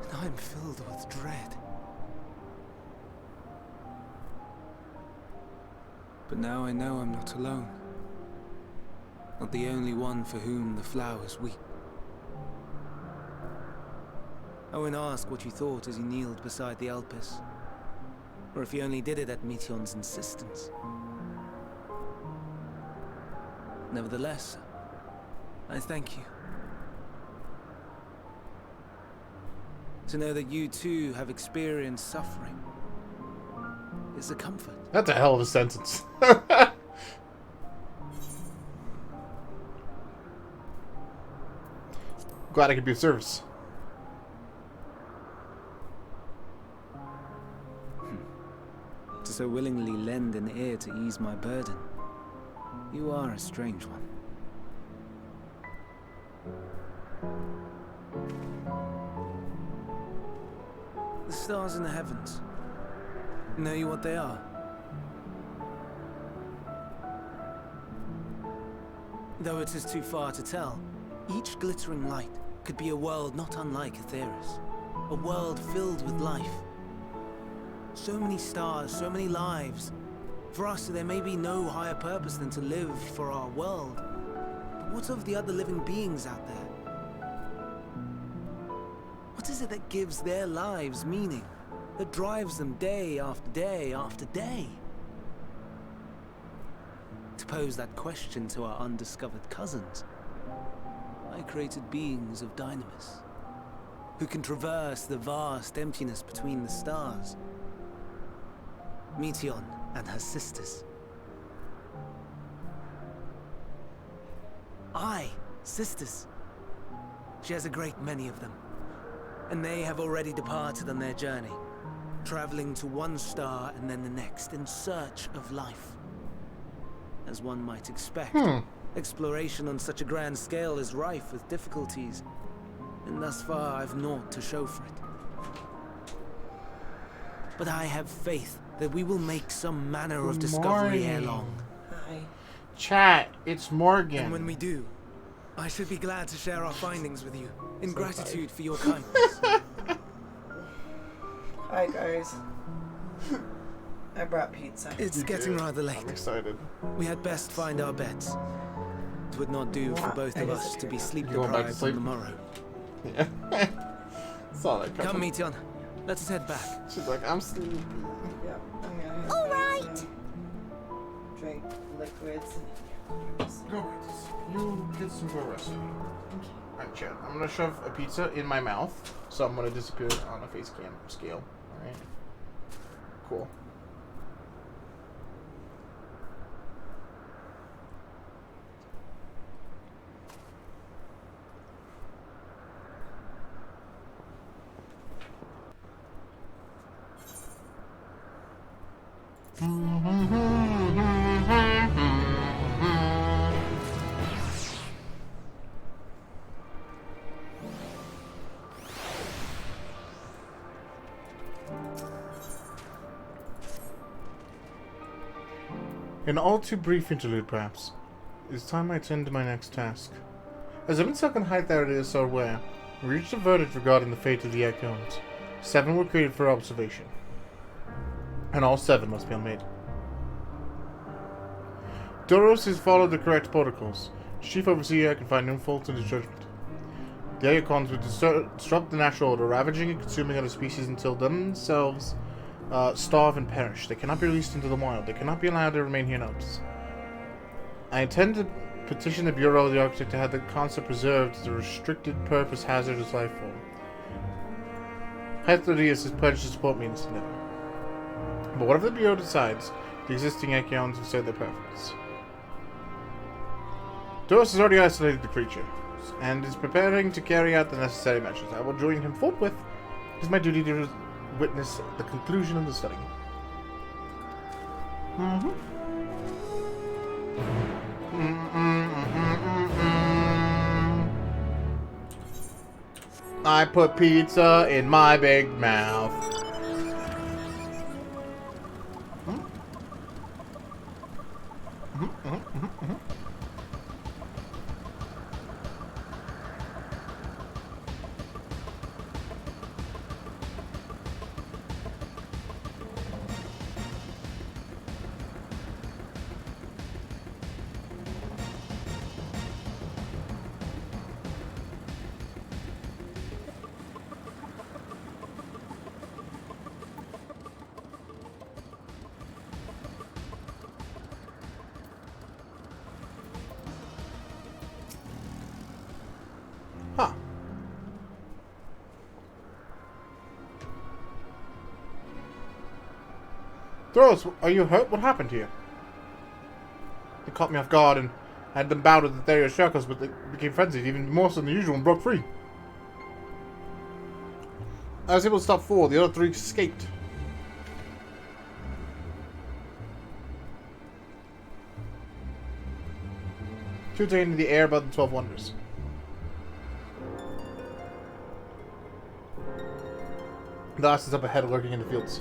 And I am filled with dread. But now I know I'm not alone. Not the only one for whom the flowers weep. Owen asked what you thought as he kneeled beside the Elpis, or if he only did it at Meteon's insistence. Nevertheless, I thank you. To know that you too have experienced suffering is a comfort. That's a hell of a sentence. Glad I could be of service. To so willingly lend an ear to ease my burden. You are a strange one. The stars in the heavens. Know you what they are? Though it is too far to tell, each glittering light could be a world not unlike Aetheris. A world filled with life. So many stars, so many lives. For us, there may be no higher purpose than to live for our world. But what of the other living beings out there? What is it that gives their lives meaning? That drives them day after day after day? To pose that question to our undiscovered cousins, I created beings of Dynamis, who can traverse the vast emptiness between the stars. Meteion and her sisters. Aye, sisters. She has a great many of them, and they have already departed on their journey, traveling to one star and then the next in search of life. As one might expect, exploration on such a grand scale is rife with difficulties, and thus far I've naught to show for it. But I have faith that we will make some manner of discovery ere long. Hi. Chat, it's Morgan. And when we do, I should be glad to share our findings with you, in gratitude for your kindness. Hi guys. I brought pizza. It's getting rather late. I'm excited. We had best find our beds. It would not do for both of us to be sleep You going back to deprived sleep? on the morrow. Yeah. Saw that Come, coming. Meteion. Let us head back. She's like, I'm sleepy. Yeah, I'm gonna have Alright. drink liquids. Go rest. You get some go rest. Alright, chat. I'm gonna shove a pizza in my mouth, so I'm gonna disappear on a face cam scale. Alright. Cool. An all too brief interlude, perhaps. It's time I attend to my next task. As I've been stuck in height there it is so where, we reached a verdict regarding the fate of the Arcanes. 7 were created for observation, and all 7 must be unmade. Doros has followed the correct protocols. Chief Overseer can find no fault in his judgment. The Arcanes would disrupt the natural order, ravaging and consuming other species until themselves starve and perish. They cannot be released into the wild. They cannot be allowed to remain here noticed. I intend to petition the Bureau of the Architect to have the concept preserved as a restricted purpose hazardous life form. Hythlodeus has pledged to support me in this endeavor. But whatever the Bureau decides, the existing Archaeans will say their preference. Doros has already isolated the creature, and is preparing to carry out the necessary measures. I will join him forthwith. It is my duty to witness the conclusion of the study. I put pizza in my big mouth. Huh. Doros, are you hurt? What happened to you? They caught me off guard and had them bound with the Theria shackles, but they became frenzied, even more so than usual, and broke free. I was able to stop 4. The other 3 escaped. Two taken into the air above the 12 wonders. The last is up ahead, lurking in the fields.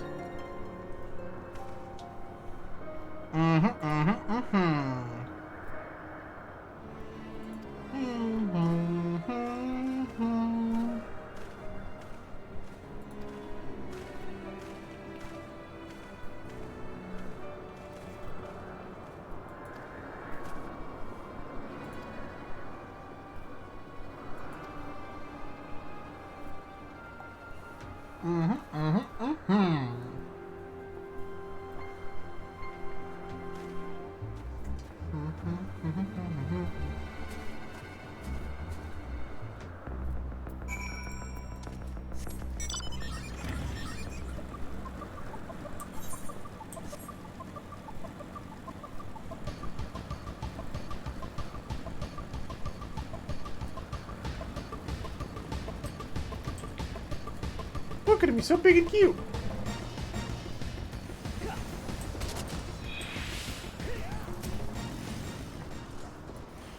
Look at him, he's so big and cute.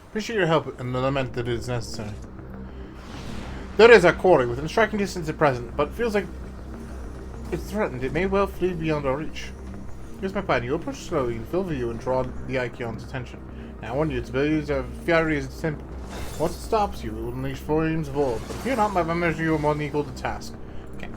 Appreciate your help and lament that it is necessary. There is our quarry within striking distance at present, but it feels like it's threatened. It may well flee beyond our reach. Here's my plan. You'll push slowly, fill view, and draw the Icons' attention. Now, I warn you, its abilities of fury is simple. Once it stops you, it will unleash flames of old. But if you're not, my measure you are more than equal to the task. Okay.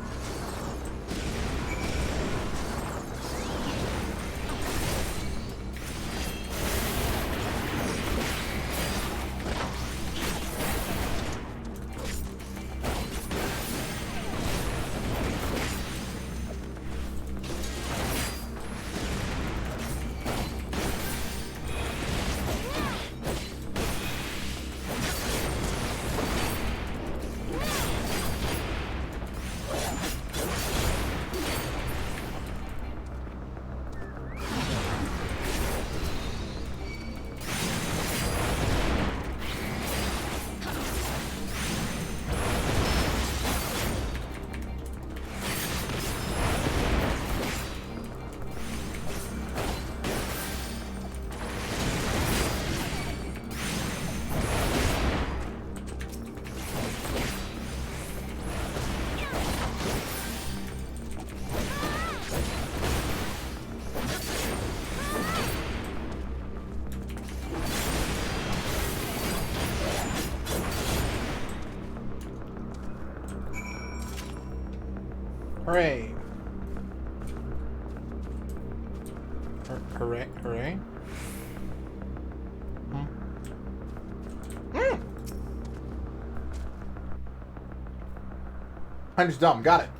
Hooray. Hooray. Hooray. Punch dumb. Got it.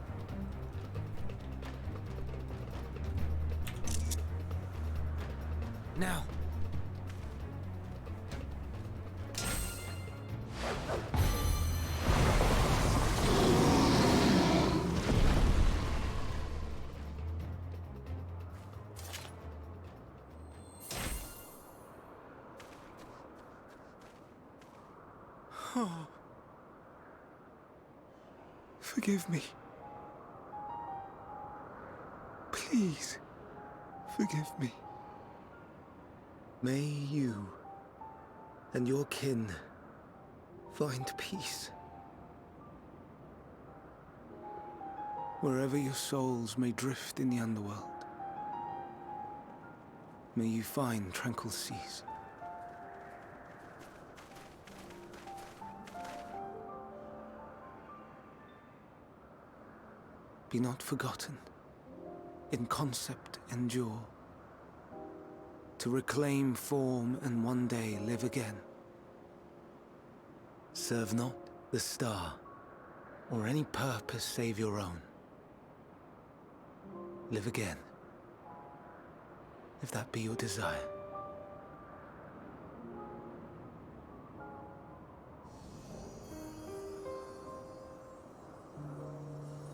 Now. Forgive me. Please, forgive me. May you and your kin find peace. Wherever your souls may drift in the underworld, may you find tranquil seas. Be not forgotten, in concept endure, to reclaim form and one day live again. Serve not the star, or any purpose save your own. Live again, if that be your desire.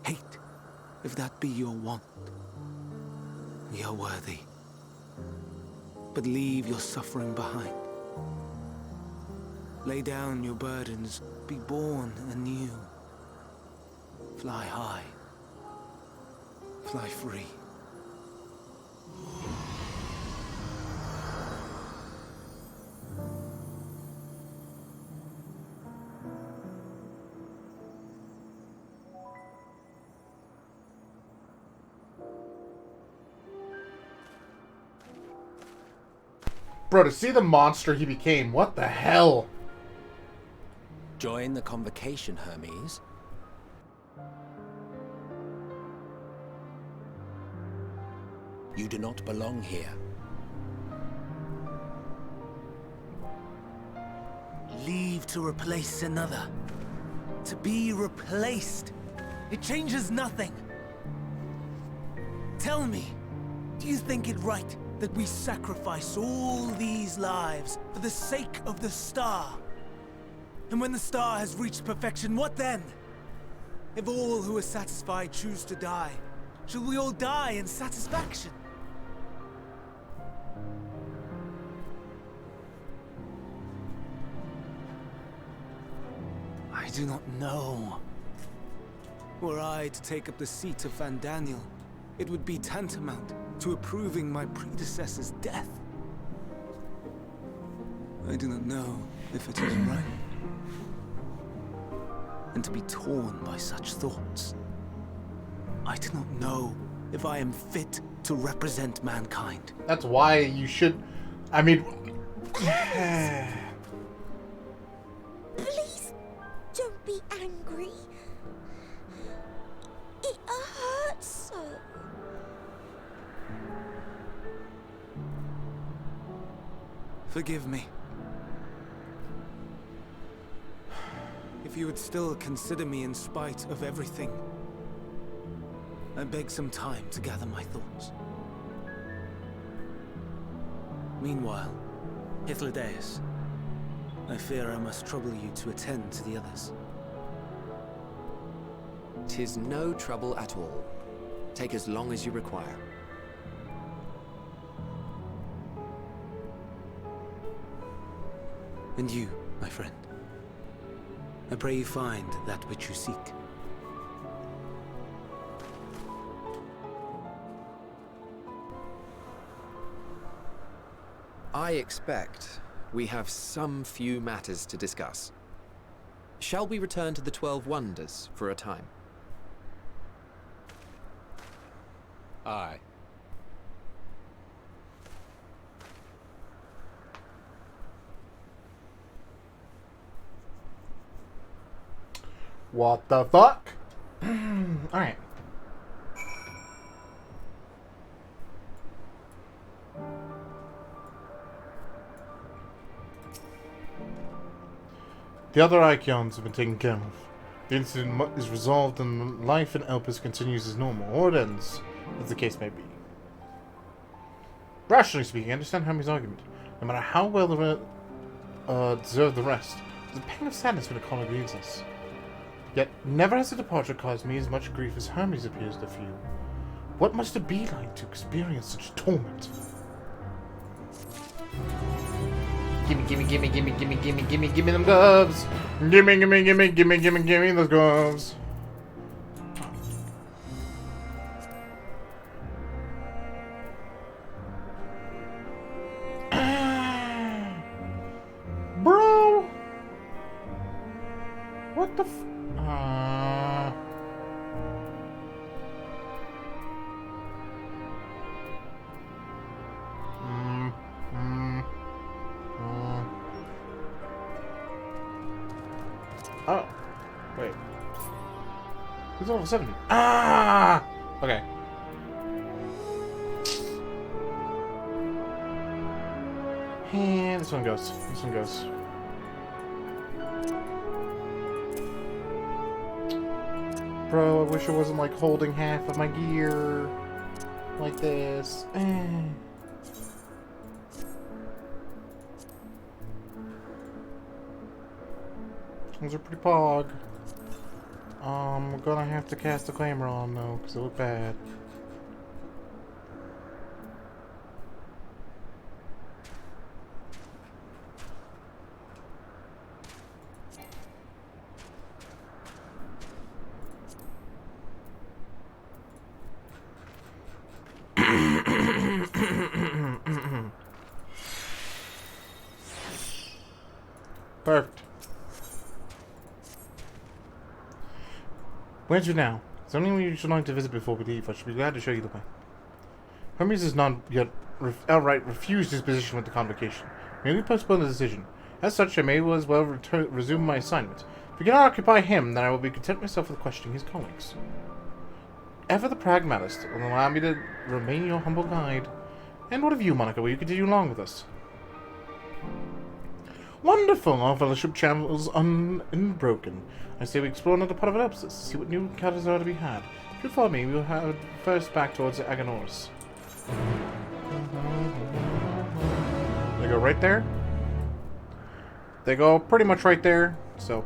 Hate, if that be your want. We are worthy. But leave your suffering behind. Lay down your burdens, be born anew. Fly high, fly free. Bro, to see the monster he became, what the hell? Join the convocation, Hermes. You do not belong here. Leave to replace another. To be replaced. It changes nothing. Tell me, do you think it right that we sacrifice all these lives for the sake of the star? And when the star has reached perfection, what then? If all who are satisfied choose to die, shall we all die in satisfaction? I do not know. Were I to take up the seat of Van Daniel, it would be tantamount to approving my predecessor's death. I do not know if it is right. And to be torn by such thoughts, I do not know if I am fit to represent mankind. That's why you should... I mean... Please, don't be angry. It hurts so. Forgive me. If you would still consider me in spite of everything, I beg some time to gather my thoughts. Meanwhile, Hythlodaeus, I fear I must trouble you to attend to the others. 'Tis no trouble at all. Take as long as you require. And you, my friend, I pray you find that which you seek. I expect we have some few matters to discuss. Shall we return to the 12 Wonders for a time? Aye. What the fuck? Alright. The other Icons have been taken care of. The incident is resolved and life in Elpis continues as normal, or it ends, as the case may be. Rationally speaking, I understand Hermes' argument. No matter how well deserve the rest, there's a pang of sadness when a colleague leaves us. Yet, never has a departure caused me as much grief as Hermes appears to feel. What must it be like to experience such torment? Gimme them gloves! Gimme those gloves! Bro! What the f... Oh, wait. Who's level 70? Ah! Okay. And this one goes. This one goes. Bro, I wish I wasn't like holding half of my gear like this. Those are pretty pog. We're gonna have to cast a claimer on though, because they look bad. Perfect. Where's you now? Is there anyone you should like to visit before we leave? I should be glad to show you the way. Hermes has not yet outright refused his position with the convocation. Merely postponed the decision. As such, I may as well resume my assignment. If we cannot occupy him, then I will be content myself with questioning his colleagues. Ever the pragmatist, will allow me to remain your humble guide. And what of you, Monica? Will you continue along with us? Wonderful! Our fellowship channels unbroken. I say we explore another part of Elpis, see what new encounters are to be had. If you follow me, we will have first back towards Aganoris. They go right there. They go pretty much right there, so...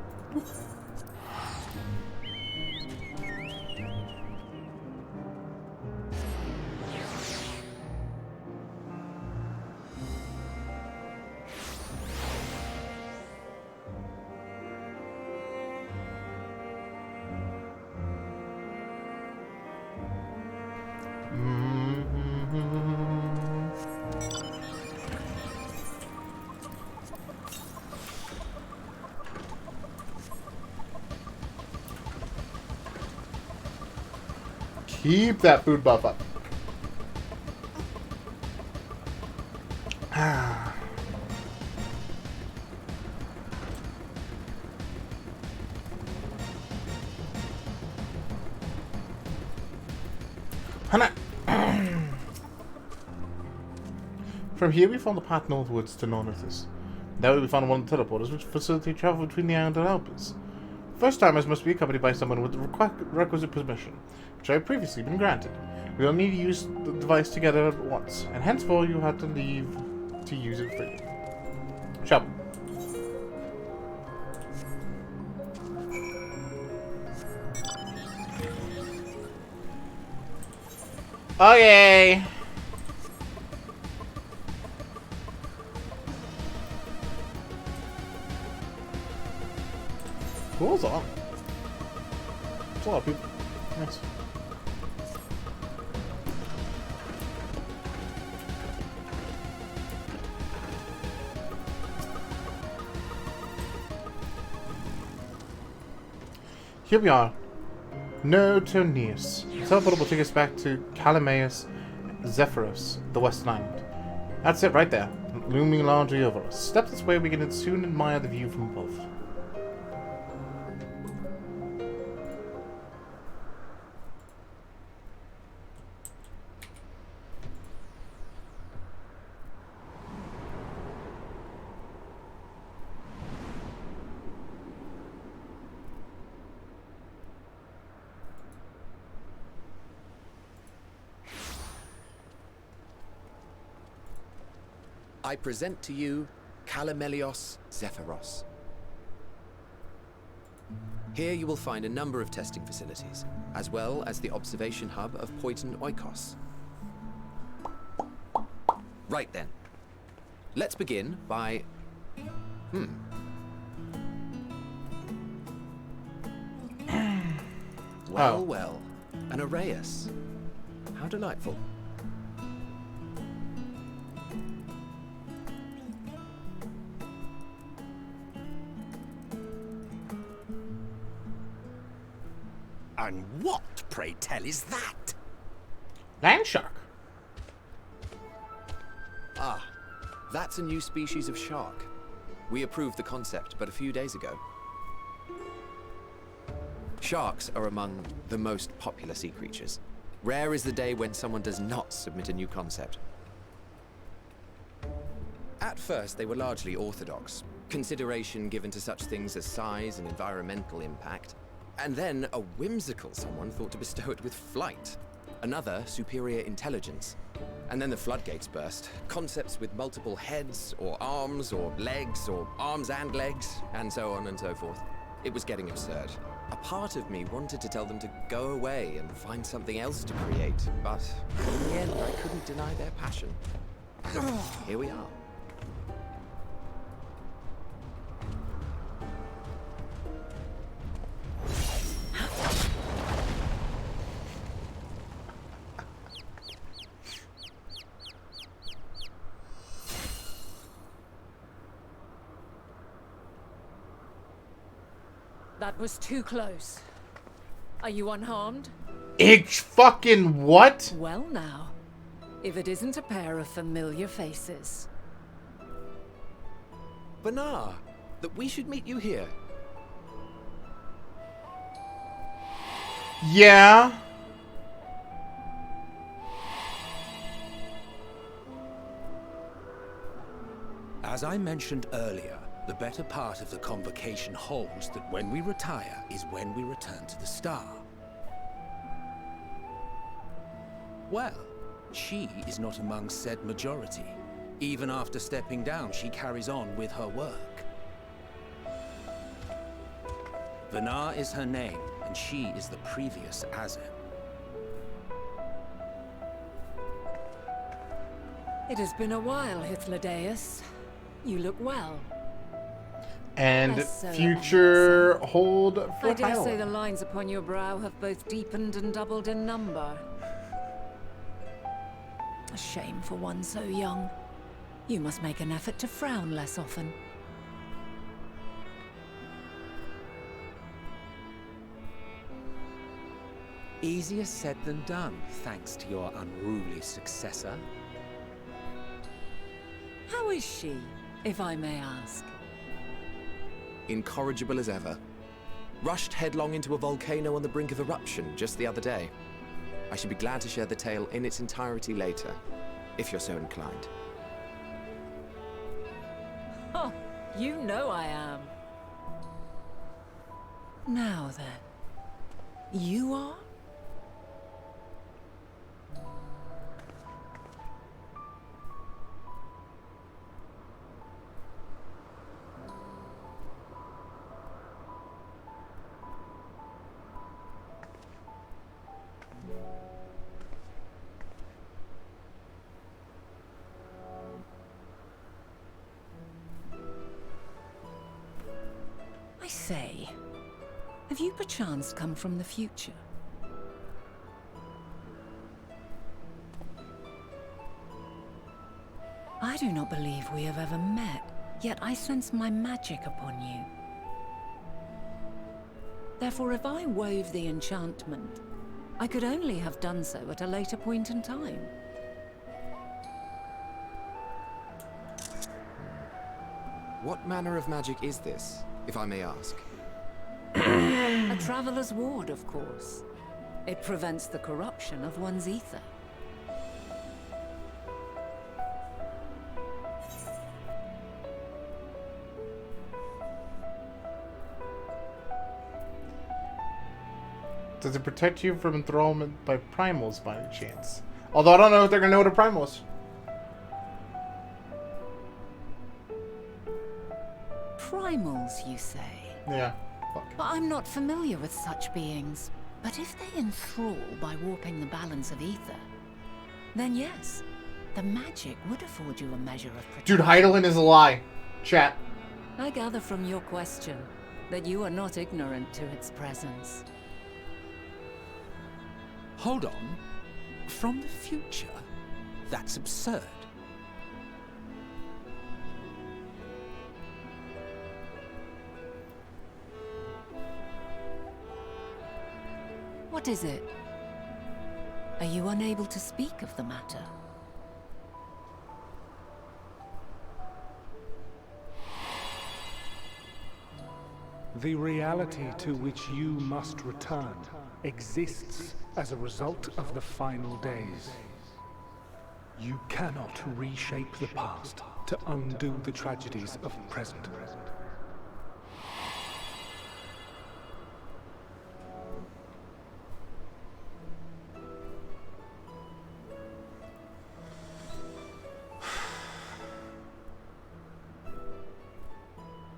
Keep that food buff up. Hana. From here we found the path northwards to Nornithus. That way we found one of the teleporters which facilitate travel between the island and Elpis. First timers must be accompanied by someone with the requisite permission, which I have previously been granted. We will need to use the device together at once, and henceforth you have to leave to use it freely. Shall we? Okay. Cool's on. There's a lot of people. Nice. Here we are. No Tonius. The teleporter will take us back to Calameus Zephyros, the Western Island. That's it right there, looming largely over us. Step this way, we can soon admire the view from above. I present to you Calamelios Zephyros. Here you will find a number of testing facilities, as well as the observation hub of Poiton Oikos. Right then. Let's begin by... Well, well. An Arrayus. How delightful. And what, pray tell, is that? Land shark. Ah, that's a new species of shark. We approved the concept but a few days ago. Sharks are among the most popular sea creatures. Rare is the day when someone does not submit a new concept. At first, they were largely orthodox, consideration given to such things as size and environmental impact. And then a whimsical someone thought to bestow it with flight. Another, superior intelligence. And then the floodgates burst. Concepts with multiple heads, or arms and legs, and so on and so forth. It was getting absurd. A part of me wanted to tell them to go away and find something else to create, but in the end I couldn't deny their passion. Here we are. That was too close. Are you unharmed? Ich fucking what? Well now, if it isn't a pair of familiar faces. Bernard, that we should meet you here. Yeah. As I mentioned earlier, the better part of the convocation holds that when we retire is when we return to the star. Well, she is not among said majority. Even after stepping down, she carries on with her work. Venar is her name, and she is the previous Azem. It has been a while, Hythlodaeus. You look well. And Less so future hold for I dare Final. say the lines upon your brow have both deepened and doubled in number. A shame for one so young. You must make an effort to frown less often. Easier said than done, thanks to your unruly successor. How is she, if I may ask? Incorrigible as ever. Rushed headlong into a volcano on the brink of eruption just the other day. I should be glad to share the tale in its entirety later, if you're so inclined. Oh, you know I am. Now then, you are? I say, have you perchance come from the future? I do not believe we have ever met, yet I sense my magic upon you. Therefore, if I wove the enchantment, I could only have done so at a later point in time. What manner of magic is this, if I may ask? A traveler's ward, of course. It prevents the corruption of one's ether. Does it protect you from enthrallment by primals by any chance? Although I don't know if they're gonna know what a primal is. Primals, you say? Yeah. Fuck. But I'm not familiar with such beings. But if they enthrall by warping the balance of ether, then yes, the magic would afford you a measure of protection. Dude, Heidelin is a lie. Chat. I gather from your question that you are not ignorant to its presence. Hold on. From the future? That's absurd. What is it? Are you unable to speak of the matter? The reality to which you must return exists as a result of the final days. You cannot reshape the past to undo the tragedies of the present.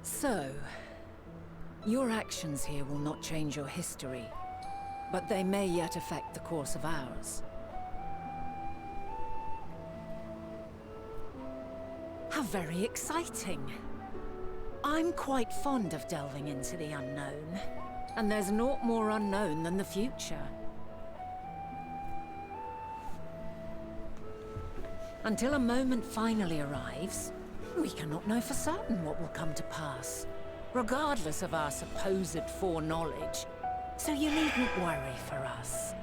So, your actions here will not change your history, but they may yet affect the course of ours. How very exciting! I'm quite fond of delving into the unknown, and there's naught more unknown than the future. Until a moment finally arrives, we cannot know for certain what will come to pass, regardless of our supposed foreknowledge. So you needn't worry for us.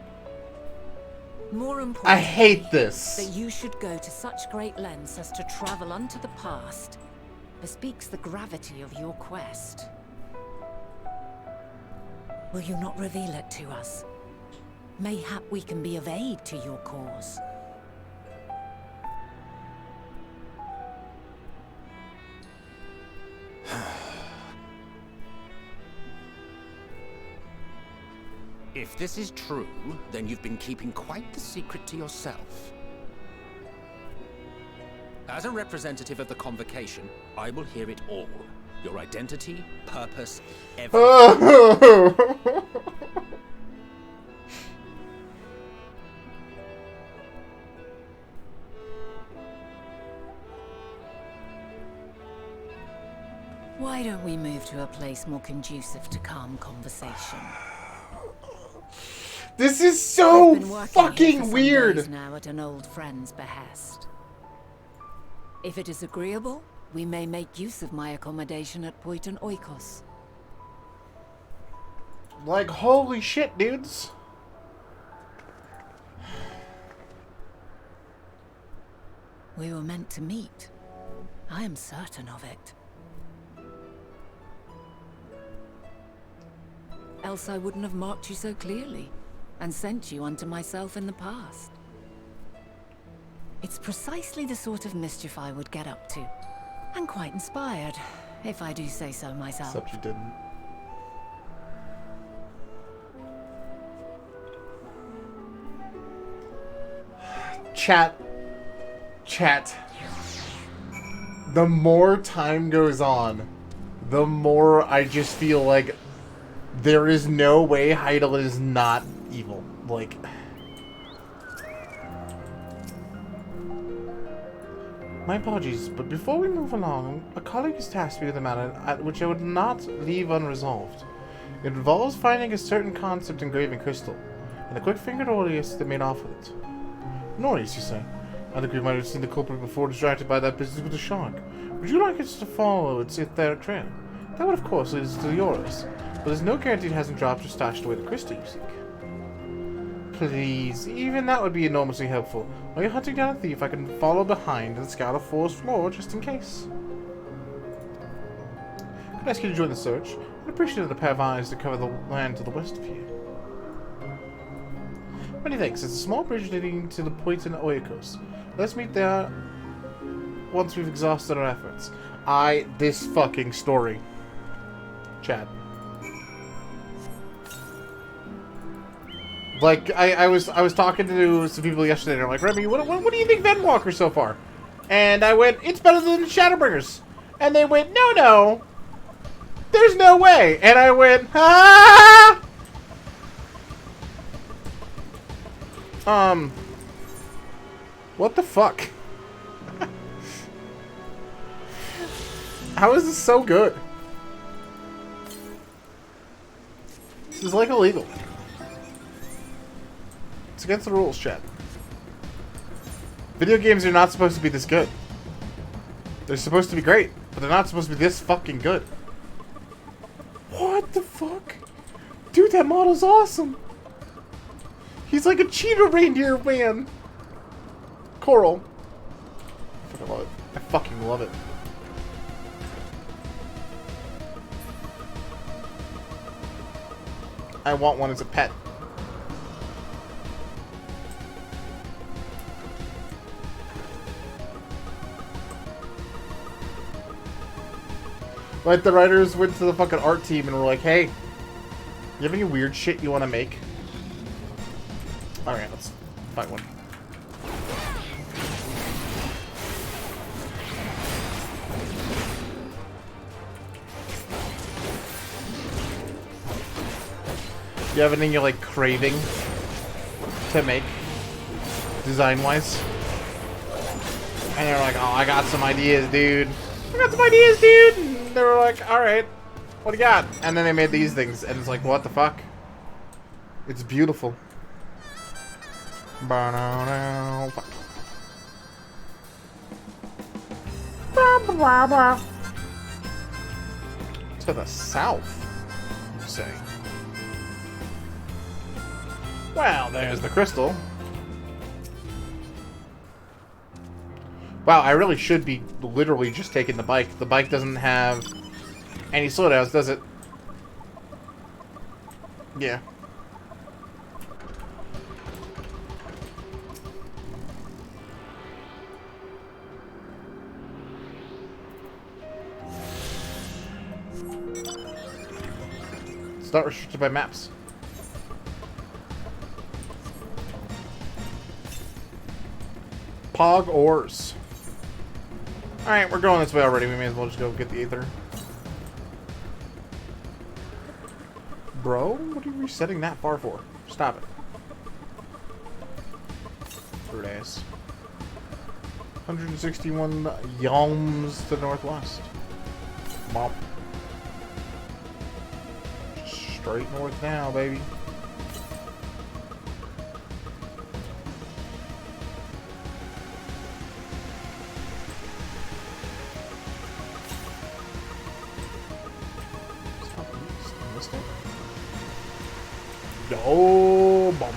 More important, I hate this. that you should go to such great lengths as to travel unto the past bespeaks the gravity of your quest. Will you not reveal it to us? Mayhap we can be of aid to your cause. If this is true, then you've been keeping quite the secret to yourself. As a representative of the Convocation, I will hear it all. Your identity, purpose, everything. Why don't we move to a place more conducive to calm conversation? This is so I've been working here fucking for some weird. days now at an old friend's behest. If it is agreeable, we may make use of my accommodation at Poiton Oikos. Like, holy shit, dudes. We were meant to meet. I am certain of it. Else I wouldn't have marked you so clearly, and sent you unto myself in the past. It's precisely the sort of mischief I would get up to. And quite inspired, if I do say so myself. Except you didn't. Chat. The more time goes on, the more I just feel like there is no way Heidel is not evil. Like... My apologies, but before we move along, a colleague has tasked me with a matter which I would not leave unresolved. It involves finding a certain concept engraved in crystal, and a quick-fingered Aureus that made off with it. An Aureus, you say? I think we might have seen the culprit before, distracted by that business with the shark. Would you like us to follow its etheric trail? That would, of course, lead us to the Aureus, but there's no guarantee it hasn't dropped or stashed away the crystal you seek. Please, even that would be enormously helpful. While you're hunting down a thief, I can follow behind and scout a forest floor just in case. Could I ask you to join the search? I'd appreciate a pair of eyes to cover the land to the west of here. Many thanks. It's a small bridge leading to the Poiton Oikos. Let's meet there once we've exhausted our efforts. This fucking story. Chad. Like, I was talking to some people yesterday, and they're like, Remy, what do you think of Endwalker so far? And I went, it's better than Shadowbringers. And they went, no. There's no way. And I went, ah! What the fuck? How is this so good? This is like illegal. It's against the rules, chat. Video games are not supposed to be this good. They're supposed to be great, but they're not supposed to be this fucking good. What the fuck? Dude, that model's awesome. He's like a cheetah reindeer man. Coral. I fucking love it. I fucking love it. I want one as a pet. Like, the writers went to the fucking art team and were like, hey, you have any weird shit you want to make? Alright, let's find one. You have anything you're, like, craving to make, design-wise? And they're like, oh, I got some ideas, dude. And they were like, alright, what do you got? And then they made these things, and it's like, what the fuck? It's beautiful. To the south, you say? Well, there's the crystal. Wow, I really should be literally just taking the bike. The bike doesn't have any slowdowns, does it? Yeah. It's not restricted by maps. Pog ores. Alright, we're going this way already. We may as well just go get the Aether. Bro, what are you resetting that far for? Stop it. Rude ass. 161 yalms to the northwest. Bop. Straight north now, baby. Oh, bomb.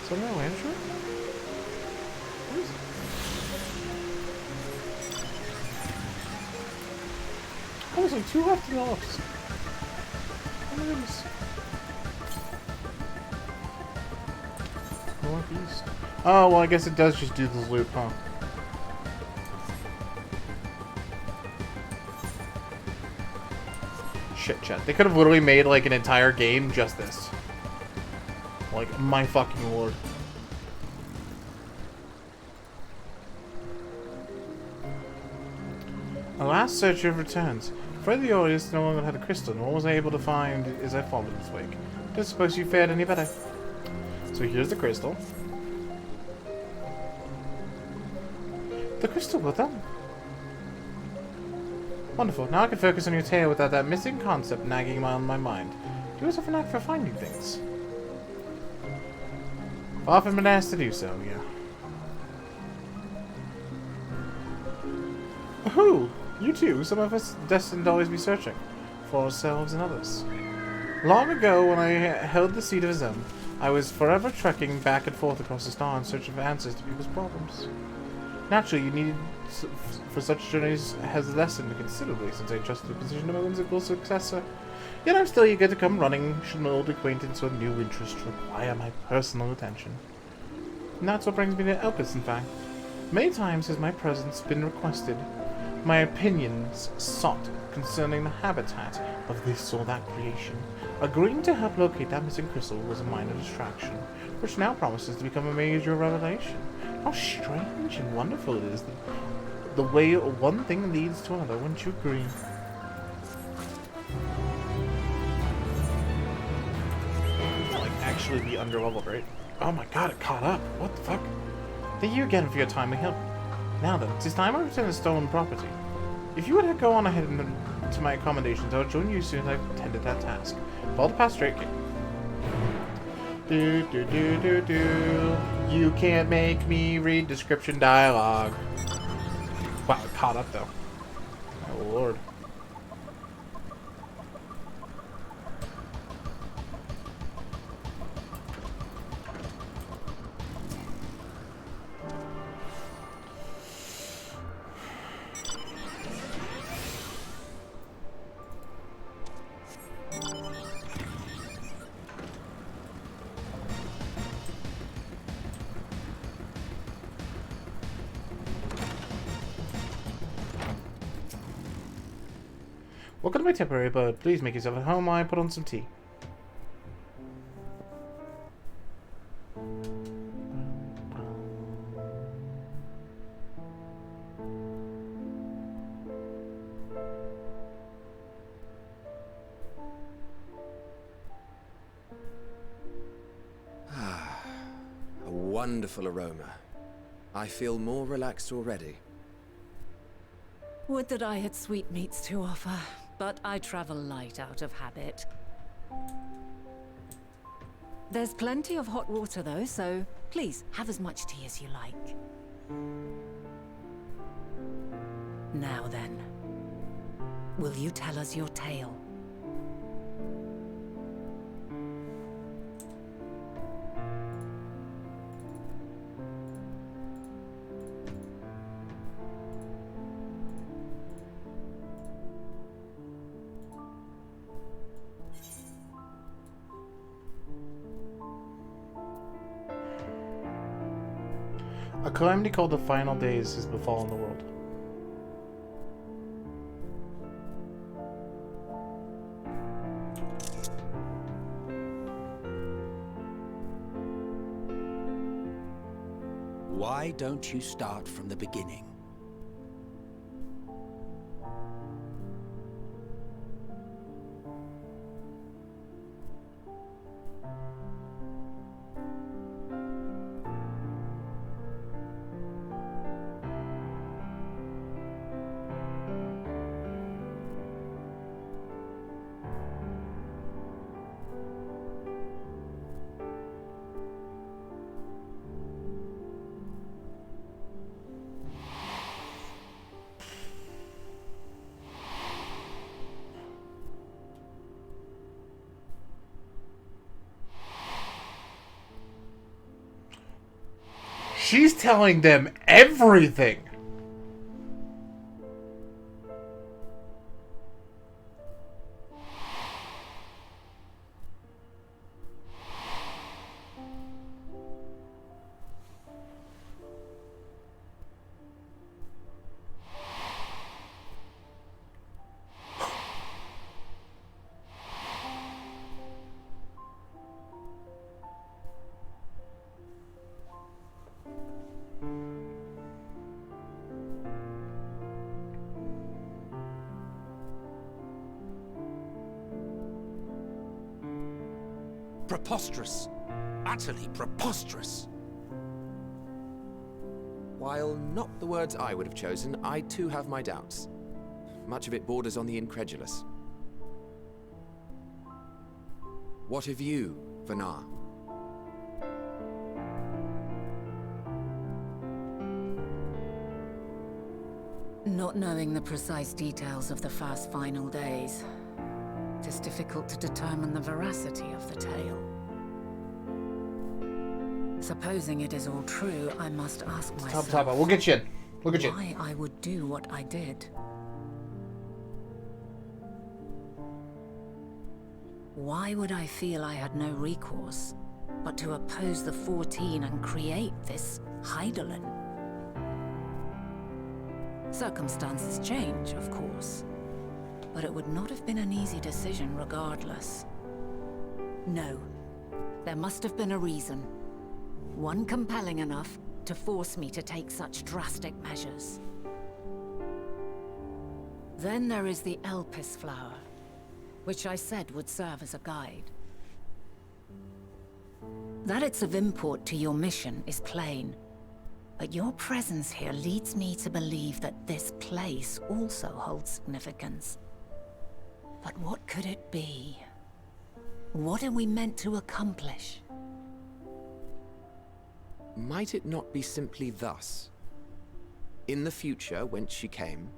So no entry? What is it? Oh, there's like 2 left in the office. Oh my goodness. Northeast. Oh, well, I guess it does just do this loop, huh? Shit, chat. They could have literally made like an entire game just this. Like, my fucking lord. Alas, search of returns. Afraid the audience no longer had a crystal, nor was I able to find as I followed its wake. Don't suppose you fared any better. So here's the crystal. The crystal, well done. Wonderful. Now I can focus on your tale without that missing concept nagging on my mind. Do yourself a knack for finding things. I've often been asked to do so, yeah. Woohoo! You too. Some of us destined to always be searching. For ourselves and others. Long ago, when I held the seat of his own, I was forever trekking back and forth across the star in search of answers to people's problems. Naturally, you needed for such journeys has lessened considerably since I trusted the position of my whimsical successor. Yet I'm still eager to come running should an old acquaintance or new interest require my personal attention. And that's what brings me to Elpis, in fact. Many times has my presence been requested, my opinions sought concerning the habitat of this or that creation. Agreeing to help locate that missing crystal was a minor distraction, which now promises to become a major revelation. How strange and wonderful it is that the way one thing leads to another, wouldn't you agree? You can't, like, actually be underleveled, right? Oh my god, it caught up. What the fuck? Thank you again for your timely help. Now then, it is time I return the stolen property. If you would go on ahead to my accommodations, I will join you as soon as I've attended that task. Follow the path straight. Do. You can't make me read description dialogue. Wow, it caught up though. Oh lord. Welcome to my temporary abode. Please make yourself at home while I put on some tea. A wonderful aroma. I feel more relaxed already. Would that I had sweetmeats to offer, but I travel light out of habit. There's plenty of hot water though, so please have as much tea as you like. Now then, will you tell us your tale? A calamity called the Final Days has befallen the world. Why don't you start from the beginning? She's telling them everything. Preposterous. Utterly preposterous. While not the words I would have chosen, I too have my doubts. Much of it borders on the incredulous. What of you, Vanar? Not knowing the precise details of the first final days, it is difficult to determine the veracity of the tale. Supposing it is all true, I must ask myself... Top, we'll get you in. We'll get you in. Why I would do what I did. Why would I feel I had no recourse but to oppose the 14 and create this Hydaelyn? Circumstances change, of course, but it would not have been an easy decision regardless. No, there must have been a reason. One compelling enough to force me to take such drastic measures. Then there is the Elpis Flower, which I said would serve as a guide. That it's of import to your mission is plain, but your presence here leads me to believe that this place also holds significance. But what could it be? What are we meant to accomplish? Might it not be simply thus? In the future, whence she came,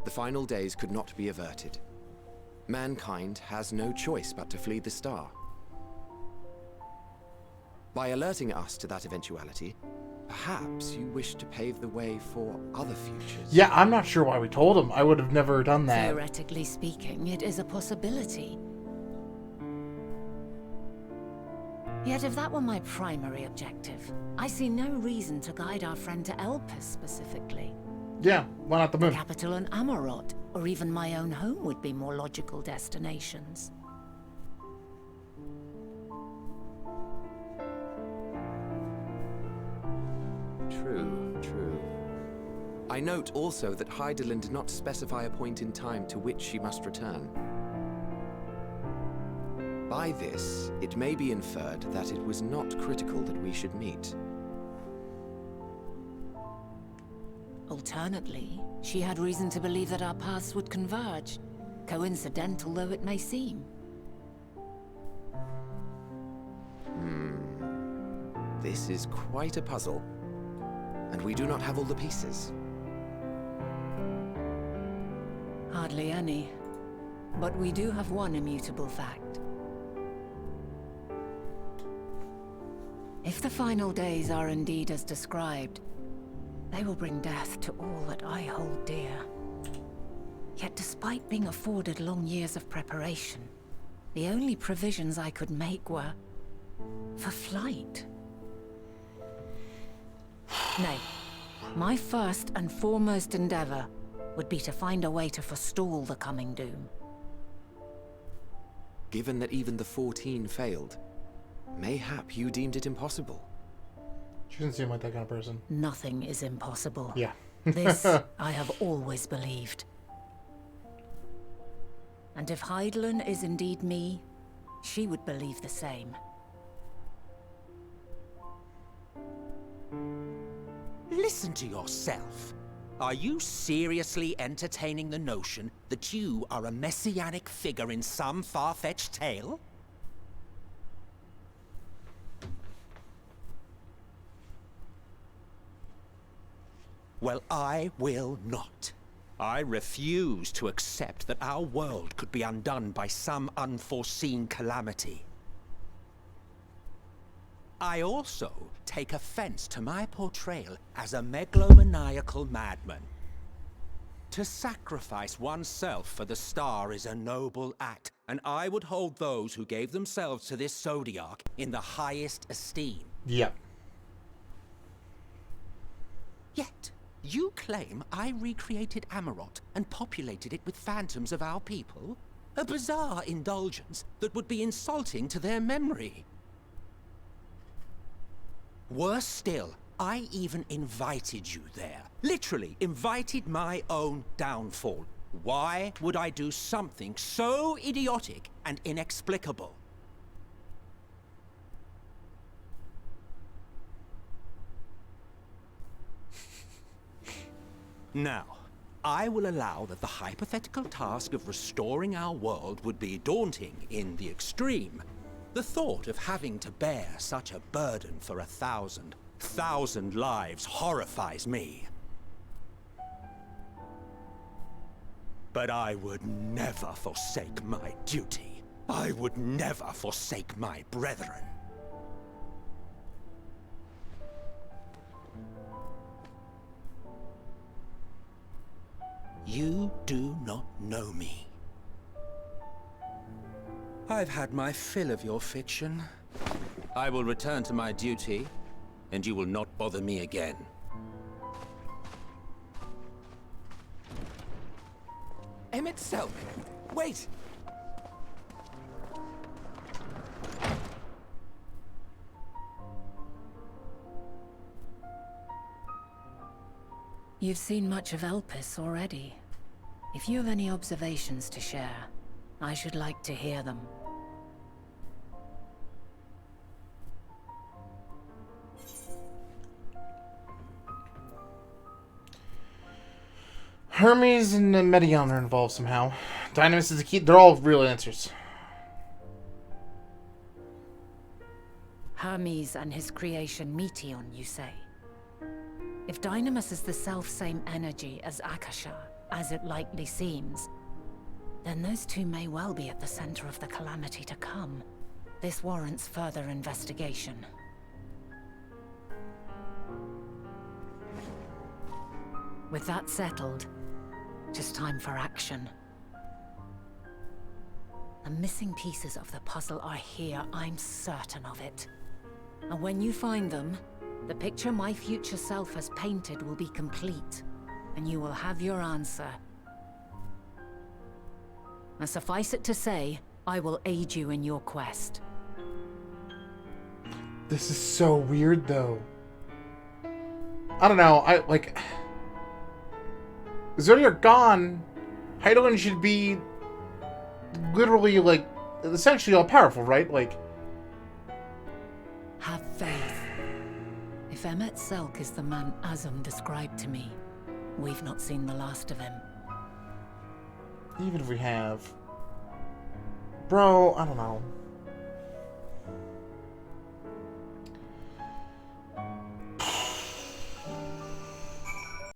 the final days could not be averted. Mankind has no choice but to flee the star. By alerting us to that eventuality, perhaps you wish to pave the way for other futures. Yeah, I'm not sure why we told him. I would have never done that. Theoretically speaking, it is a possibility. Yet if that were my primary objective, I see no reason to guide our friend to Elpis specifically. Yeah, why not the moon? The capital and Amarot, or even my own home would be more logical destinations. True. I note also that Hydaelyn did not specify a point in time to which she must return. By this, it may be inferred that it was not critical that we should meet. Alternately, she had reason to believe that our paths would converge, coincidental though it may seem. This is quite a puzzle, and we do not have all the pieces. Hardly any, but we do have one immutable fact. If the final days are indeed as described, they will bring death to all that I hold dear. Yet despite being afforded long years of preparation, the only provisions I could make were for flight. Nay, My first and foremost endeavor would be to find a way to forestall the coming doom. Given that even the 14 failed, mayhap you deemed it impossible. She doesn't seem like that kind of person. Nothing is impossible. Yeah. This I have always believed. And if Hydaelyn is indeed me, she would believe the same. Listen to yourself. Are you seriously entertaining the notion that you are a messianic figure in some far-fetched tale? Well, I will not. I refuse to accept that our world could be undone by some unforeseen calamity. I also take offense to my portrayal as a megalomaniacal madman. To sacrifice oneself for the star is a noble act, and I would hold those who gave themselves to this zodiac in the highest esteem. Yeah. Yet, you claim I recreated Amarot and populated it with phantoms of our people? A bizarre indulgence that would be insulting to their memory. Worse still, I even invited you there. Literally invited my own downfall. Why would I do something so idiotic and inexplicable? Now, I will allow that the hypothetical task of restoring our world would be daunting in the extreme. The thought of having to bear such a burden for 1,000 lives horrifies me. But I would never forsake my duty. I would never forsake my brethren. You do not know me. I've had my fill of your fiction. I will return to my duty, and you will not bother me again. Emmett Selk, wait! You've seen much of Elpis already. If you have any observations to share, I should like to hear them. Hermes and Medion are involved somehow. Dynamis is the key. They're all real answers. Hermes and his creation Meteion, you say? If Dynamis is the self-same energy as Akasha, as it likely seems, then those two may well be at the center of the calamity to come. This warrants further investigation. With that settled, it is time for action. The missing pieces of the puzzle are here, I'm certain of it. And when you find them, the picture my future self has painted will be complete, and you will have your answer. Now suffice it to say, I will aid you in your quest. This is so weird, though. I don't know, Zodiac gone, Hydaelyn should be literally, essentially all-powerful, right? Have faith. If Emmett Selk is the man Azum described to me, we've not seen the last of him. Even if we have... Bro, I don't know.